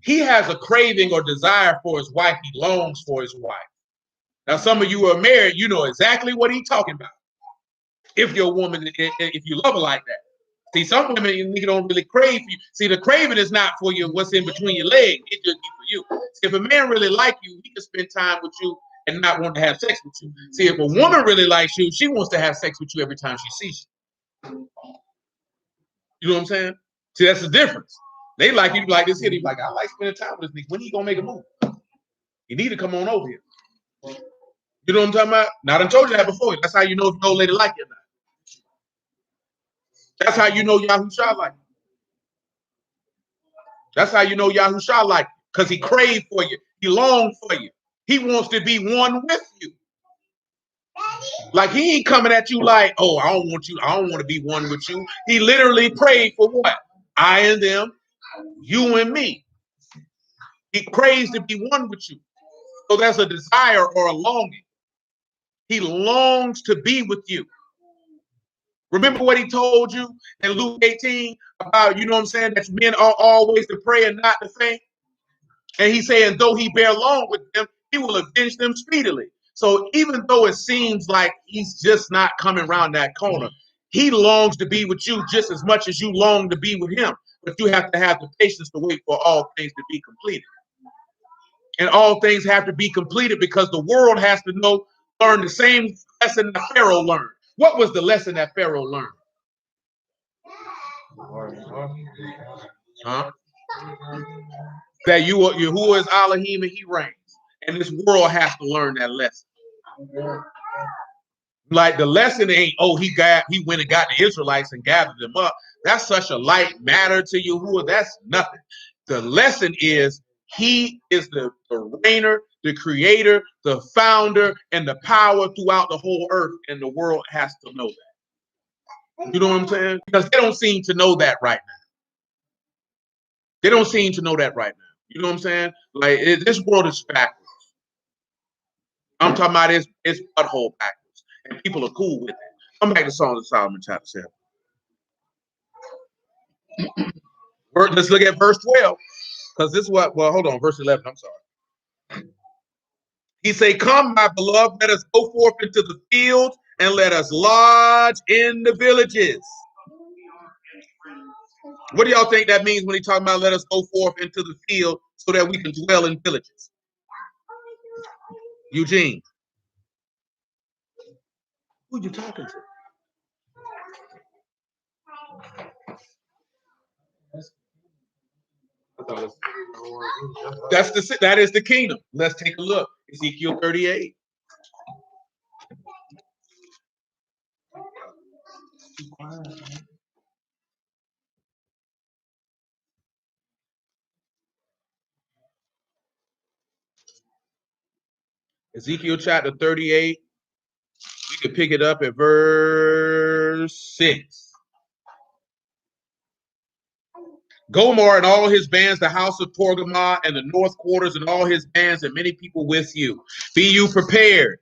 he has a craving or desire for his wife. He longs for his wife. Now, some of you are married, you know exactly what he's talking about. If your woman, if you love her like that. See, some women, you don't really crave you. See, the craving is not for you, what's in between your legs. It's just for you. See, if a man really like you, he can spend time with you and not want to have sex with you. See, if a woman really likes you, she wants to have sex with you every time she sees you. You know what I'm saying? See, that's the difference. They like you like this here. He's like, I like spending time with this nigga. When he gonna make a move? You need to come on over here. You know what I'm talking about? Now, I done told you that before. That's how you know if the old lady like you or not. That's how you know Yahusha like you. That's how you know Yahusha like you. Because he craved for you. He longed for you. He wants to be one with you. Like he ain't coming at you like, oh, I don't want you. I don't want to be one with you. He literally prayed for what? I and them, you and me. He craves to be one with you. So that's a desire or a longing. He longs to be with you. Remember what he told you in Luke 18 about, you know what I'm saying, that men are always to pray and not to faint? And he's saying, though he bear long with them, he will avenge them speedily. So even though it seems like he's just not coming around that corner, he longs to be with you just as much as you long to be with him. But you have to have the patience to wait for all things to be completed. And all things have to be completed because the world has to learn the same lesson that Pharaoh learned. What was the lesson that Pharaoh learned? Huh? That who is Elohim and he reigns. And this world has to learn that lesson. Like the lesson ain't, oh, he went and got the Israelites and gathered them up. That's such a light matter to Yahuwah. That's nothing. The lesson is he is the reigner, the creator, the founder, and the power throughout the whole earth. And the world has to know that. You know what I'm saying? Because they don't seem to know that right now. They don't seem to know that right now. You know what I'm saying? Like this world is backwards. I'm talking about it's butthole backwards. And people are cool with it. Come back to Songs of Solomon chapter 7. Let's look at verse 12. Because this is hold on, verse 11, I'm sorry. He say, come, my beloved, let us go forth into the field and let us lodge in the villages. What do y'all think that means when he talking about let us go forth into the field so that we can dwell in villages? Eugene. Who are you talking to? That is the kingdom. Let's take a look. Ezekiel 38. Ezekiel chapter 38. We can pick it up at verse 6. Gomor and all his bands, the house of Torgamah and the north quarters and all his bands and many people with you. Be you prepared.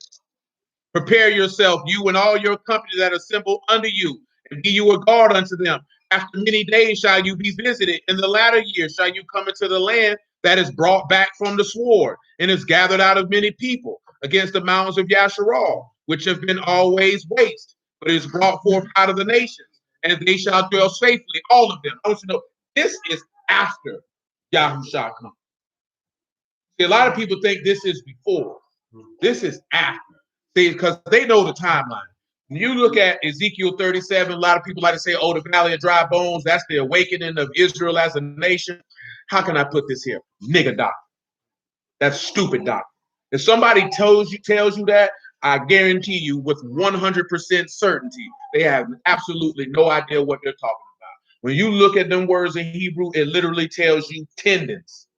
Prepare yourself, you and all your company that assemble under you, and be you a guard unto them. After many days shall you be visited. In the latter year shall you come into the land that is brought back from the sword and is gathered out of many people against the mountains of Yasharal, which have been always waste, but is brought forth out of the nations, and they shall dwell safely, all of them. I want you to know, this is after Yahusha comes. See, a lot of people think this is before. This is after. See, because they know the timeline. When you look at Ezekiel 37, a lot of people like to say, oh, the valley of dry bones, that's the awakening of Israel as a nation. How can I put this here? Nigga doctrine. That's stupid doctrine. If somebody tells you that, I guarantee you with 100% certainty, they have absolutely no idea what they're talking about. When you look at them words in Hebrew, it literally tells you tendons.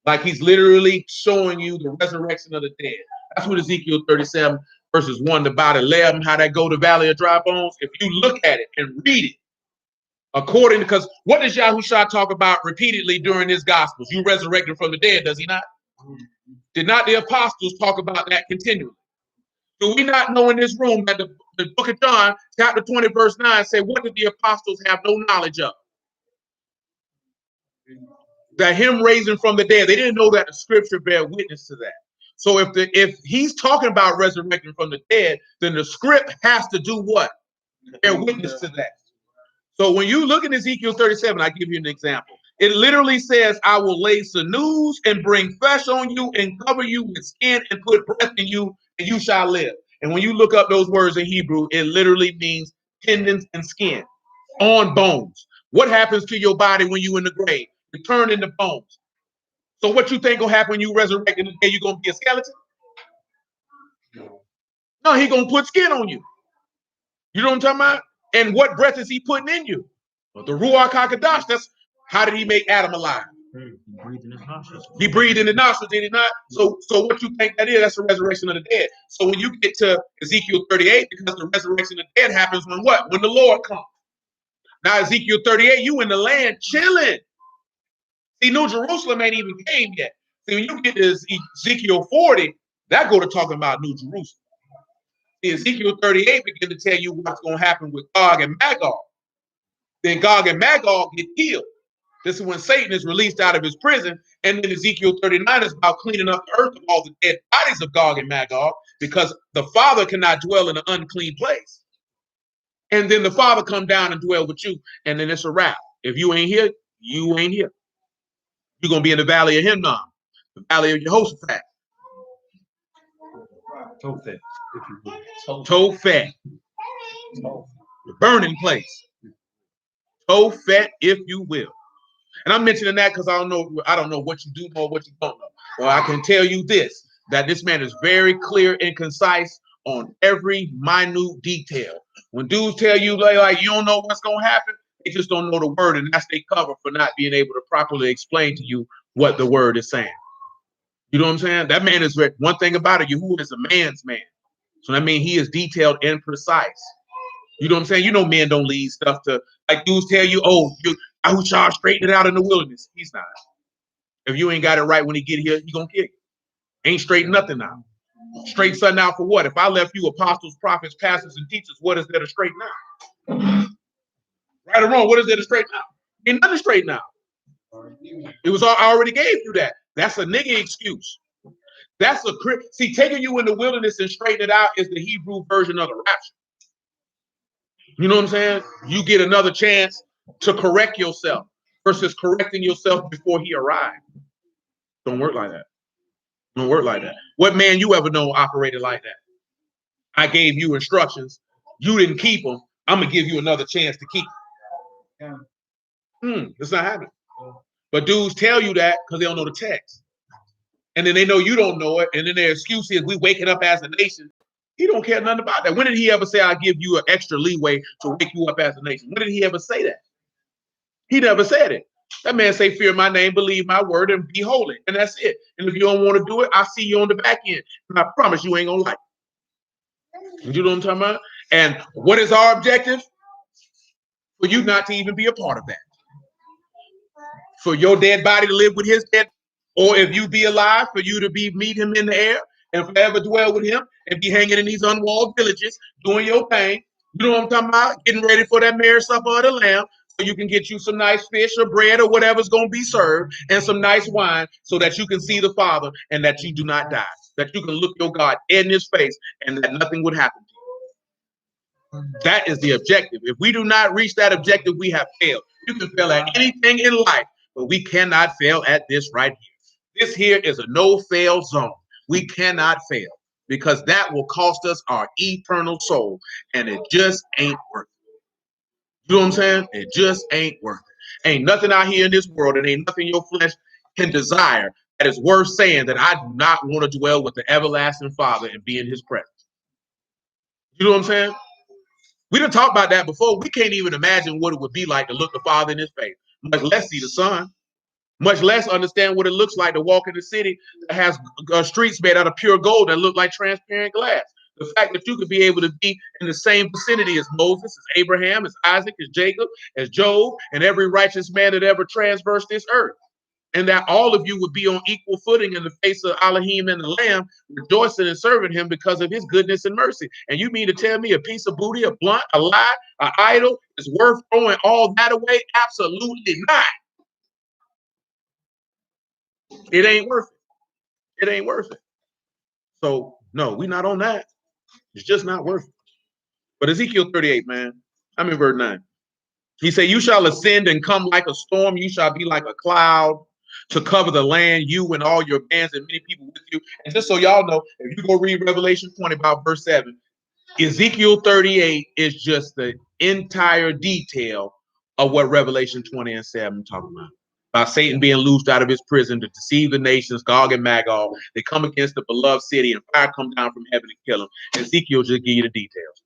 Like he's literally showing you the resurrection of the dead. That's what Ezekiel 37 verses 1 to about 11, how that go to valley of dry bones. If you look at it and read it, because what does Yahusha talk about repeatedly during his gospels? You resurrected from the dead, does he not? Did not the apostles talk about that continually? Do we not know in this room that the book of John, chapter 20, verse 9, say, what did the apostles have no knowledge of? That him raising from the dead. They didn't know that the scripture bear witness to that. So if he's talking about resurrecting from the dead, then the script has to do what? Bear witness to that. So when you look at Ezekiel 37, I give you an example. It literally says, I will lay sinews and bring flesh on you and cover you with skin and put breath in you and you shall live. And when you look up those words in Hebrew, it literally means tendons and skin on bones. What happens to your body when you in the grave? You turn into bones. So what you think will happen when you resurrect in the day? You're going to be a skeleton? No, he gonna put skin on you. You know what I'm talking about? And what breath is he putting in you? Well, the Ruach HaKodesh. That's how did he make Adam alive? He breathed in his nostrils. He breathed in the nostrils, did he not? So what you think that is? That's the resurrection of the dead. So when you get to Ezekiel 38, because the resurrection of the dead happens when what? When the Lord comes. Now Ezekiel 38, you in the land chilling. See, New Jerusalem ain't even came yet. See, when you get to Ezekiel 40, that go to talking about New Jerusalem. See, Ezekiel 38 begin to tell you what's going to happen with Gog and Magog. Then Gog and Magog get killed. This is when Satan is released out of his prison. And then Ezekiel 39 is about cleaning up the earth of all the dead bodies of Gog and Magog, because the Father cannot dwell in an unclean place. And then the Father come down and dwell with you, and then it's a wrap. If you ain't here, you ain't here. You're going to be in the valley of Hinnom, the valley of Jehoshaphat. Tophet, if you will. Tophet, the burning place. Tophet, if you will. And I'm mentioning that because I don't know what you do know, what you don't know. Well, I can tell you this, that this man is very clear and concise on every minute detail. When dudes tell you like you don't know what's gonna happen, they just don't know the word, and that's their cover for not being able to properly explain to you what the word is saying. You know what I'm saying? That man is one thing about it. Yahuwah is a man's man, so that means he is detailed and precise. You know what I'm saying? You know, men don't leave stuff to like dudes tell you, oh, I was trying to straighten it out in the wilderness. He's not. If you ain't got it right when he get here, he gonna kick. Ain't straighten nothing out. Straight something out for what? If I left you apostles, prophets, pastors, and teachers, what is there to straighten out? Right or wrong, what is there to straighten out? Ain't nothing to straighten out. It was I already gave you that. That's a nigga excuse. That's a see, taking you in the wilderness and straightening it out is the Hebrew version of the rapture. You know what I'm saying? You get another chance to correct yourself versus correcting yourself before he arrived. Don't work like that. Don't work like that. What man you ever know operated like that? I gave you instructions. You didn't keep them. I'm going to give you another chance to keep them. It's not happening. But dudes tell you that because they don't know the text. And then they know you don't know it. And then their excuse is we waking up as a nation. He don't care nothing about that. When did he ever say, I'll give you an extra leeway to wake you up as a nation? When did he ever say that? He never said it. That man say, fear my name, believe my word, and be holy. And that's it. And if you don't want to do it, I'll see you on the back end. And I promise you ain't going to like it. You know what I'm talking about? And what is our objective? For you not to even be a part of that. For your dead body to live with his dead, or if you be alive, for you to meet him in the air and forever dwell with him and be hanging in these unwalled villages, doing your thing. You know what I'm talking about? Getting ready for that marriage supper of the Lamb, so you can get you some nice fish or bread or whatever's going to be served and some nice wine so that you can see the Father and that you do not die, that you can look your God in his face and that nothing would happen to you. That is the objective. If we do not reach that objective, we have failed. You can fail at anything in life, but we cannot fail at this right here. This here is a no-fail zone. We cannot fail because that will cost us our eternal soul, and it just ain't worth it. You know what I'm saying? It just ain't worth it. Ain't nothing out here in this world, and ain't nothing your flesh can desire that is worth saying that I do not want to dwell with the everlasting Father and be in his presence. You know what I'm saying? We done talked about that before. We can't even imagine what it would be like to look the Father in his face, much less see the Son. Much less understand what it looks like to walk in a city that has streets made out of pure gold that look like transparent glass. The fact that you could be able to be in the same vicinity as Moses, as Abraham, as Isaac, as Jacob, as Job, and every righteous man that ever transversed this earth. And that all of you would be on equal footing in the face of Elohim and the Lamb, rejoicing and serving him because of his goodness and mercy. And you mean to tell me a piece of booty, a blunt, a lie, an idol is worth throwing all that away? Absolutely not. It ain't worth it. It ain't worth it. So, no, we're not on that. It's just not worth it. But Ezekiel 38, man, I'm in verse 9. He said, you shall ascend and come like a storm. You shall be like a cloud to cover the land, you and all your bands and many people with you. And just so y'all know, if you go read Revelation 20 about verse 7, Ezekiel 38 is just the entire detail of what Revelation 20 and 7 talking about. By Satan being loosed out of his prison to deceive the nations, Gog and Magog. They come against the beloved city, and fire come down from heaven and kill them. Ezekiel just give you the details.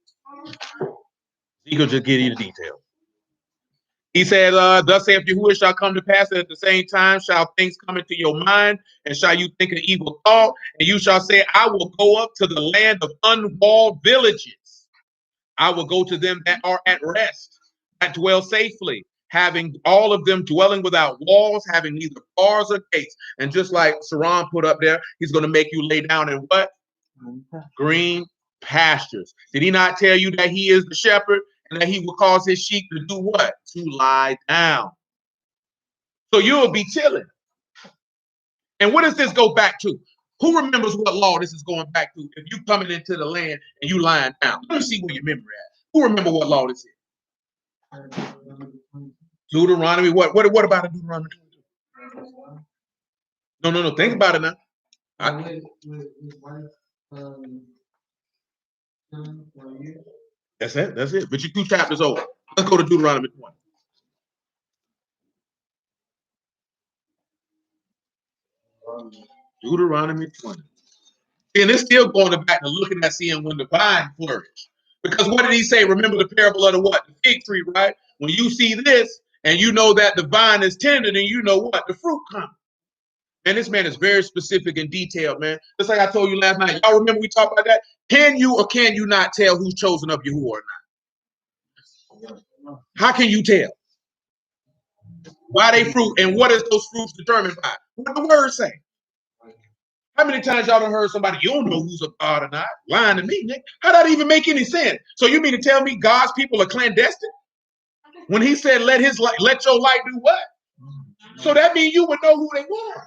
Ezekiel just give you the details. He said, thus saith Yahuwah, shall come to pass that at the same time shall things come into your mind, and shall you think an evil thought, and you shall say, I will go up to the land of unwalled villages. I will go to them that are at rest, that dwell safely, having all of them dwelling without walls, having neither bars or gates. And just like Saran put up there, he's going to make you lay down in what? Green pastures. Did he not tell you that he is the shepherd and that he will cause his sheep to do what? To lie down. So you'll be chilling. And what does this go back to? Who remembers what law this is going back to? If you coming into the land and you lying down, let me see where your memory at. Who remember what law this is? Deuteronomy. What about a Deuteronomy 22? No. Think about it now. That's it. But you're 2 chapters over. Let's go to Deuteronomy 20. Deuteronomy 20. And it's still going back and looking at seeing when the vine flourished. Because what did he say? Remember the parable of the what? The fig tree, right? When you see this and you know that the vine is tender, then you know what? The fruit comes. And this man is very specific and detailed, man. Just like I told you last night. Y'all remember we talked about that? Can you or can you not tell who's chosen of Yahuwah or not? How can you tell? Why they fruit and what is those fruits determined by? What the word say? How many times y'all done heard somebody, you don't know who's a God or not? Lying to me, Nick. How that even make any sense? So you mean to tell me God's people are clandestine? When he said, let your light do what? So that means you would know who they were.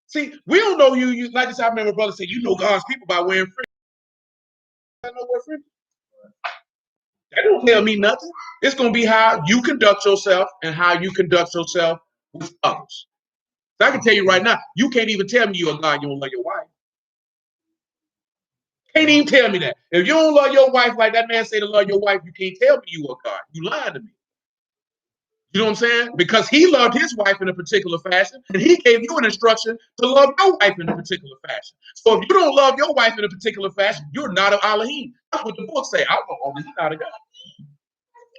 See, we don't know you like this. I remember brother said, you know God's people by wearing fringes. I know what fringes. That don't tell me nothing. It's going to be how you conduct yourself and how you conduct yourself with others. So I can tell you right now, you can't even tell me you're a God, you don't love your wife. Can't even tell me that. If you don't love your wife like that man say to love your wife, you can't tell me you are God. You lying to me. You know what I'm saying? Because he loved his wife in a particular fashion, and he gave you an instruction to love your wife in a particular fashion. So if you don't love your wife in a particular fashion, you're not an Elohim. That's what the book say. I don't know, you're not a God.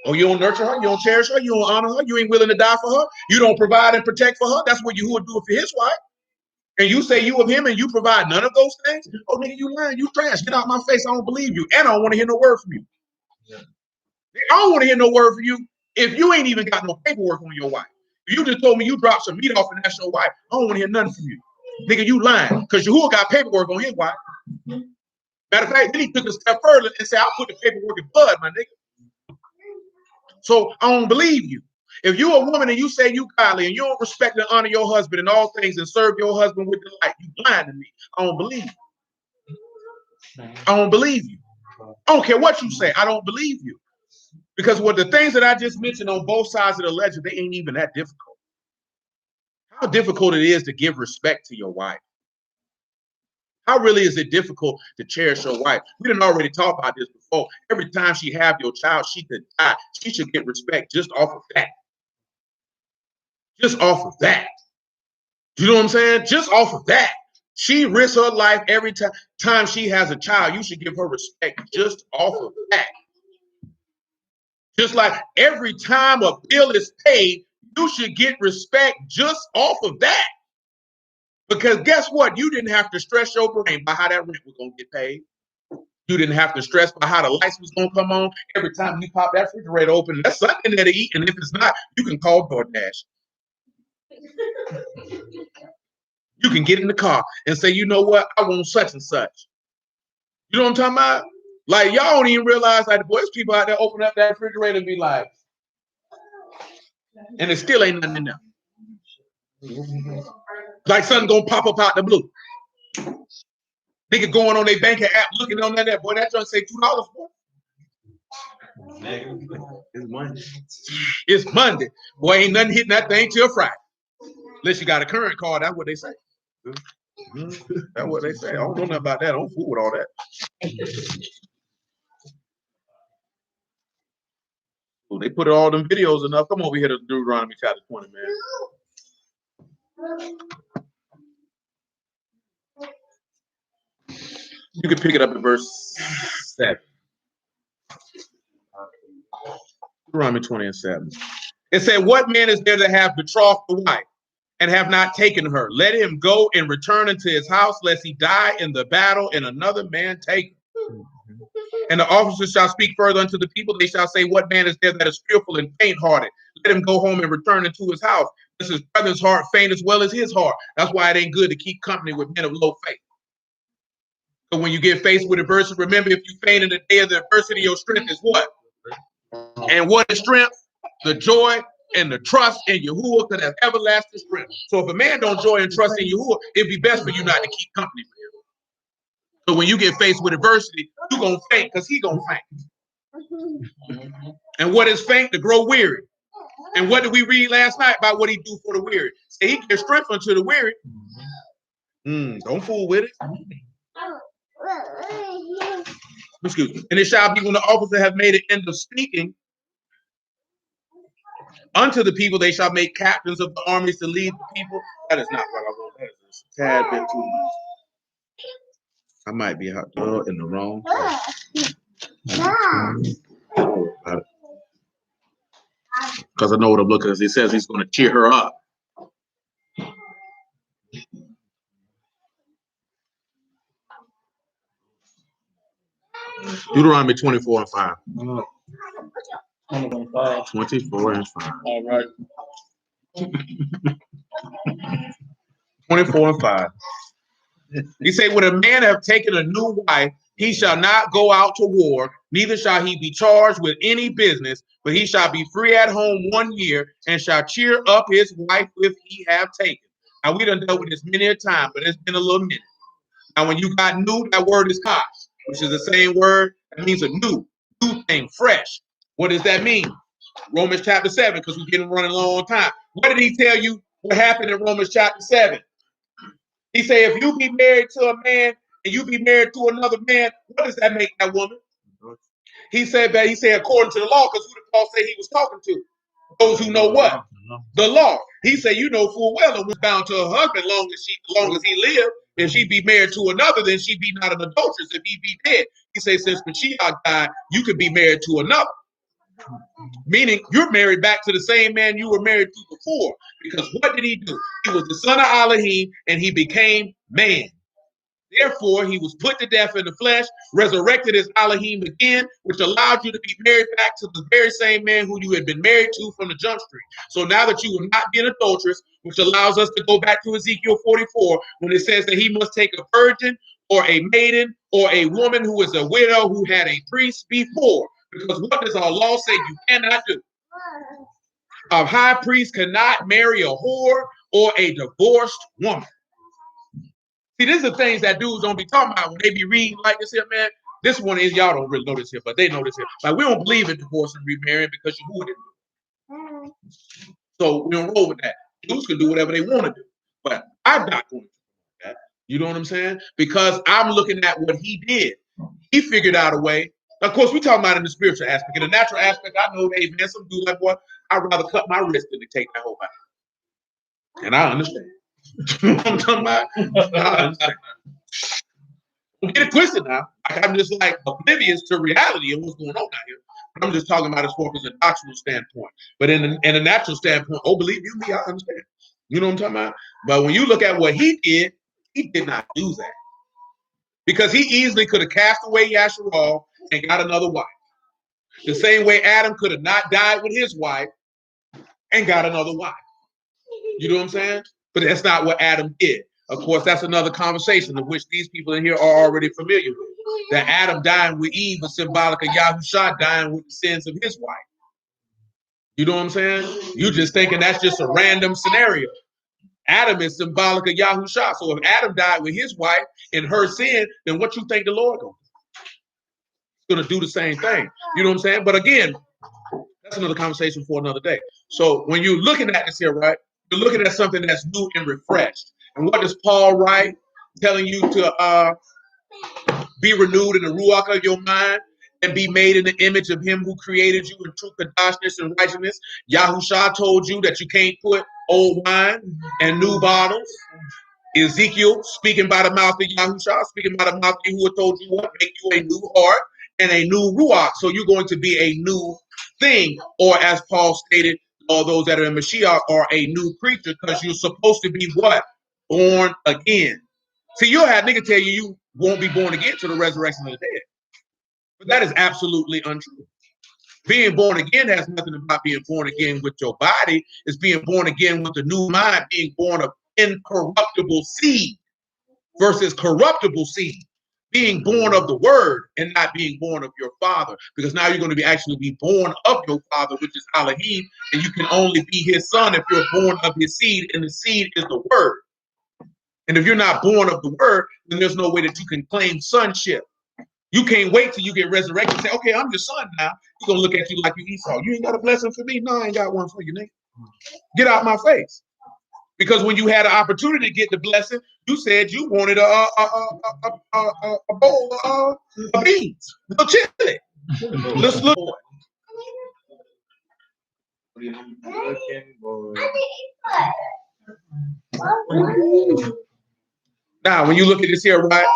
Oh, you don't nurture her, you don't cherish her, you don't honor her, you ain't willing to die for her, you don't provide and protect for her. That's what you would do for his wife. And you say you of him and you provide none of those things? Oh, nigga, you lying, you trash. Get out my face. I don't believe you. And I don't want to hear no word from you. Yeah. I don't want to hear no word from you if you ain't even got no paperwork on your wife. If you just told me you dropped some meat off and that's your wife, I don't want to hear nothing from you. Nigga, you lying. Because Yahuwah got paperwork on his wife. Matter of fact, then he took a step further and said, I'll put the paperwork in blood, my nigga. So I don't believe you. If you're a woman and you say you godly and you don't respect and honor your husband in all things and serve your husband with delight, you blind to me. I don't believe you. I don't believe you. I don't care what you say. I don't believe you. Because what the things that I just mentioned on both sides of the ledger, they ain't even that difficult. How difficult it is to give respect to your wife. How really is it difficult to cherish your wife? We didn't already talk about this before. Every time she have your child, she could die. She should get respect just off of that. Just off of that. You know what I'm saying? Just off of that. She risks her life every time she has a child. You should give her respect just off of that. Just like every time a bill is paid, you should get respect just off of that. Because guess what? You didn't have to stress your brain by how that rent was going to get paid. You didn't have to stress by how the lights was going to come on. Every time you pop that refrigerator open, that's something there to eat. And if it's not, you can call DoorDash. You can get in the car and say, you know what? I want such and such. You know what I'm talking about? Like, y'all don't even realize, like, the boys, people out there open up that refrigerator and be like, and it still ain't nothing in there. Like something gonna pop up out the blue. Nigga going on their banking app, looking on that, boy, that joint say $2, boy. It's Monday. It's Monday. Boy, ain't nothing hitting that thing till Friday. Unless you got a current card, that's what they say. That's what they say. I don't know nothing about that. I don't fool with all that. Well, they put all them videos enough. Come over here to Deuteronomy chapter 20, man. You can pick it up at verse 7. Deuteronomy 20 and 7. It said, what man is there that have betrothed the wife and have not taken her? Let him go and return unto his house, lest he die in the battle and another man take her. And the officers shall speak further unto the people. They shall say, what man is there that is fearful and faint-hearted? Let him go home and return into his house. This is brother's heart faint as well as his heart. That's why it ain't good to keep company with men of low faith. So when you get faced with adversity, remember, if you faint in the day of the adversity, your strength is what? And what is strength? The joy and the trust in Yahuwah, because that's everlasting strength. So if a man don't joy and trust in Yahuwah, it'd be best for you not to keep company with him. So when you get faced with adversity, you're going to faint because he's going to faint. And what is faint? To grow weary. And what did we read last night about what he do for the weary? Say he gives strength unto the weary. Don't fool with it. Excuse me. And it shall be when the officer have made an end of speaking unto the people, they shall make captains of the armies to lead the people. That is not what I wrote. That is a tad bit too much. I might be out in the wrong place. Because I know what I'm looking at. He says he's going to cheer her up. Deuteronomy 24 and 5. 24 and 5. All right. 24 and 5. He said, when a man have taken a new wife, he shall not go out to war, neither shall he be charged with any business, but he shall be free at home 1 year, and shall cheer up his wife if he have taken. Now, we done dealt with this many a time, but it's been a little minute. Now, when you got new, that word is kash, which is the same word that means a new thing, fresh. What does that mean? Romans chapter 7, because we're getting running long time. What did he tell you what happened in Romans chapter 7? He said, if you be married to a man and you be married to another man, what does that make that woman? He said according to the law, because who did Paul say he was talking to? Those who know what? The law. He said, you know full well that was bound to her husband long as he lived. If she be married to another, then she be not an adulteress if he be dead. He said, since Mashiach died, you could be married to another. Meaning you're married back to the same man you were married to before. Because what did he do? He was the son of Elohim and he became man. Therefore, he was put to death in the flesh, resurrected as Elohim again, which allowed you to be married back to the very same man who you had been married to from the jump street. So now that you will not be an adulteress, which allows us to go back to Ezekiel 44, when it says that he must take a virgin or a maiden or a woman who is a widow who had a priest before. Because what does our law say you cannot do? A high priest cannot marry a whore or a divorced woman. See, these are things that dudes don't be talking about when they be reading like this here, man. This one is, y'all don't really know this here, but they know this here. Like, we don't believe in divorce and remarrying because you wouldn't do it. So we don't roll with that. Dudes can do whatever they want to do. But I'm not going to do that. You know what I'm saying? Because I'm looking at what he did. He figured out a way. Of course, we're talking about in the spiritual aspect. In the natural aspect, I know, hey, man, some dude like, boy, I'd rather cut my wrist than to take that whole body. And I understand. You know what I'm talking about? I understand. Don't get it twisted now. I'm just like oblivious to reality and what's going on out here. But I'm just talking about as far as a doctrinal standpoint. But in a natural standpoint, oh, believe you me, I understand. You know what I'm talking about? But when you look at what he did not do that. Because he easily could have cast away Yasharal and got another wife. The same way Adam could have not died with his wife and got another wife. You know what I'm saying? But that's not what Adam did. Of course, that's another conversation of which these people in here are already familiar with. That Adam dying with Eve was symbolic of Yahusha dying with the sins of his wife. You know what I'm saying? You just thinking that's just a random scenario. Adam is symbolic of Yahusha. So if Adam died with his wife in her sin, then what you think the Lord gonna do? He's gonna do the same thing. You know what I'm saying? But again, that's another conversation for another day. So when you're looking at this here, right? You're looking at something that's new and refreshed. And what does Paul write? Telling you to be renewed in the ruach of your mind and be made in the image of him who created you in true kadoshness and righteousness. Yahusha told you that you can't put old wine and new bottles. Ezekiel speaking by the mouth of Yahushua, speaking by the mouth of Yahuwah told you what, make you a new heart and a new ruach. So you're going to be a new thing, or as Paul stated, all those that are in Mashiach are a new creature, because you're supposed to be what? Born again. See, you'll have nigga tell you you won't be born again to the resurrection of the dead. But that is absolutely untrue. Being born again has nothing about being born again with your body. It's being born again with the new mind, being born of incorruptible seed versus corruptible seed. Being born of the word and not being born of your father. Because now you're going to be actually be born of your father, which is Elohim, and you can only be his son if you're born of his seed, and the seed is the word. And if you're not born of the word, then there's no way that you can claim sonship. You can't wait till you get resurrected and say, okay, I'm your son now. He's going to look at you like you Esau. You ain't got a blessing for me? No, I ain't got one for you, nigga. Get out my face. Because when you had an opportunity to get the blessing, you said you wanted a bowl of beans, a chili. Let's look. Now, when you look at this here, right?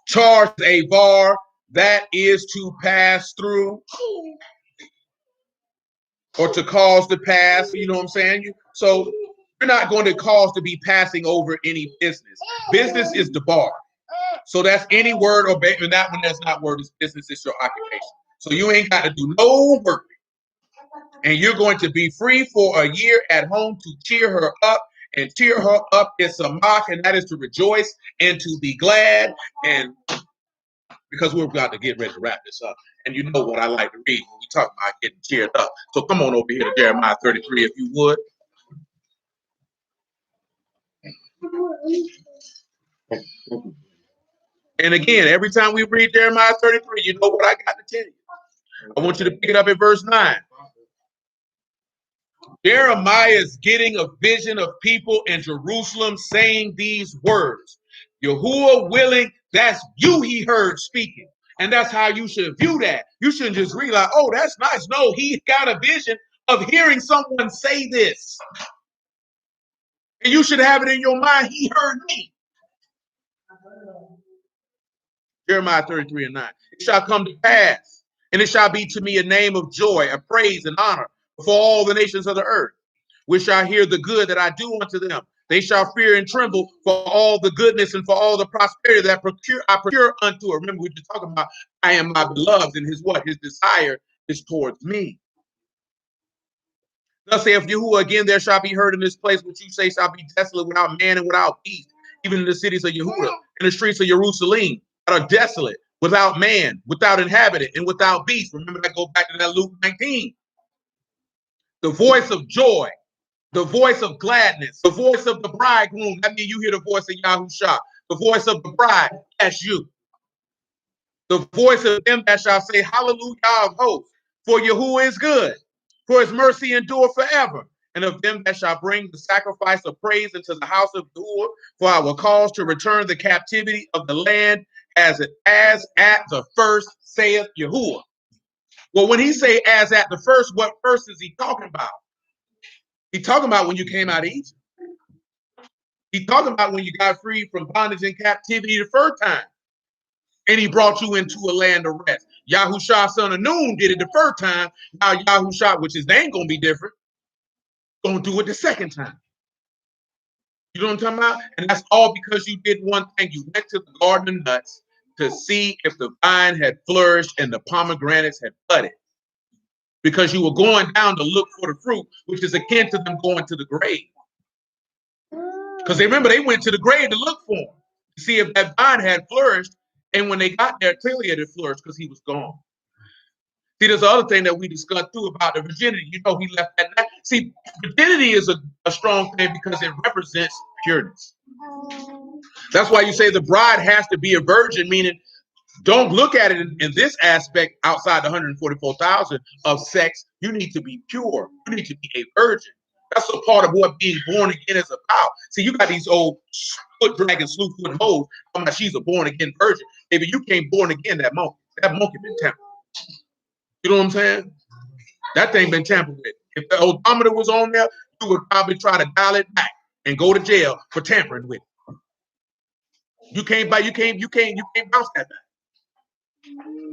Charge a var, that is to pass through or to cause to pass. You know what I'm saying? So you're not going to cause to be passing over any business. Business is the bar. So that's any word or and that one that's not word is business, is your occupation. So you ain't got to do no work. And you're going to be free for a year at home to cheer her up. And cheer her up is a mock, and that is to rejoice and to be glad. And because we're about to get ready to wrap this up. And you know what I like to read when we talk about getting cheered up. So come on over here to Jeremiah 33, if you would. And again, every time we read Jeremiah 33, you know what I got to tell you. I want you to pick it up at verse 9. Jeremiah is getting a vision of people in Jerusalem saying these words. Yahuwah willing, that's you he heard speaking. And that's how you should view that. You shouldn't just read like, oh, that's nice. No, he got a vision of hearing someone say this. And you should have it in your mind, he heard me. Jeremiah 33 and 9. It shall come to pass, and it shall be to me a name of joy, a praise and honor for all the nations of the earth, which shall hear the good that I do unto them. They shall fear and tremble for all the goodness and for all the prosperity that I procure unto her. Remember, we were talking about I am my beloved, and his what? His desire is towards me. Thus saith Yahuwah, again, there shall be heard in this place which you say shall be desolate without man and without beast, even in the cities of Yahuwah, in the streets of Jerusalem, that are desolate, without man, without inhabitant, and without beast. Remember that, go back to that Luke 19. The voice of joy, the voice of gladness, the voice of the bridegroom. That means you hear the voice of Yahushua. The voice of the bride, that's you. The voice of them that shall say, hallelujah of hosts, for Yahuwah is good, for his mercy endure forever. And of them that shall bring the sacrifice of praise into the house of Yahuwah, for I will cause to return the captivity of the land as at the first, saith Yahuwah. Well, when he say as at the first, what first is he talking about? He's talking about when you came out of Egypt. He's talking about when you got free from bondage and captivity the first time. And he brought you into a land of rest. Yahushua, son of Nun, did it the first time. Now Yahushua, which his name going to be different, going to do it the second time. You know what I'm talking about? And that's all because you did one thing. You went to the garden of nuts to see if the vine had flourished and the pomegranates had budded. Because you were going down to look for the fruit, which is akin to them going to the grave. Because they remember they went to the grave to look for him, to see if that vine had flourished. And when they got there, clearly it had flourished because he was gone. See, there's the other thing that we discussed too about the virginity. You know, he left that night. See, virginity is a strong thing because it represents pureness. That's why you say the bride has to be a virgin, meaning don't look at it in this aspect outside the 144,000 of sex. You need to be pure. You need to be a virgin. That's a part of what being born again is about. See, you got these old foot dragging, slew foot hoes talking about she's a born again virgin. Maybe you came born again that monkey. That monkey been tampered. You know what I'm saying? That thing been tampered with. If the odometer was on there, you would probably try to dial it back and go to jail for tampering with it. You can't bounce that back.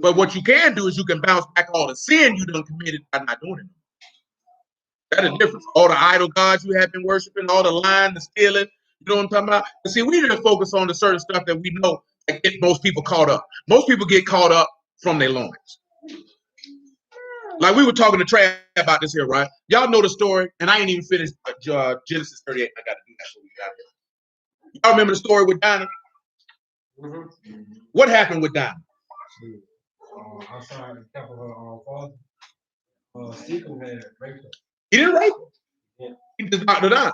But what you can do is you can bounce back all the sin you done committed by not doing it. That is different. All the idol gods you have been worshiping, all the lying, the stealing, you know what I'm talking about? But see, we didn't focus on the certain stuff that we know that get most people caught up. Most people get caught up from their loins. Like we were talking to Trey about this here, right? Y'all know the story, and I ain't even finished Genesis 38. I got to do that so we got here. Y'all remember the story with Dinah? What happened with Dinah? Outside the capital of her father, Stephen had raped her. He didn't rape her. Yeah. He just knocked her down.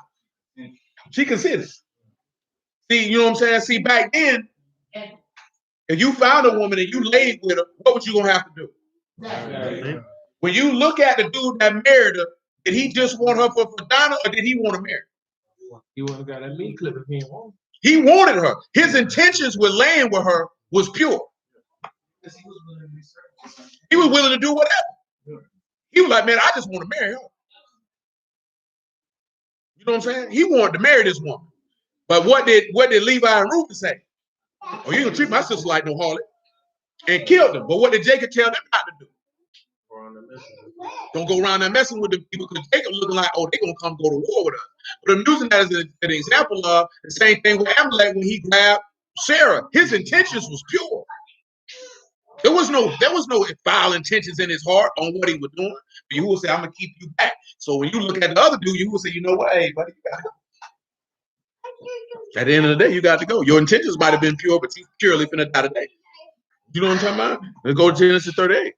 She considered. See, you know what I'm saying? See, back then, if you found a woman and you laid with her, what was you gonna have to do? Yeah. When you look at the dude that married her, did he just want her for Dinah or did he want to marry her? He would have got that meat clip if he didn't want. He wanted her. His intentions with laying with her was pure. He was willing to do whatever. He was like, man, I just want to marry her. You know what I'm saying? He wanted to marry this woman. But what did Levi and Ruth say? Oh, you ain't gonna treat my sister like no harlot. And killed them. But what did Jacob tell them not to do? Don't go around there messing with the people because Jacob looking like, oh, they're gonna come go to war with us. But I'm using that as an example of the same thing with Amalek when he grabbed Sarah. His intentions was pure. There was no foul intentions in his heart on what he was doing. But you will say, I'm gonna keep you back. So when you look at the other dude, you will say, you know what, hey, buddy, you gotta go. At the end of the day, you got to go. Your intentions might have been pure, but you purely finna die today. You know what I'm talking about? Let's go to Genesis 38.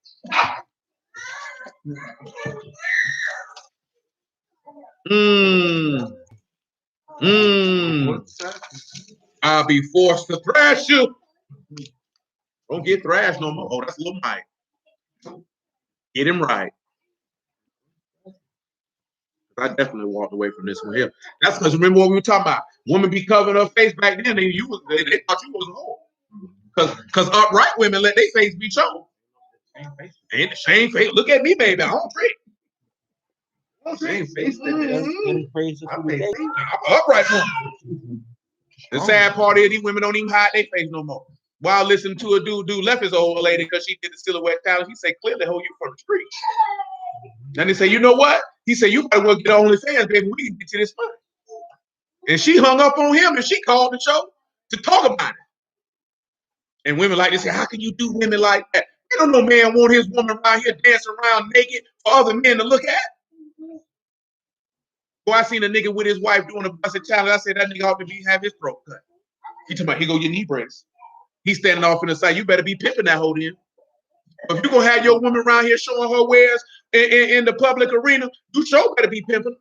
I'll be forced to thrash you. Don't get thrashed no more. Oh, that's a little Mike. Get him right. I definitely walked away from this one here. That's because remember what we were talking about. Women be covering her face back then, and they thought you was a whore. Because upright women let their face be shown. Ain't the same face. Look at me, baby. I don't drink. Same face. I'm upright woman. The sad part is these women don't even hide their face no more. While listening to a dude left his old lady because she did the silhouette challenge, he said, clearly, hold you from the street. And they say, you know what? He said, you better well get on OnlyFans, baby. We can get you this money. And she hung up on him and she called the show to talk about it. And women like this say, how can you do women like that? You don't know man want his woman around here dancing around naked for other men to look at. Well, I seen a nigga with his wife doing a busted challenge. I said that nigga ought to have his throat cut. He talking about, here go your knee brace. He's standing off in the side. You better be pimping that hoe in. If you're gonna have your woman around here showing her wares in the public arena, you sure better be pimping.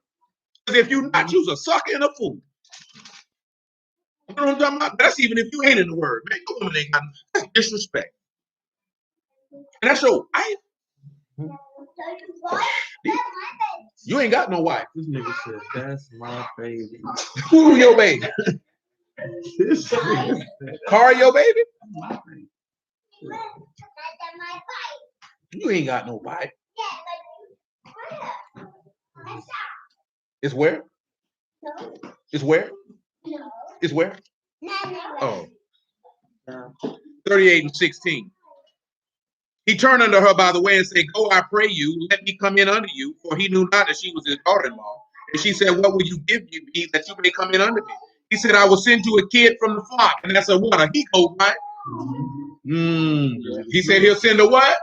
Because if you not, you's a sucker and a fool. You know what I'm talking about? That's even if you ain't in the word, man. Your woman ain't got that's disrespect. And that's your wife. You ain't got no wife. This nigga said, that's my baby. Who your baby? Car your baby? You ain't got no wife. It's where? It's where? It's where? Oh. 38 and 16. He turned unto her by the way and said, go, I pray you, let me come in unto you, for he knew not that she was his daughter-in-law. And she said, what will you give me that you may come in unto me? He said, I will send you a kid from the flock. And that's a what? A he-goat, right? He said he'll send a what?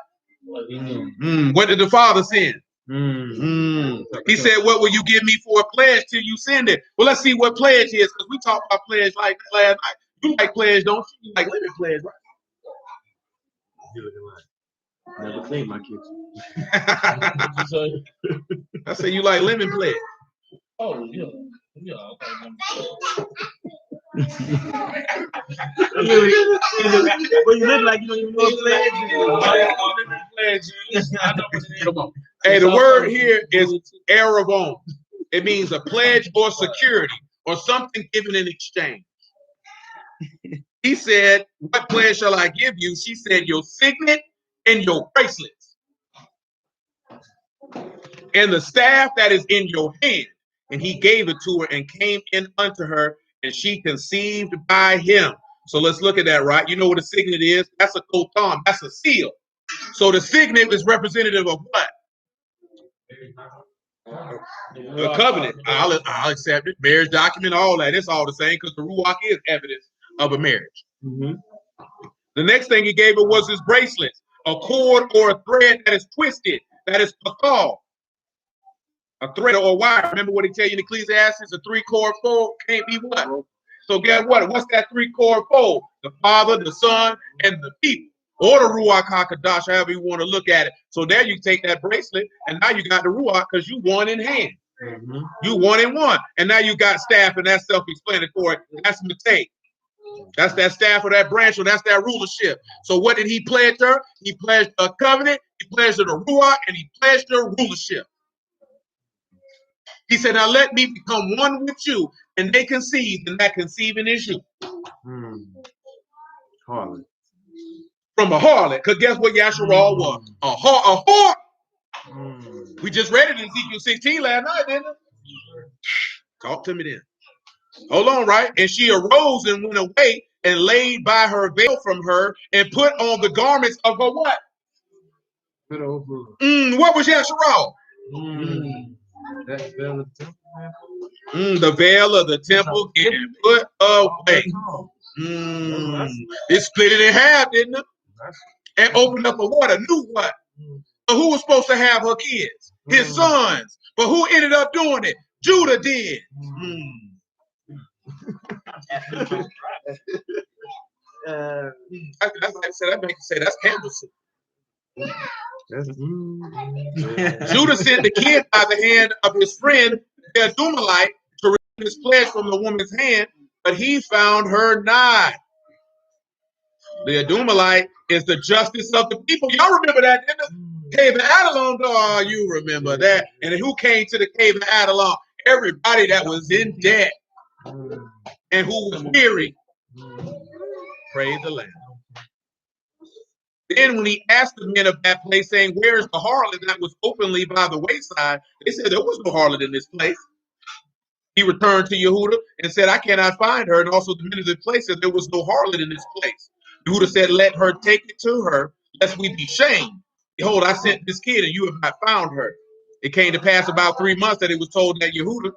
What did the father send? He said, what will you give me for a pledge till you send it? Well, let's see what pledge is, because we talked about pledge like last night. You like pledge, don't you? You like lemon pledge, right? You looking like never cleaned my kitchen. I say you like lemon pledge. Oh, yeah. Well, you look like you don't even know what pledge is. Come on. Hey, the word here is eravon. It means a pledge or security or something given in exchange. He said, what pledge shall I give you? She said, your signet and your bracelets and the staff that is in your hand. and he gave it to her and came in unto her, and she conceived by him. So let's look at that, right? You know what a signet is? That's a kotam. That's a seal. So the signet is representative of what? A covenant. I'll accept it. Marriage document, all that. It's all the same because the ruach is evidence of a marriage. Mm-hmm. The next thing he gave her was his bracelets, a cord or a thread that is twisted, that is pathal. A thread or a wire. Remember what he tell you in Ecclesiastes? A 3-cord fold can't be what? So guess what? What's that 3-cord fold? The Father, the Son, and the people. Or the Ruach HaKadosh, however you want to look at it. So there you take that bracelet, and now you got the Ruach because you one in hand. Mm-hmm. You one in one. And now you got staff, and that's self-explanatory. That's Matei. That's that staff or that branch, or that's that rulership. So what did he pledge her? He pledged a covenant, he pledged her the Ruach, and he pledged her rulership. He said, now let me become one with you, and they conceived, and that conceiving is you. Harlot. From a harlot, because guess what Yasharal was? A whore. We just read it in Ezekiel 16 last night, didn't we? Talk to me then. Hold on, right? And she arose and went away and laid by her veil from her and put on the garments of her what? What was Yasharal? That veil of the temple. The veil of the temple getting put away. It split it in half, didn't it? And opened up a what? A new what? But who was supposed to have her kids? His sons. But who ended up doing it? Judah did. That's like I said, that make you say that's candlestick. Judah sent the kid by the hand of his friend, the Adumalite, to receive his pledge from the woman's hand, but he found her not. The Adumalite is the justice of the people. Y'all remember that, didn't you? Cave of Adullam, oh, you remember that. And who came to the cave of Adullam? Everybody that was in debt and who was weary. Praise the Lamb. Then when he asked the men of that place, saying, where is the harlot that was openly by the wayside? They said, there was no harlot in this place. He returned to Yehuda and said, I cannot find her. And also the men of the place said, there was no harlot in this place. Yehuda said, let her take it to her, lest we be shamed. Behold, I sent this kid, and you have not found her. It came to pass about 3 months that it was told that Yehuda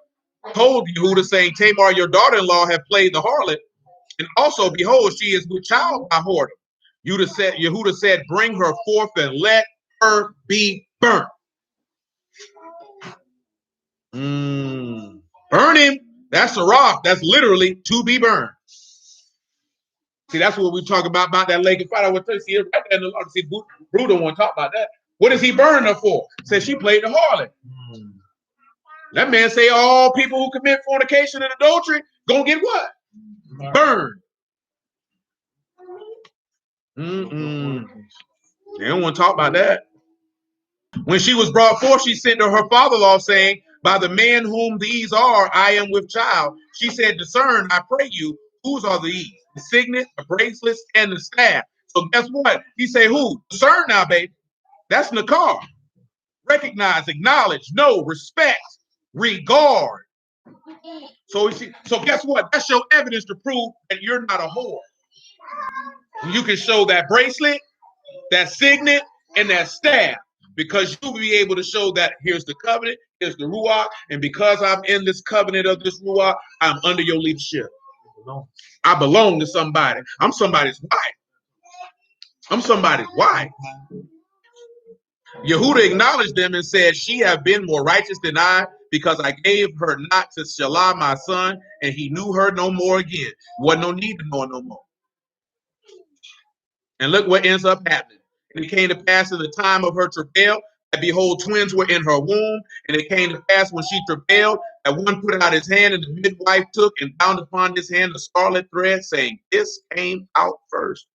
told Yehuda, saying, Tamar, your daughter-in-law, have played the harlot, and also, behold, she is with child by whoredom. Yehuda said, bring her forth and let her be burnt. Burn him. That's a rock. That's literally to be burned. See, that's what we talk about that lake of fire. I would see it right there in the Lord. See, Brew don't want to talk about that. What is he burning her for? Says she played the harlot. That man say all people who commit fornication and adultery gonna get what? Burned. They don't want to talk about that. When she was brought forth, she sent to her father-in-law, saying, by the man whom these are, I am with child. She said, discern, I pray you, whose are these? The signet, the bracelets, and the staff. So guess what? He said, who? Discern now, baby. That's Nakar. Recognize, acknowledge, know, respect, regard. So guess what? That's your evidence to prove that you're not a whore. You can show that bracelet, that signet, and that staff, because you'll be able to show that here's the covenant, here's the Ruach, and because I'm in this covenant of this Ruach, I'm under your leadership. I belong to somebody. I'm somebody's wife. I'm somebody's wife. Yehuda acknowledged them and said, she have been more righteous than I, because I gave her not to Shelah, my son, and he knew her no more again. Wasn't no need to know her no more. And look what ends up happening. And it came to pass in the time of her travail, that behold, twins were in her womb. And it came to pass when she travailed, that one put out his hand, and the midwife took and bound upon his hand a scarlet thread, saying, this came out first.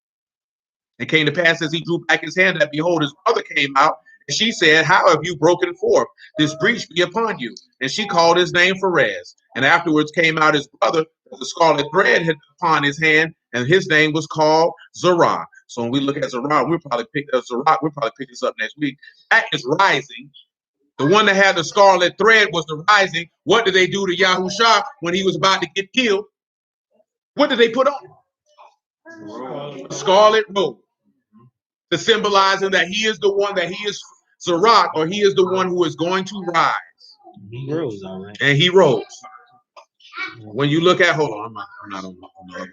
It came to pass as he drew back his hand, that behold, his brother came out. And she said, how have you broken forth? This breach be upon you. And she called his name Pharez. And afterwards came out his brother, the scarlet thread had upon his hand, and his name was called Zerah. So when we look at Zerah, we'll probably pick this up next week. That is rising The one that had the scarlet thread was the rising. What did they do to Yahusha when he was about to get killed? What did they put on? A scarlet robe. To symbolizing that he is the one, that he is Sirach, or he is the one who is going to rise. He rose, all right. And he rose. When you look at, hold on, I'm not on the.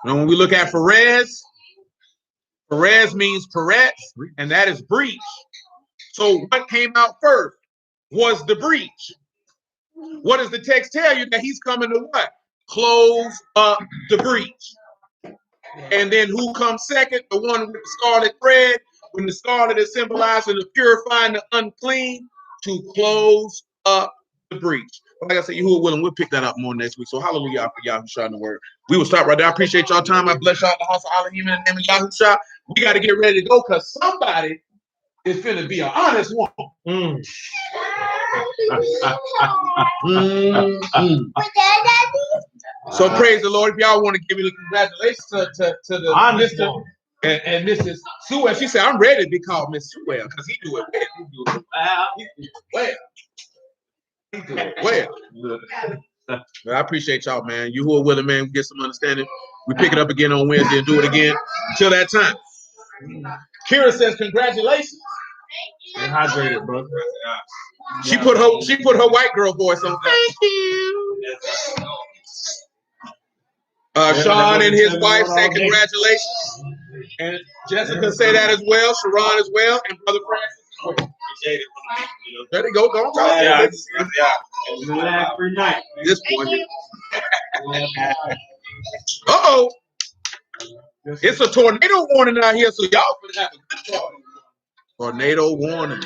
Now, when we look at Perez, Perez means Perez, and that is breach. So what came out first was the breach. What does the text tell you? That he's coming to what? Close up the breach. And then who comes second? The one with the scarlet thread. When the scarlet is symbolizing the purifying the unclean, to close up the breach. Like I said, you who are willing, we'll pick that up more next week. So hallelujah for Yahusha in the word. We will stop right there. I appreciate y'all time. I bless y'all at the house of Elohim in the name of Yahusha. We got to get ready to go because somebody is finna be an honest one. So praise the Lord. If y'all want to give me the congratulations to the Mr. and Mrs. Sewell. She said, I'm ready to be called Miss Sewell because he do it well. He do it well. But I appreciate y'all, man. You who are willing, man, get some understanding. We pick it up again on Wednesday and do it again. Until that time. Kira says, congratulations. Stay hydrated, brother. She put her white girl voice on. Thank you. Sean and his wife say congratulations. And Jessica say that as well. Sharon as well. And Brother Francis as well. There they go. Don't talk. Yeah. Every night. This boy. Uh-oh. It's a tornado warning out here, so y'all could have a good talk. Tornado warning.